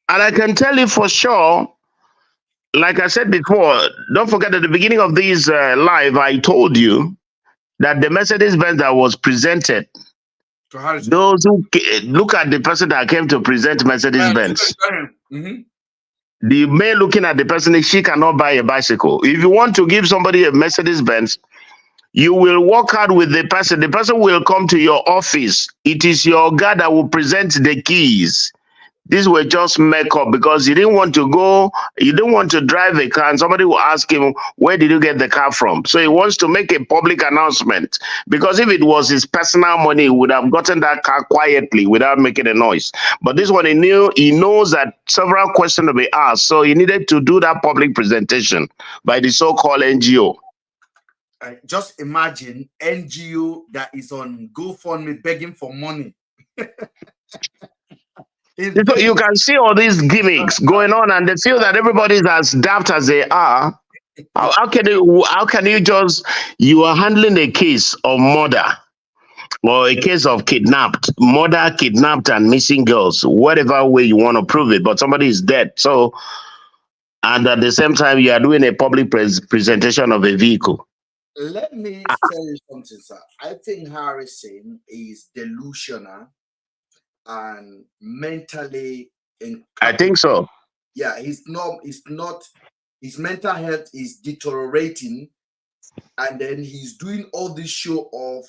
And I can tell you for sure, like I said before, don't forget at the beginning of this live, I told you that the Mercedes-Benz that was presented, those who look at the person that came to present Mercedes-Benz. The man looking at the person, she cannot buy a bicycle. If you want to give somebody a Mercedes-Benz, you will work out with the person. The person will come to your office. It is your guy that will present the keys. These were just makeup because he didn't want to go, he didn't want to drive a car and somebody will ask him, where did you get the car from? So he wants to make a public announcement because if it was his personal money, he would have gotten that car quietly without making a noise. But this one, he knows that several questions will be asked. So he needed to do that public presentation by the so-called NGO. Just imagine NGO that is on GoFundMe begging for money. You can see all these gimmicks going on, and they feel that everybody is as daft as they are. How can you you are handling a case of murder or a case of murder, kidnapped, and missing girls, whatever way you want to prove it, but somebody is dead. So, and at the same time, you are doing a public presentation of a vehicle. Let me tell you something, sir. I think Harrison is delusional and mentally incapable. I think so. Yeah, his mental health is deteriorating, and then he's doing all this show of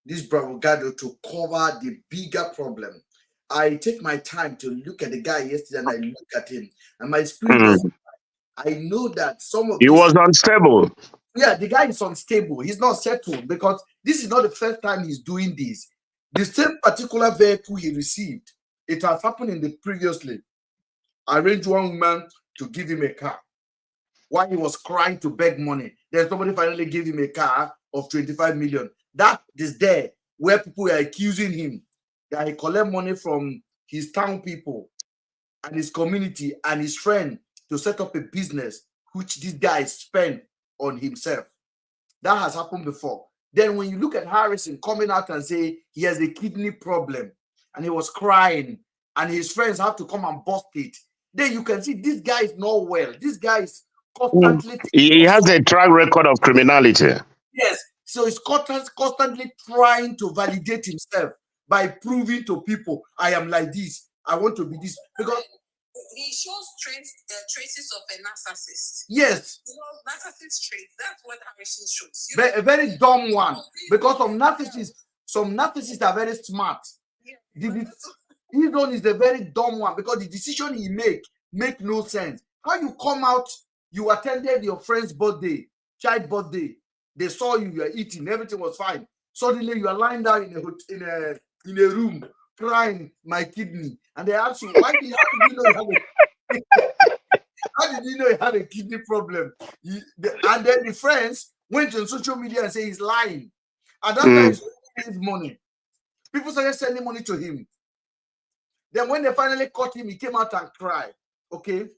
this bravado to cover the bigger problem. I take my time to look at the guy yesterday and I look at him, and my spirit I know that some of he was unstable. Yeah, the guy is unstable. He's not settled because this is not the first time he's doing this. The same particular vehicle he received, it has happened in the previously. I arranged one man to give him a car while he was crying to beg money. Then somebody finally gave him a car of 25 million. That is there where people are accusing him that he collect money from his town people and his community and his friend to set up a business which this guy spent on himself. That has happened before. Then when you look at Harrison coming out and say he has a kidney problem and he was crying and his friends have to come and bust it, then you can see this guy is not well. This guy is constantly... He has a track record of criminality. Yes. So he's constantly trying to validate himself by proving to people, I am like this, I want to be this. Because he shows traces of a narcissist. Yes. You know, narcissist traits. That's what Harrison shows. A very dumb one. Because some narcissists are very smart. Yeah. His one is the very dumb one because the decision he make no sense. How you come out, you attended your friend's birthday, child birthday. They saw you were eating, everything was fine. Suddenly you are lying down in a room crying, my kidney, and they ask you, how did you know you had a kidney problem? And then the friends went on social media and say he's lying. And that time he his money. People started sending money to him. Then when they finally caught him, he came out and cried. Okay.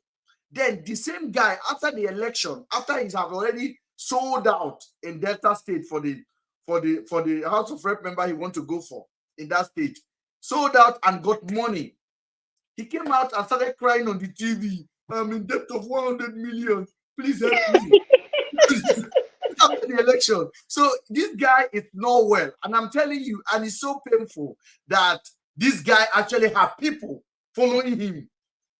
Then the same guy, after the election, after he has already sold out in Delta State for the House of Rep member he want to go for in that state, sold out and got money. He came out and started crying on the TV. I'm in debt of 100 million. Please help me. After the election. So this guy is not well. And I'm telling you, and it's so painful that this guy actually have people following him.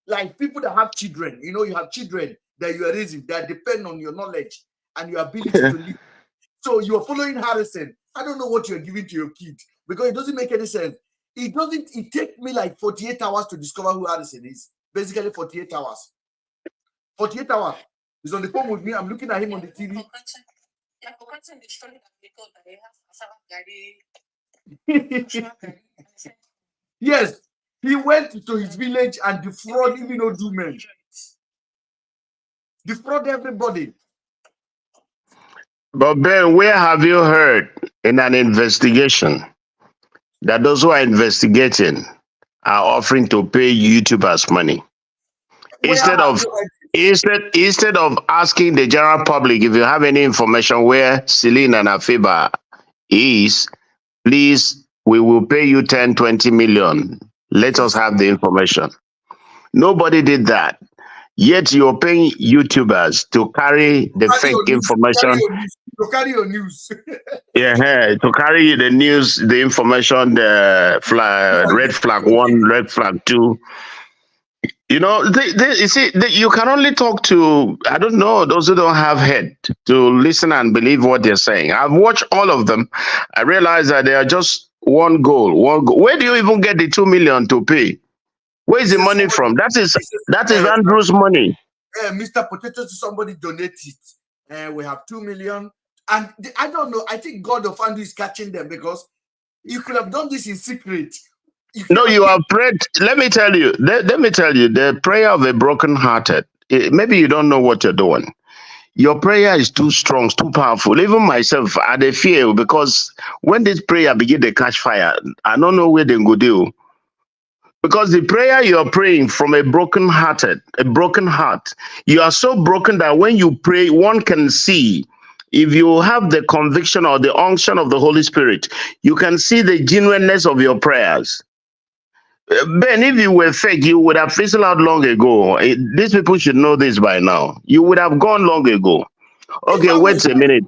Like people that have children. You know, you have children that you are raising that depend on your knowledge and your ability to live. So you are following Harrison. I don't know what you're giving to your kid because it doesn't make any sense. It takes me like 48 hours to discover who Harrison is. Basically 48 hours. 48 hours. He's on the phone with me. I'm looking at him on the TV. Yes. He went to his village and defraud even Odumen. Defraud everybody. But Ben, where have you heard in an investigation that those who are investigating are offering to pay YouTubers money? Instead of asking the general public if you have any information where Celine and Afiba is, please, we will pay you 10, 20 million. Let us have the information. Nobody did that. Yet you're paying YouTubers to carry the fake information. To carry your news. Yeah, to carry the news, the information, the red flag 1, red flag 2. You know, you see, you can only talk to, I don't know, those who don't have head to listen and believe what they're saying. I've watched all of them. I realize that they are just one goal. Where do you even get the 2 million to pay? Where is the money from? That is Andrew's money. Mr. Potato, somebody donate it. We have 2 million. And I don't know. I think God of Andrew is catching them because you could have done this in secret. No, you have prayed. Let me tell you, the prayer of a broken-hearted, maybe you don't know what you're doing. Your prayer is too strong, too powerful. Even myself, I dey fear because when this prayer begin to catch fire, I don't know where they go do. Because the prayer you're praying from a broken heart, you are so broken that when you pray, one can see. If you have the conviction or the unction of the Holy Spirit, you can see the genuineness of your prayers. Ben, if you were fake, you would have fizzled out long ago. These people should know this by now. You would have gone long ago. Okay, wait a minute.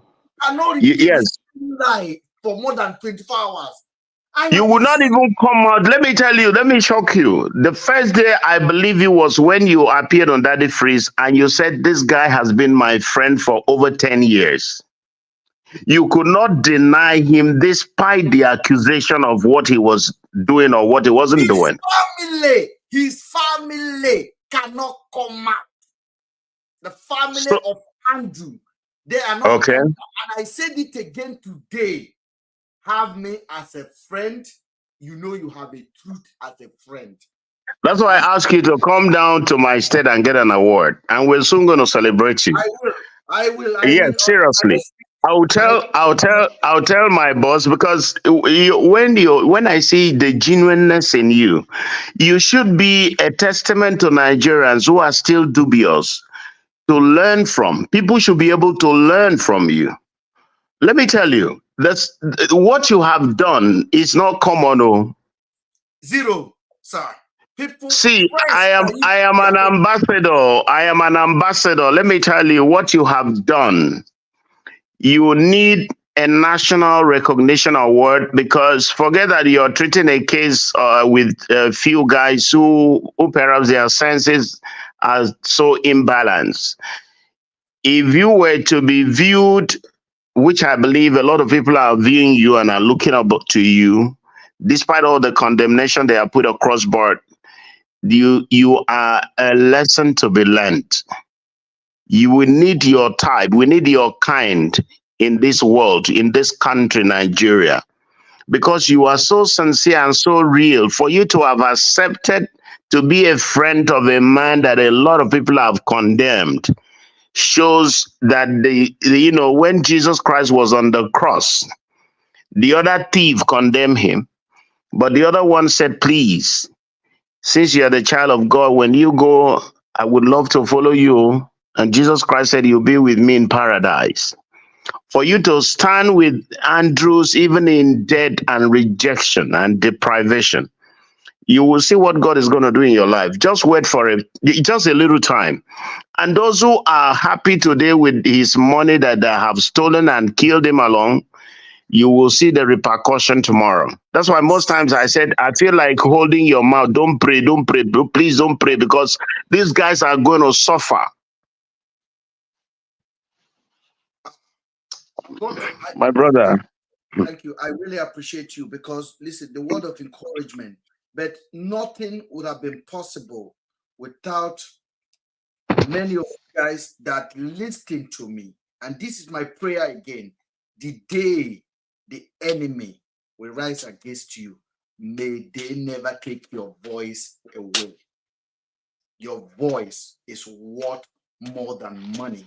Yes. Lie for more than 24 hours. You would not even come out. Let me tell you, let me shock you. The first day I believe it was when you appeared on Daddy Freeze and you said, this guy has been my friend for over 10 years. You could not deny him despite the accusation of what he was doing or what he wasn't doing. His family cannot come out. The family of Andrew, they are not. Okay. And I said it again today. Have me as a friend. You know you have a truth as a friend. That's why I ask you to come down to my state and get an award. And we're soon going to celebrate you. I will. Yes, seriously. I'll tell my boss, because when I see the genuineness in you, you should be a testament to Nigerians who are still dubious to learn from. People should be able to learn from you. Let me tell you, that's what you have done is not common. Oh. Zero, sir. People, See, friends, I am an ambassador. I am an ambassador. Let me tell you what you have done. You need a national recognition award, because forget that you're treating a case with a few guys who perhaps their senses are so imbalanced. If you were to be viewed, which I believe a lot of people are viewing you and are looking up to you, despite all the condemnation they are put across board, you are a lesson to be learned. You will need your type. We need your kind in this world, in this country, Nigeria, because you are so sincere and so real. For you to have accepted to be a friend of a man that a lot of people have condemned shows that when Jesus Christ was on the cross, the other thief condemned him, but the other one said, please, since you're the child of God, when you go, I would love to follow you. And Jesus Christ said, you'll be with me in paradise. For you to stand with Andrews, even in death and rejection and deprivation, you will see what God is going to do in your life. Just wait for it, just a little time. And those who are happy today with his money that they have stolen and killed him along, you will see the repercussion tomorrow. That's why most times I said, I feel like holding your mouth. Don't pray, please don't pray, because these guys are going to suffer. My brother. Thank you. I really appreciate you, because listen, the word of encouragement, but nothing would have been possible without many of you guys that listen to me. And this is my prayer again. The day the enemy will rise against you, may they never take your voice away. Your voice is worth more than money.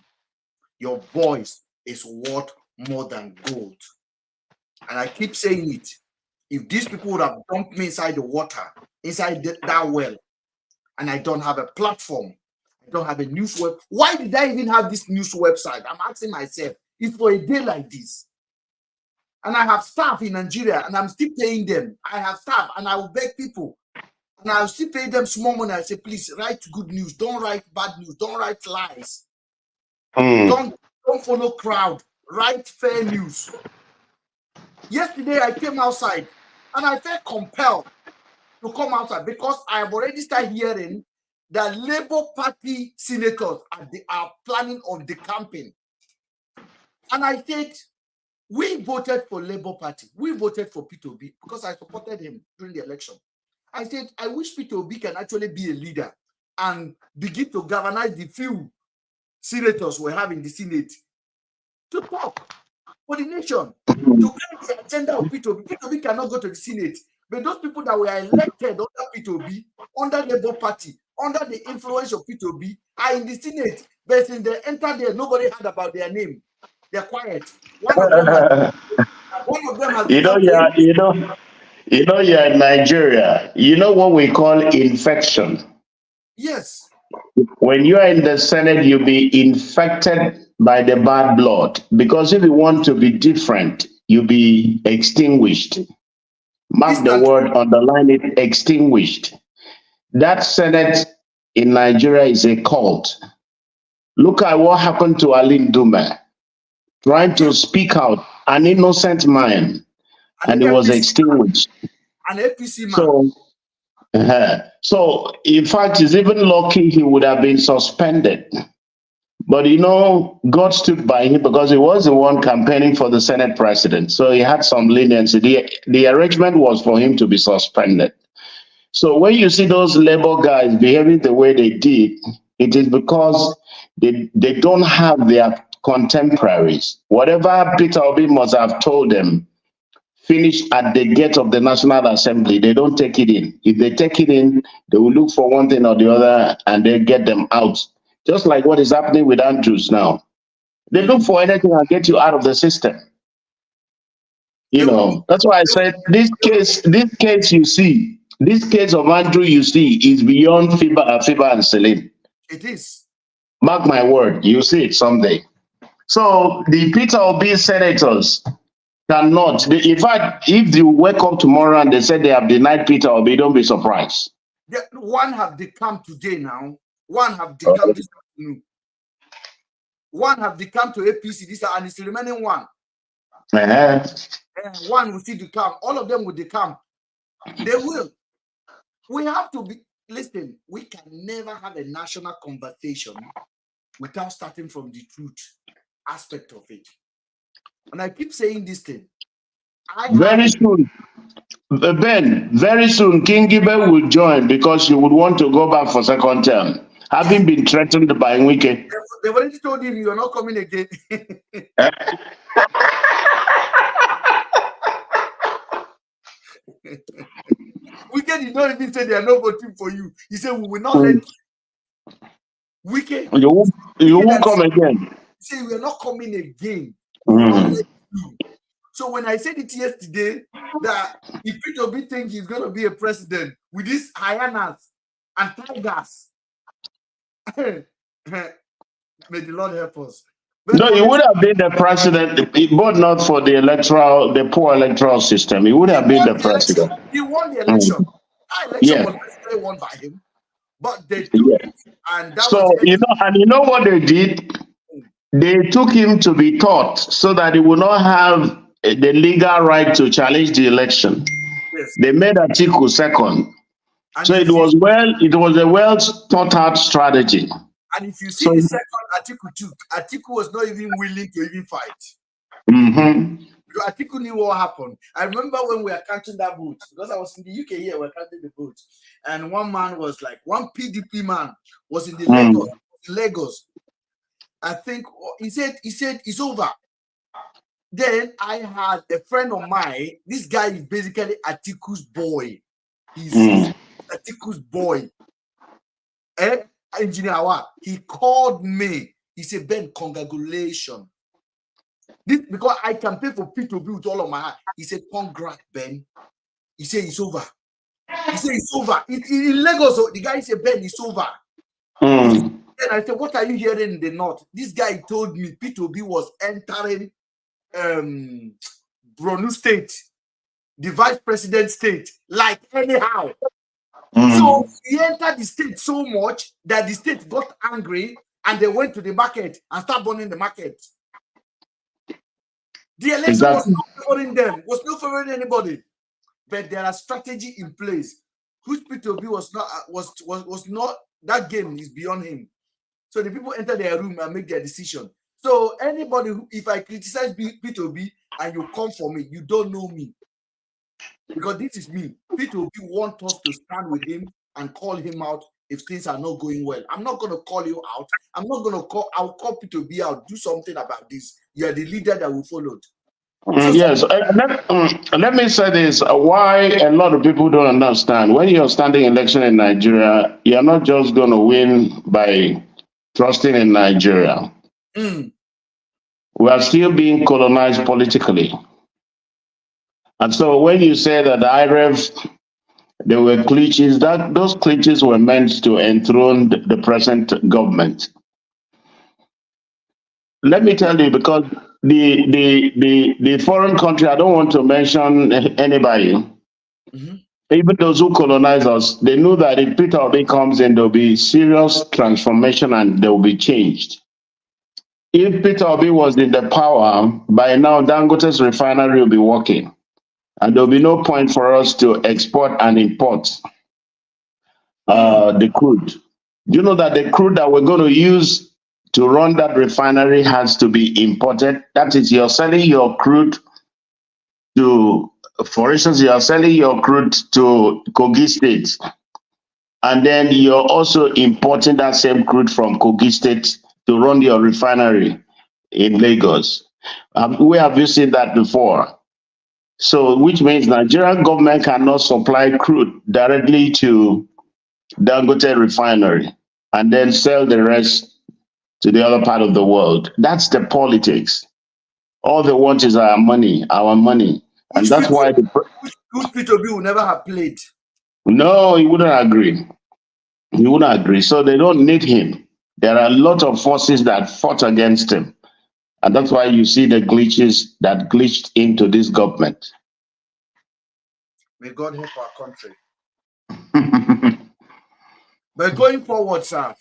Your voice is worth more than gold. And I keep saying it. If these people would have dumped me inside the water, inside that well, and I don't have a platform, I don't have a news web. Why did I even have this news website? I'm asking myself. It's for a day like this. And I have staff in Nigeria, and I'm still paying them. I have staff, and I will beg people, and I'll still pay them small money. I say, please write good news. Don't write bad news. Don't write lies. Don't follow crowd. Write fair news. Yesterday, I came outside, and I felt compelled to come outside because I have already started hearing that Labour Party senators are planning on decamping. And I said, we voted for Labour Party. We voted for Peter Obi because I supported him during the election. I said, I wish Peter Obi can actually be a leader and begin to galvanize the few senators we have in the Senate to talk for the nation, to carry the agenda of Peter Obi. Peter Obi cannot go to the Senate, but those people that were elected under Peter Obi, under Labour Party, under the influence of Peter Obi, are in the Senate, but since they entered there, nobody heard about their name. They're quiet. One of them has you're in Nigeria. You know what we call infection. Yes. When you are in the Senate, you'll be infected by the bad blood. Because if you want to be different, you'll be extinguished. Mark the word, underline it, extinguished. That Senate in Nigeria is a cult. Look at what happened to Aline Dume, trying to speak out, an innocent man, and it was extinguished. An APC man. So, in fact, it's even lucky he would have been suspended. But God stood by him because he was the one campaigning for the Senate president. So he had some leniency. The arrangement was for him to be suspended. So when you see those Labour guys behaving the way they did, it is because they don't have their contemporaries. Whatever Peter Obi must have told them, finish at the gate of the National Assembly. They don't take it in. If they take it in, they will look for one thing or the other and they get them out. Just like what is happening with Andrews now. They look for anything and get you out of the system. You know, that's why I said this case you see, this case of Andrew you see is beyond FIBA and Celine. It is. Mark my word, you see it someday. So the Peter Obi senators cannot. In fact, if you wake up tomorrow and they say they have denied Peter Obi, don't be surprised. One have come today now. One have come this afternoon. One have come to APC this, and it's the remaining one. One will see the camp. All of them will come. They will. We have to be. Listen, we can never have a national conversation without starting from the truth aspect of it. And I keep saying this thing. Very soon, Ben, very soon, King Gibe will join because he would want to go back for second term, having been threatened by Wike. They've already told him you are not coming again. Wike did not even say they are not voting for you. He said we will not let Wike. You won't come again. He said we are not coming again. Mm. So when I said it yesterday that if Peter Obi think he's going to be a president with these hyenas and tigers, may the Lord help us. But no, he would have been the president, but not for the poor electoral system. He would have been the president. He won the election. Our election was basically won by him, but they took it, and that so was you know what they did? They took him to be taught so that he would not have the legal right to challenge the election. Yes. They made Atiku second. And so it was a well thought out strategy. And if you see the second Atiku took, Atiku was not even willing to even fight. Mm-hmm. Because Atiku knew what happened. I remember when we were counting that vote, because I was in the UK here, we were counting the vote. And one man was like, one PDP man was in the Lagos. I think he said it's over. Then I had a friend of mine. This guy is basically Atiku's boy. He's Atiku's boy. Engineer Awa. He called me. He said, Ben, congratulations. This because I can pay for P2B with all of my heart. He said, congrats, Ben. He said it's over. He said it's over. In Lagos, the guy said, Ben, it's over. Then I said, what are you hearing in the north? This guy told me P2B was entering Borno State, the vice president state, like anyhow. So he entered the state so much that the state got angry and they went to the market and started burning the market. The election was not favoring them, was not favoring anybody. But there are strategy in place. Which P2B was not that game is beyond him. So the people enter their room and make their decision. So anybody, if I criticize P2B and you come for me, you don't know me. Because this is me. P2B want us to stand with him and call him out if things are not going well. I'm not going to call you out. I'm not going to call, I'll call P2B out. Do something about this. You are the leader that we followed. Yes, let me say this, why a lot of people don't understand. When you're standing election in Nigeria, you're not just going to win by trusting in Nigeria. We are still being colonized politically. And so when you say that the IREF, there were glitches, those glitches were meant to enthrone the present government. Let me tell you, because the foreign country, I don't want to mention anybody, even those who colonize us, they knew that if Peter Obi comes in, there'll be serious transformation and they'll be changed. If Peter Obi was in the power, by now Dangote's refinery will be working. And there'll be no point for us to export and import the crude. Do you know that the crude that we're going to use to run that refinery has to be imported? That is, you're selling your crude to, for instance, you're selling your crude to Kogi State. And then you're also importing that same crude from Kogi State to run your refinery in Lagos. We have seen that before. So, which means Nigerian government cannot supply crude directly to Dangote refinery and then sell the rest to the other part of the world. That's the politics. All they want is our money, and Which that's why. Which P2B will never have played. No, he wouldn't agree. He wouldn't agree. So they don't need him. There are a lot of forces that fought against him. And that's why you see the glitches that glitched into this government. May God help our country. But going forward, sir,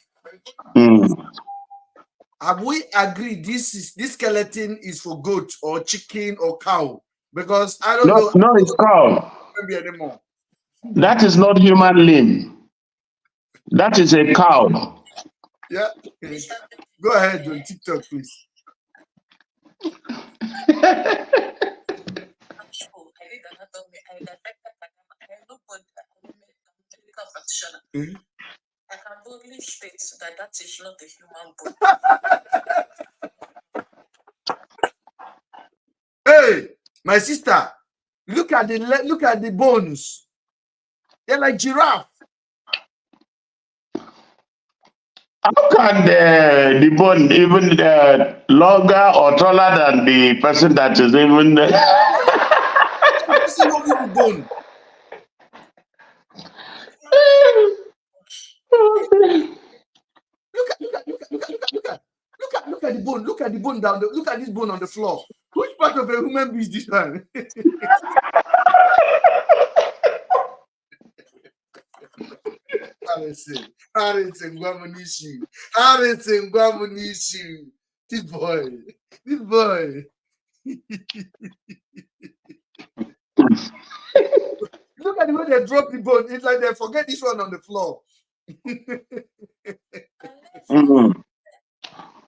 have we agreed this skeleton is for goat or chicken or cow? Because I don't know. No, it's cow. Anymore. That is not human limb. That is a cow. Yeah. Go ahead on TikTok, please. I can boldly state that is not a human body. Hey, my sister, look at the bones. They're like giraffe. How can the bone even longer or taller than the person that is even bone? Look at the bone. Look at the bone down. Look at this bone on the floor. Which part of a human being is this one? Harrison, Guamunishi. This boy. Look at the way they drop the bone. It's like they forget this one on the floor.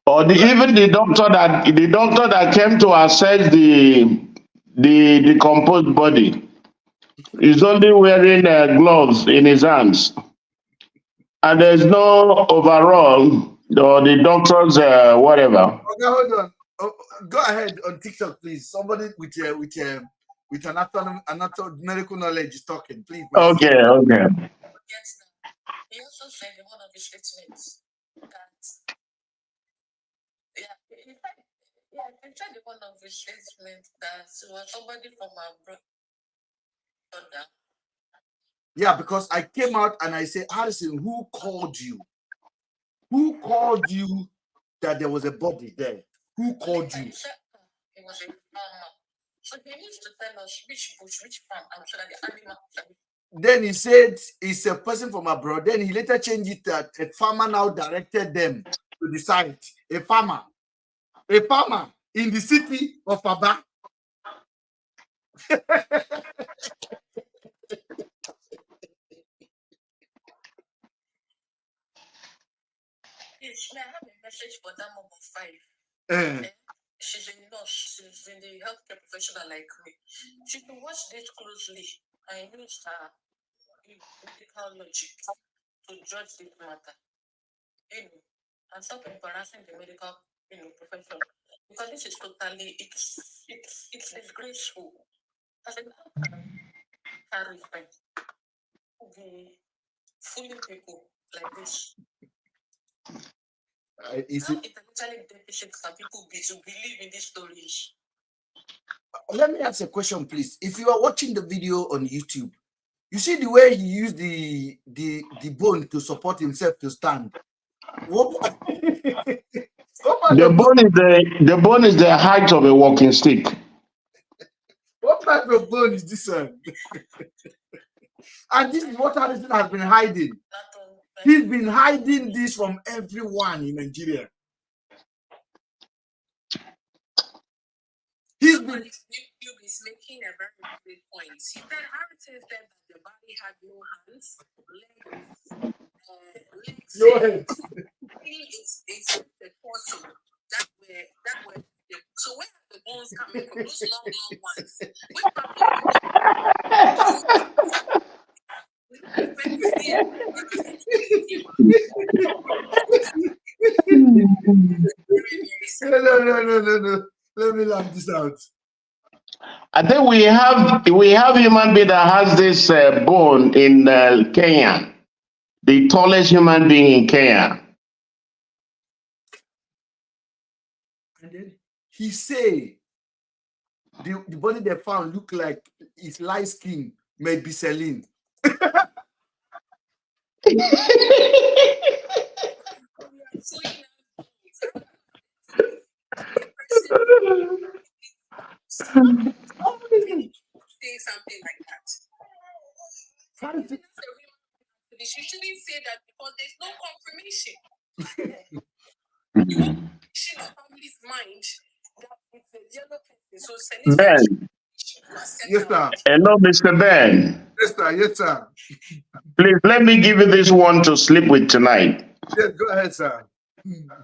Or even the doctor that came to assess the decomposed body is only wearing gloves in his hands, and there's no overall or the doctor's whatever. Okay, hold on. Go ahead on TikTok, please. Somebody with anatomy medical knowledge is talking, please. Okay. He also said in one of his statements that he said in one of his statements that was somebody from abroad. Yeah, because I came out and I said, Harrison, who called you? Who called you that there was a body there? Who called you? It was a farmer. So he needs to tell us which bush, which farm, and so that the animal. Then he said it's a person from abroad. Then he later changed it that a farmer now directed them to the site. A farmer in the city of Aba. Yes, I have a message for that mom of 5. She's a nurse. She's in the healthcare professional like me. She can watch this closely and use her medical logic to judge this matter. And stop embarrassing the medical profession, because this is totally it's disgraceful. As an Harrison be fooling people like this. How intellectually deficient can people be to believe in these stories? Let me ask a question, please. If you are watching the video on YouTube, you see the way he used the bone to support himself to stand. The bone is the height of a walking stick. What type of bone is this one? And this is what Harrison has been hiding. He's been hiding this from everyone in Nigeria. YouTube is making a very good point. He said Harrison said that the body had no hands, legs, no heads. It's the torso that were so where are the bones coming from? Those long ones. No. Let me laugh this out. I think we have human being that has this bone in Kenya, the tallest human being in Kenya. And then he say the body they found look like it's light skin, maybe Celine. Say something like that. You shouldn't say that because there's no confirmation. In the family's mind that it's a yellow person. So Ben. Yes, sir. Hello, Mr. Ben. Yes, sir. Yes, sir. Please let me give you this one to sleep with tonight. Yes, go ahead, sir.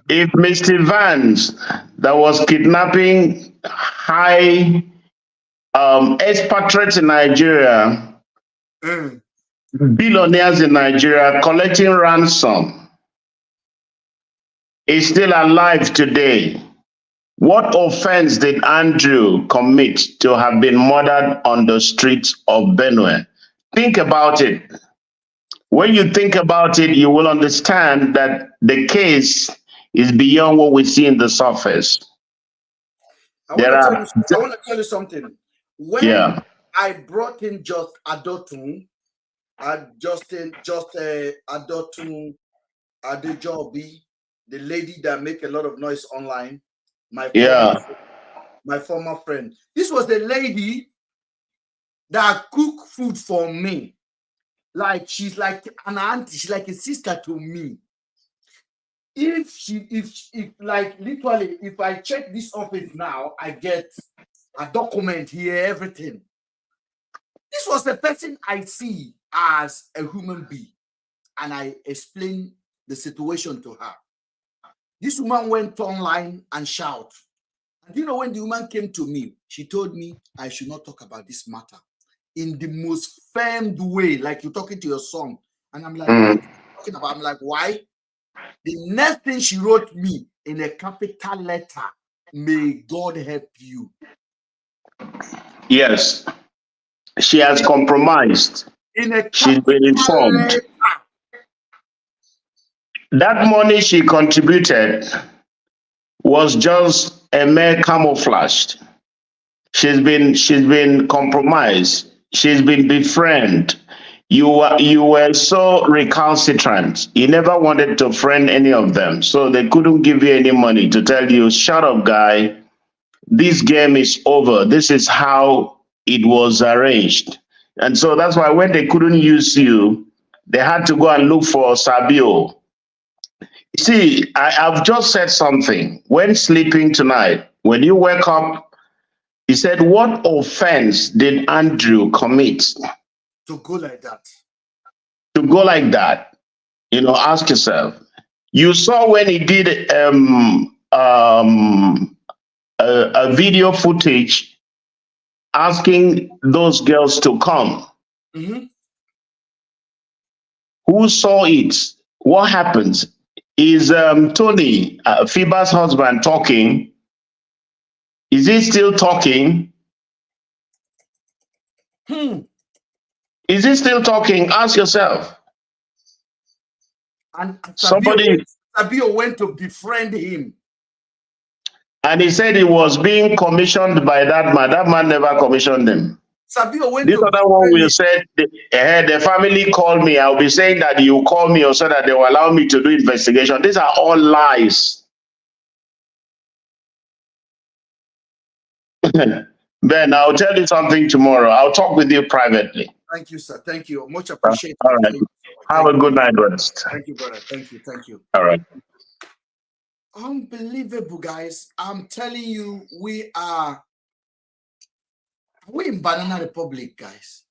If Mr. Vance that was kidnapping high expatriates in Nigeria, billionaires in Nigeria collecting ransom, is still alive today, what offense did Andrew commit to have been murdered on the streets of Benue? Think about it. When you think about it, you will understand that the case is beyond what we see in the surface. I want to tell you something. When I brought in just Adotun, Adotun Adejobi, the lady that make a lot of noise online, my former friend. This was the lady that cook food for me. Like she's like an auntie, she's like a sister to me. If like literally, if I check this office now, I get a document here, everything. This was the person I see as a human being, and I explained the situation to her. This woman went online and shouted. And you know, when the woman came to me, she told me I should not talk about this matter in the most firm way, like you're talking to your son. And I'm like, what are you talking about? I'm like, why? The next thing she wrote me in a capital letter, may God help you. Yes. She has compromised. She's been informed. Letter. That money she contributed was just a mere camouflage. She's been compromised. She's been befriended. You were so recalcitrant. You never wanted to friend any of them, so they couldn't give you any money to tell you, shut up, guy. This game is over. This is how it was arranged. And so that's why when they couldn't use you, they had to go and look for Sabio. See, I've just said something. When sleeping tonight, when you wake up, he said, what offense did Andrew commit? To go like that. To go like that. You know, ask yourself. You saw when he did a video footage asking those girls to come. Who saw it? What happens? Is Tony, Fiba's husband, talking? Is he still talking? Is he still talking? Ask yourself. And Sabio went to befriend him. And he said he was being commissioned by that man. That man never commissioned him. Sabio went this other one will say, the family called me. I'll be saying that you call me or so that they will allow me to do investigation. These are all lies. Ben, I'll tell you something tomorrow. I'll talk with you privately. Thank you, sir. Thank you. Much appreciated. All right. Have a good night rest. Thank you, brother. Thank you. Thank you. All right. Unbelievable, guys. I'm telling you, we in Banana Republic, guys.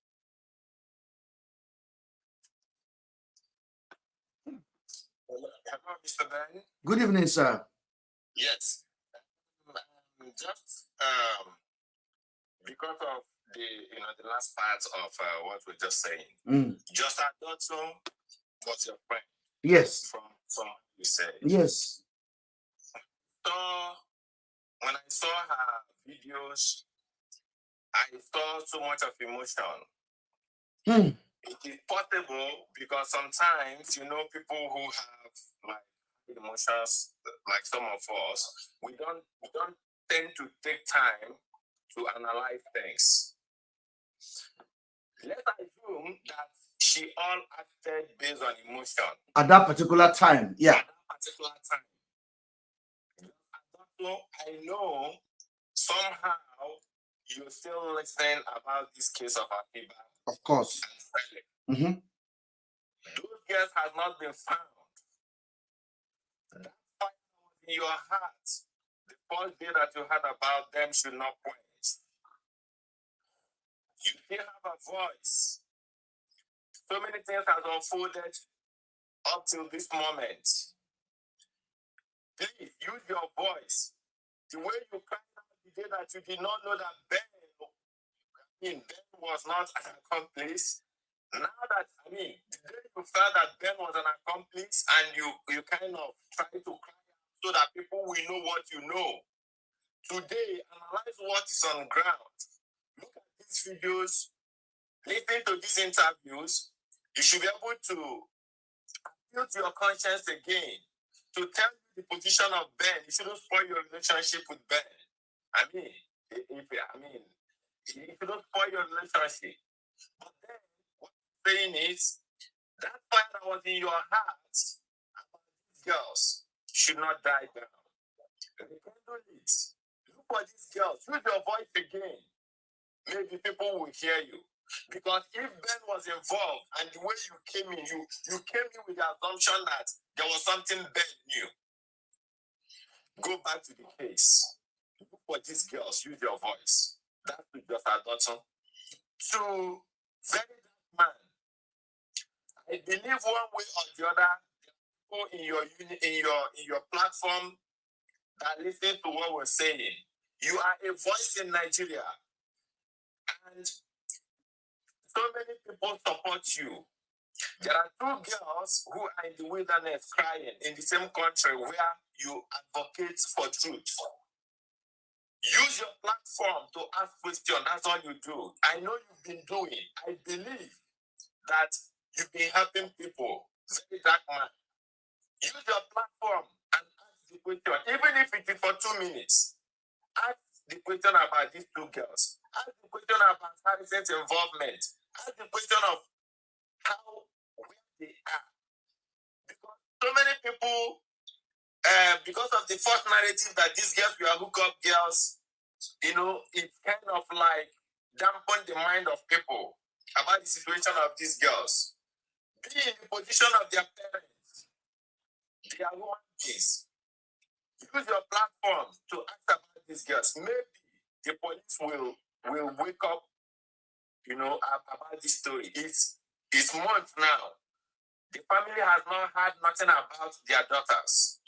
Hello, Mr. Ben. Good evening, sir. Yes. Just because of the last part of what we're just saying. Just I thought so was your friend. Yes. From you said. Yes. So when I saw her videos, I saw so much of emotion. It is possible because sometimes people who have like emotions like some of us, we don't tend to take time to analyze things. Let's assume that she all acted based on emotion. At that particular time, yeah. At that particular time. So I know somehow you're still listening about this case of Akiba. Of course. Mm-hmm. Those girls have not been found. That fire was in your heart. The first day that you heard about them should not quench. You still have a voice. So many things have unfolded up till this moment. Please use your voice. The way you cried out the day that you did not know that Ben was not an accomplice. Now that, the day you felt that Ben was an accomplice and you kind of try to cry out so that people will know what you know. Today, analyze what is on ground. Look at these videos, listen to these interviews. You should be able to appeal to your conscience again, to tell you the position of Ben. You shouldn't spoil your relationship with Ben. If you don't spoil your relationship. But then, what I'm saying is, that fire that was in your heart about these girls should not die down. Rekindle it. Look for these girls. Use your voice again. Maybe people will hear you. Because if Ben was involved and the way you came in, you came in with the assumption that there was something Ben knew. Go back to the case. Look for these girls. Use your voice. That's to just Dotson. To very dark man. I believe one way or the other, people in your platform that listen to what we're saying. You are a voice in Nigeria. And so many people support you. There are two girls who are in the wilderness crying in the same country where you advocate for truth. Use your platform to ask questions. That's all you do. I know you've been doing. I believe that you've been helping people. Very dark man. Use your platform and ask the question. Even if it is for 2 minutes. Ask the question about these two girls. Ask the question about Harrison's involvement. Ask the question of where they are. Because so many people, because of the false narrative that these girls were hookup girls, it's kind of like dampen the mind of people about the situation of these girls. Be in the position of their parents. They are human beings. Use your platform to ask about these girls. Maybe the police will wake up, about this story. It's months now. The family has not heard nothing about their daughters.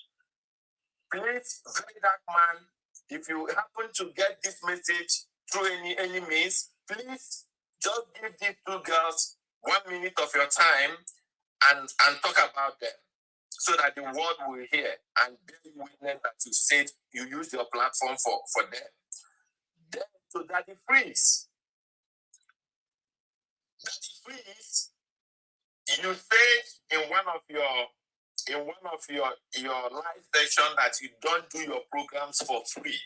Please, very dark man, if you happen to get this message through any means, please just give these two girls 1 minute of your time and talk about them so that the world will hear and bear witness that you said you use your platform for them. Then to Daddy Freeze. Daddy Freeze, you said in one of your live session that you don't do your programs for free.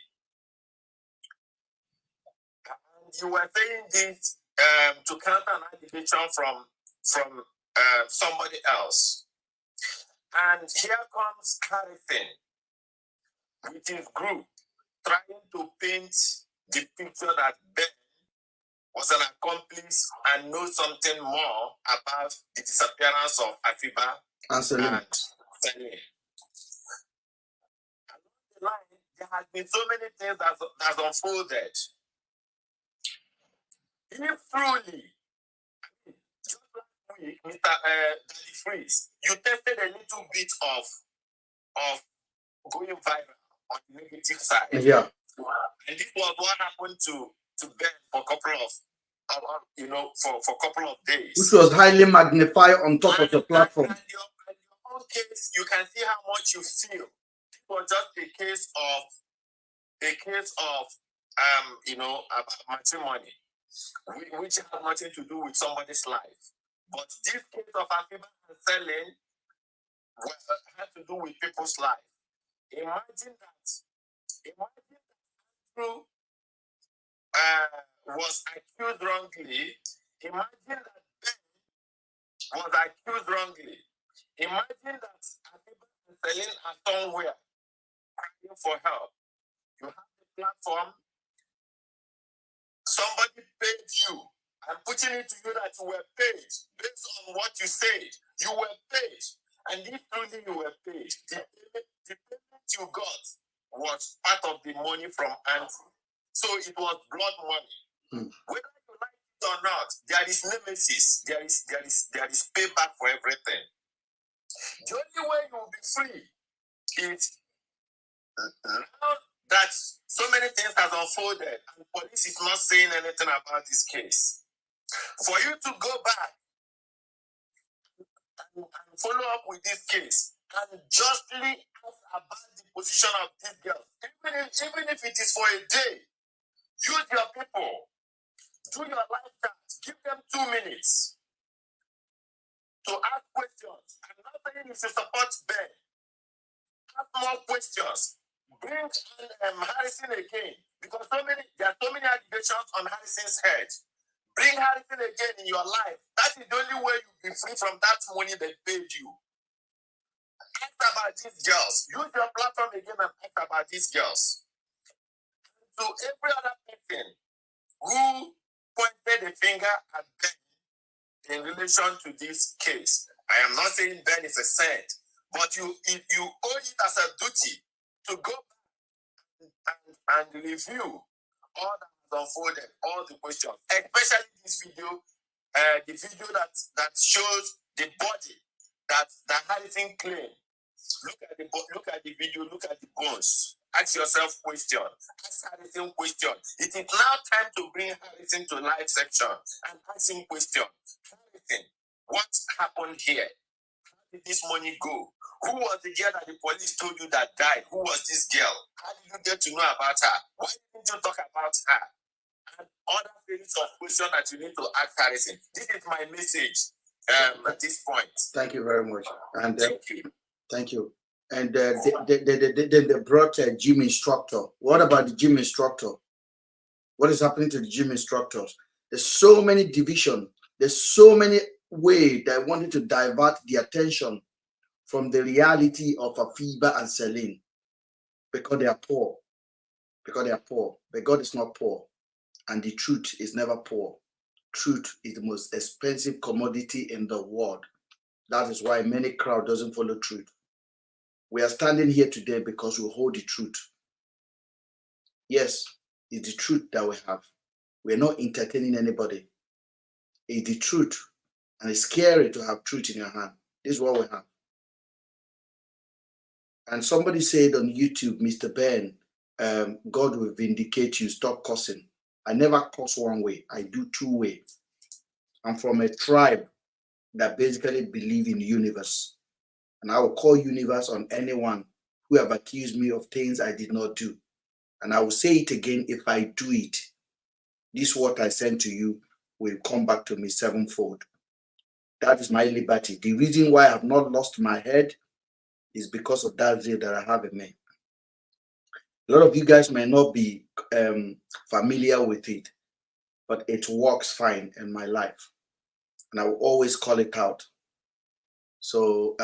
And you were saying this to counter an allegation from somebody else. And here comes Harrison with his group trying to paint the picture that Ben was an accomplice and knows something more about the disappearance of Afiba and Selim. Along the line, there has been so many things that's unfolded. If truly, just last week, Mr. Daddy Freeze, you tested a little bit of going viral on the negative side. Yeah. And this was what happened to Ben for a couple of for a couple of days. Which was highly magnified on top of the platform. And your own case, you can see how much you feel. It was just a case of about matrimony, which has nothing to do with somebody's life. But this case of Afiba and selling had to to do with people's life. Imagine that Andrew was accused wrongly. Imagine that Ben was accused wrongly. Imagine that Abiba and Celine are somewhere crying for help. You have the platform. Somebody paid you. I'm putting it to you that you were paid based on what you said. You were paid. And if truly you were paid, the payment you got was part of the money from Andrew. So it was blood money. Whether you like it or not, there is nemesis. There is payback for everything. The only way you will be free is now that so many things have unfolded and police is not saying anything about this case. For you to go back and follow up with this case and justly ask about the position of this girl, even if it is for a day, use your people, do your live chat, give them 2 minutes to ask questions. I'm not saying you should support Ben. Ask more questions. Bring Harrison again, because there are so many allegations on Harrison's head. Bring Harrison again in your life. That is the only way you'll be free from that money they paid you. Ask about these girls. Use your platform again and ask about these girls. To every other person who pointed a finger at Ben in relation to this case, I am not saying Ben is a saint, but you owe it as a duty to go and review all that has unfolded, all the questions, especially this video, the video that shows the body that Harrison claimed. Look at the video, look at the bones. Ask yourself question. Ask Harrison question. It is now time to bring Harrison to live section and ask him question. Harrison, what happened here? How did this money go? Who was the girl that the police told you that died? Who was this girl? How did you get to know about her? Why didn't you talk about her? And other series of questions that you need to ask Harrison. This is my message at this point. Thank you very much. And thank you. Thank you. And they brought a gym instructor. What about the gym instructor? What is happening to the gym instructors? There's so many division. There's so many ways that wanted to divert the attention from the reality of Afiba and Celine, because they are poor. Because they are poor. But God is not poor. And the truth is never poor. Truth is the most expensive commodity in the world. That is why many crowd doesn't follow truth. We are standing here today because we hold the truth. Yes, it's the truth that we have. We're not entertaining anybody. It's the truth. And it's scary to have truth in your hand. This is what we have. And somebody said on YouTube, Mr. Ben, God will vindicate you. Stop cursing. I never curse one way. I do 2 ways. I'm from a tribe that basically believe in the universe. And I will call universe on anyone who have accused me of things I did not do. And I will say it again, if I do it, this what I send to you will come back to me 7-fold. That is my liberty. The reason why I have not lost my head is because of that zeal that I have in me. A lot of you guys may not be familiar with it, but it works fine in my life. And I will always call it out. So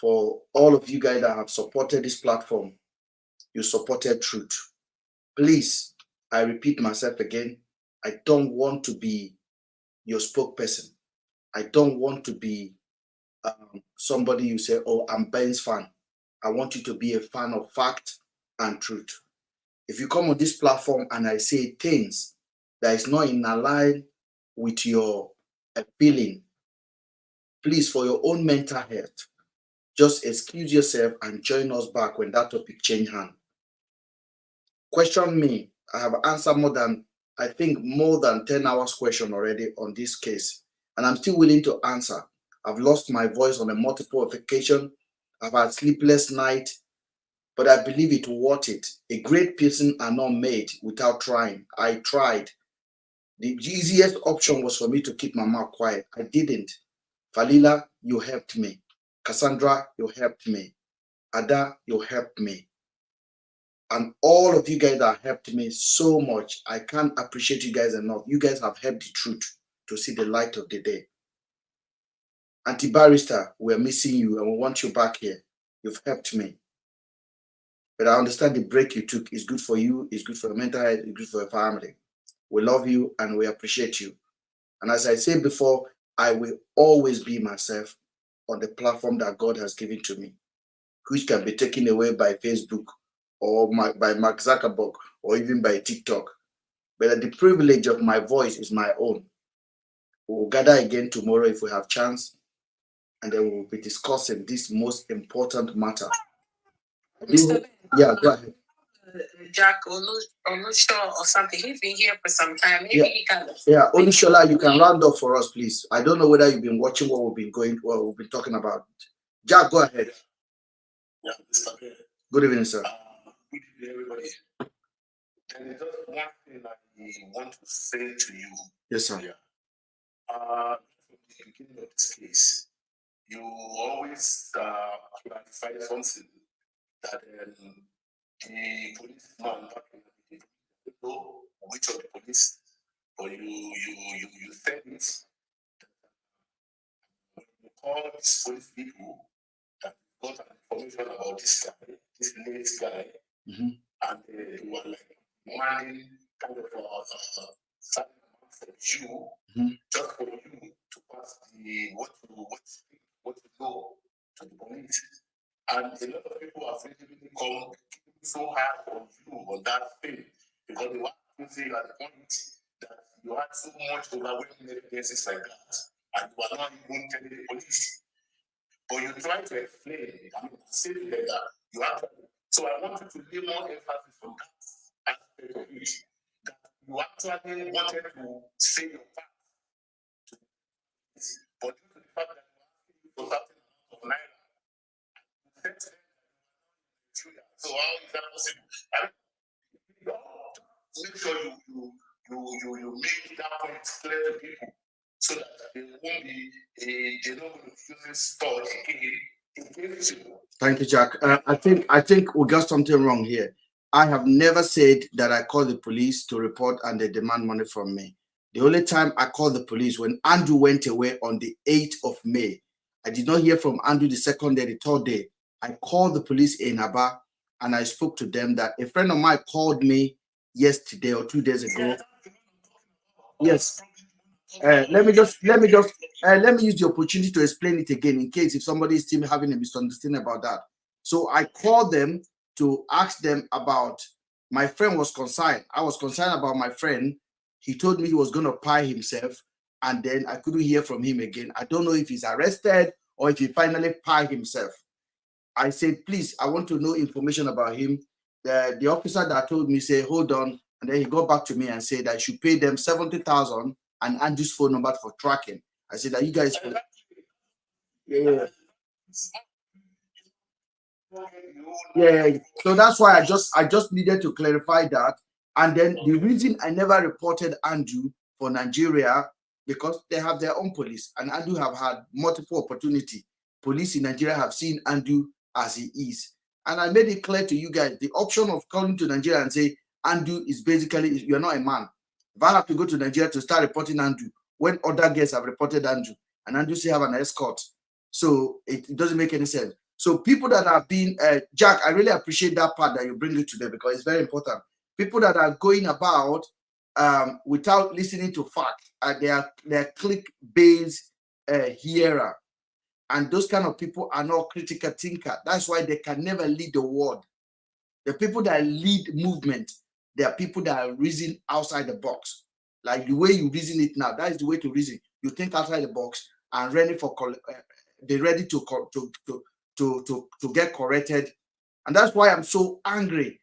for all of you guys that have supported this platform, you supported truth. Please, I repeat myself again, I don't want to be your spokesperson. I don't want to be somebody you say, oh, I'm Ben's fan. I want you to be a fan of fact and truth. If you come on this platform and I say things that is not in line with your feeling, please, for your own mental health, just excuse yourself and join us back when that topic change hand. Question me. I have answered more than 10 hours question already on this case, and I'm still willing to answer. I've lost my voice on a multiple occasion. I've had sleepless night, but I believe it worth it. A great person are not made without trying. I tried. The easiest option was for me to keep my mouth quiet. I didn't. Falila, you helped me. Cassandra, you helped me. Ada, you helped me. And all of you guys that helped me so much. I can't appreciate you guys enough. You guys have helped the truth to see the light of the day. Auntie Barrister, we're missing you and we want you back here. You've helped me. But I understand the break you took is good for you, it's good for your mental health, it's good for your family. We love you and we appreciate you. And as I said before, I will always be myself on the platform that God has given to me, which can be taken away by Facebook or by Mark Zuckerberg or even by TikTok. But the privilege of my voice is my own. We will gather again tomorrow if we have chance, and then we will be discussing this most important matter. Mr. Ben, yeah, go ahead. Jack Olusho or something. He's been here for some time. Maybe he can. Yeah, Olushola, you can round up for us, please. I don't know whether you've been watching what we've been talking about. Jack, go ahead. Yeah, Mr. Ben. Good evening, sir. Good evening, everybody. And there's just one thing that we want to say to you. Yes, sir. Yeah. From the beginning of this case, you always clarify something that the policeman back in the day, know which of the police, but you said it. When you call these police people that got an information about this guy, this late guy, and they were like demanding kind of something for you, just for you to pass the what you know to the police. And a lot of people have really come so hard on you on that thing because they want to say at the point that you had so much overwhelming evidences like that, and you are not even telling the police. But you try to explain, say to them that you have to. So I want you to lay more emphasis on that aspect of it, that you actually wanted to say your part, but due to the fact that you are asking for certain amount of naira, so how is that possible? Make sure you make that point clear to people so that they won't be they're not going to use this thought against you. Thank you, Jack. I think we got something wrong here. I have never said that I called the police to report and they demand money from me. The only time I called the police when Andrew went away on the 8th of May. I did not hear from Andrew the second day, the third day. I called the police in Aba and I spoke to them that a friend of mine called me yesterday or 2 days ago. Yes. Let me use the opportunity to explain it again in case if somebody is still having a misunderstanding about that. So I called them to ask them about my friend was concerned. I was concerned about my friend. He told me he was going to pie himself, and then I couldn't hear from him again. I don't know if he's arrested or if he finally pied himself. I said, please, I want to know information about him. The officer that told me said, hold on. And then he got back to me and said I should pay them 70,000 and Andrew's phone number for tracking. I said that you guys, yeah. So that's why I just needed to clarify that. And then the reason I never reported Andrew for Nigeria because they have their own police, and Andrew have had multiple opportunity. Police in Nigeria have seen Andrew as he is, and I made it clear to you guys the option of calling to Nigeria and say Andrew is basically you're not a man. If I have to go to Nigeria to start reporting Andrew when other guests have reported Andrew, and Andrew still have an escort, so it doesn't make any sense. So people that have been, Jack, I really appreciate that part that you bring it today because it's very important. People that are going about without listening to facts, they are click-based hearer, and those kind of people are not critical thinker. That's why they can never lead the world. The people that lead movement, they are people that are reason outside the box. Like the way you reason it now, that is the way to reason. You think outside the box and ready for they're ready to get corrected. And that's why I'm so angry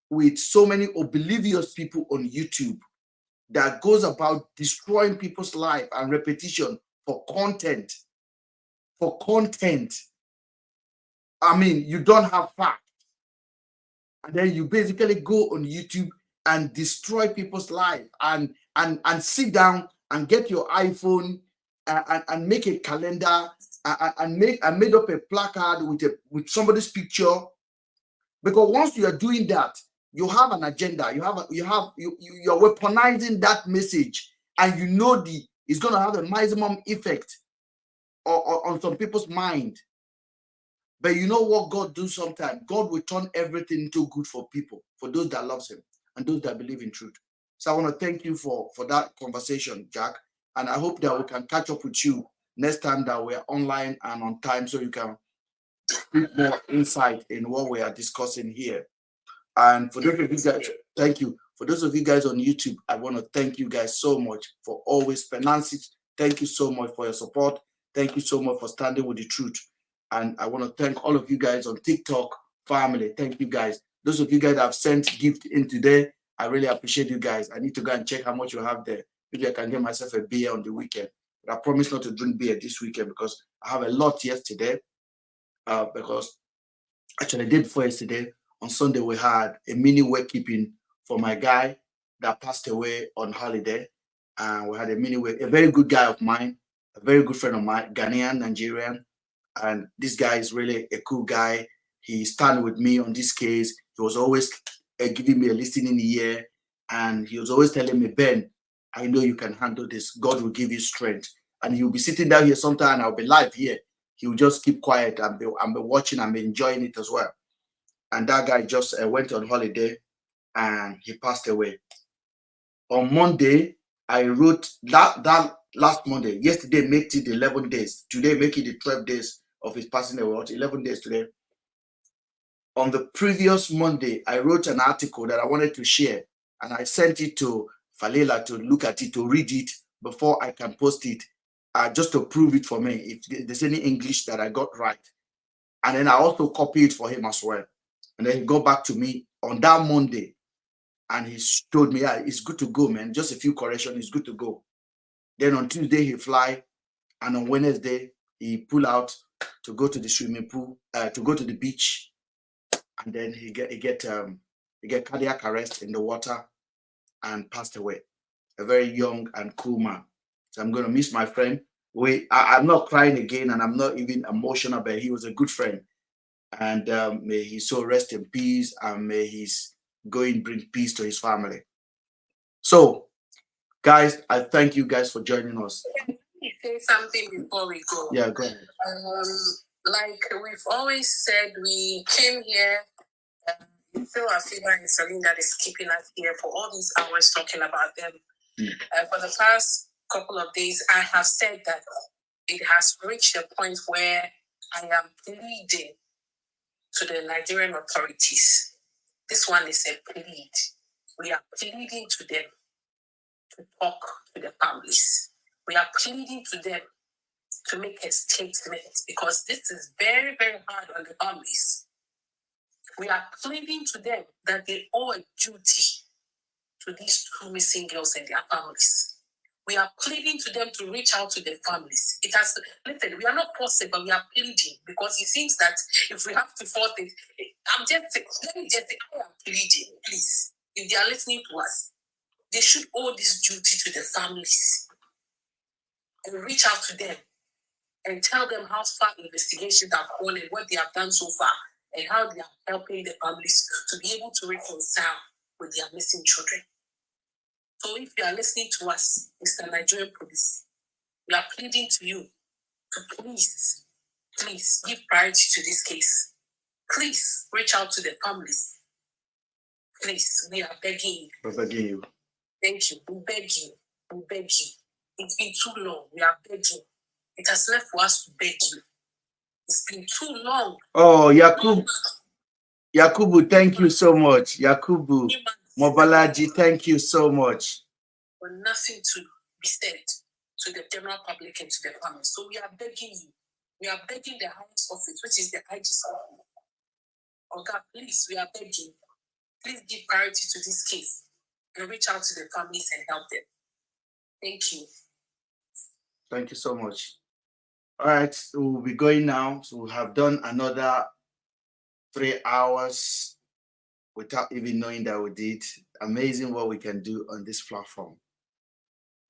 with so many oblivious people on YouTube that goes about destroying people's life and repetition for content. For content. I mean, you don't have facts. And then you basically go on YouTube and destroy people's life and sit down and get your iPhone and make a calendar I made up a placard with somebody's picture, because once you are doing that, you have an agenda. You're weaponizing that message, and you know it's going to have a maximum effect on some people's mind. But you know what God do sometimes? God will turn everything into good for people, for those that loves him and those that believe in truth. So I want to thank you for that conversation, Jack. And I hope that we can catch up with you next time that we're online and on time, so you can get more insight in what we are discussing here. And for those of you guys, thank you. For those of you guys on YouTube, I want to thank you guys so much for always pronouncing. Thank you so much for your support. Thank you so much for standing with the truth. And I want to thank all of you guys on TikTok family. Thank you guys. Those of you guys that have sent gift in today, I really appreciate you guys. I need to go and check how much you have there. Maybe I can get myself a beer on the weekend. But I promise not to drink beer this weekend, because I have a lot yesterday. Because actually, the day before yesterday, on Sunday, we had a mini wakekeeping for my guy that passed away on holiday. And we had a mini wake, a very good guy of mine, a very good friend of mine, Ghanaian, Nigerian. And this guy is really a cool guy. He stand with me on this case. He was always giving me a listening ear. And he was always telling me, Ben, I know you can handle this. God will give you strength. And he'll be sitting down here sometime, and I'll be live here. He will just keep quiet and be watching and be enjoying it as well. And that guy just went on holiday and he passed away. On Monday, I wrote that last Monday. Yesterday made it 11 days. Today make it the 12 days of his passing away. 11 days today. On the previous Monday, I wrote an article that I wanted to share, and I sent it to Falela to look at it, to read it before I can post it, just to prove it for me, if there's any English that I got right. And then I also copied it for him as well. And then he got back to me on that Monday, and he told me, yeah, it's good to go, man. Just a few corrections, it's good to go. Then on Tuesday, he fly, and on Wednesday, he pull out to go to the swimming pool, to go to the beach, and then he get cardiac arrest in the water and passed away. A very young and cool man. So I'm gonna miss my friend. I'm not crying again, and I'm not even emotional, but he was a good friend. And may he so rest in peace, and may his going bring peace to his family. So, guys, I thank you guys for joining us. Can we say something before we go? Yeah, go ahead. Like we've always said, we came here. Phil Afiba and Celine that is keeping us here for all these hours talking about them. For the past couple of days, I have said that it has reached a point where I am pleading to the Nigerian authorities. This one is a plead. We are pleading to them to talk to the families. We are pleading to them to make a statement, because this is very, very hard on the families. We are pleading to them that they owe a duty to these two missing girls and their families. We are pleading to them to reach out to the families. Listen, we are not forcing, but we are pleading, because it seems that if we have to force it, let me just say, I am pleading, please. If they are listening to us, they should owe this duty to the families and reach out to them and tell them how far investigations have gone and what they have done so far, and how they are helping the families to be able to reconcile with their missing children. So if you are listening to us, Mr. Nigerian Police, we are pleading to you to please give priority to this case. Please reach out to the families. Please, we are begging you. We're begging you. Thank you. We beg you. We beg you. It's been too long. We are begging. It has left for us to beg you. It's been too long. Oh, Yakubu, thank you so much. Yakubu Mobalaji, thank you so much. For nothing to be said to the general public and to the family. So we are begging you. We are begging the highest office, which is the IG's office. Oh God, please, we are begging. Please give priority to this case and reach out to the families and help them. Thank you. Thank you so much. All right, so we'll be going now. So we have done another 3 hours without even knowing that we did. Amazing what we can do on this platform.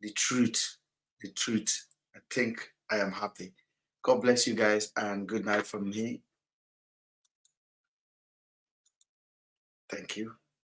The truth. I think I am happy. God bless you guys, and good night from me. Thank you.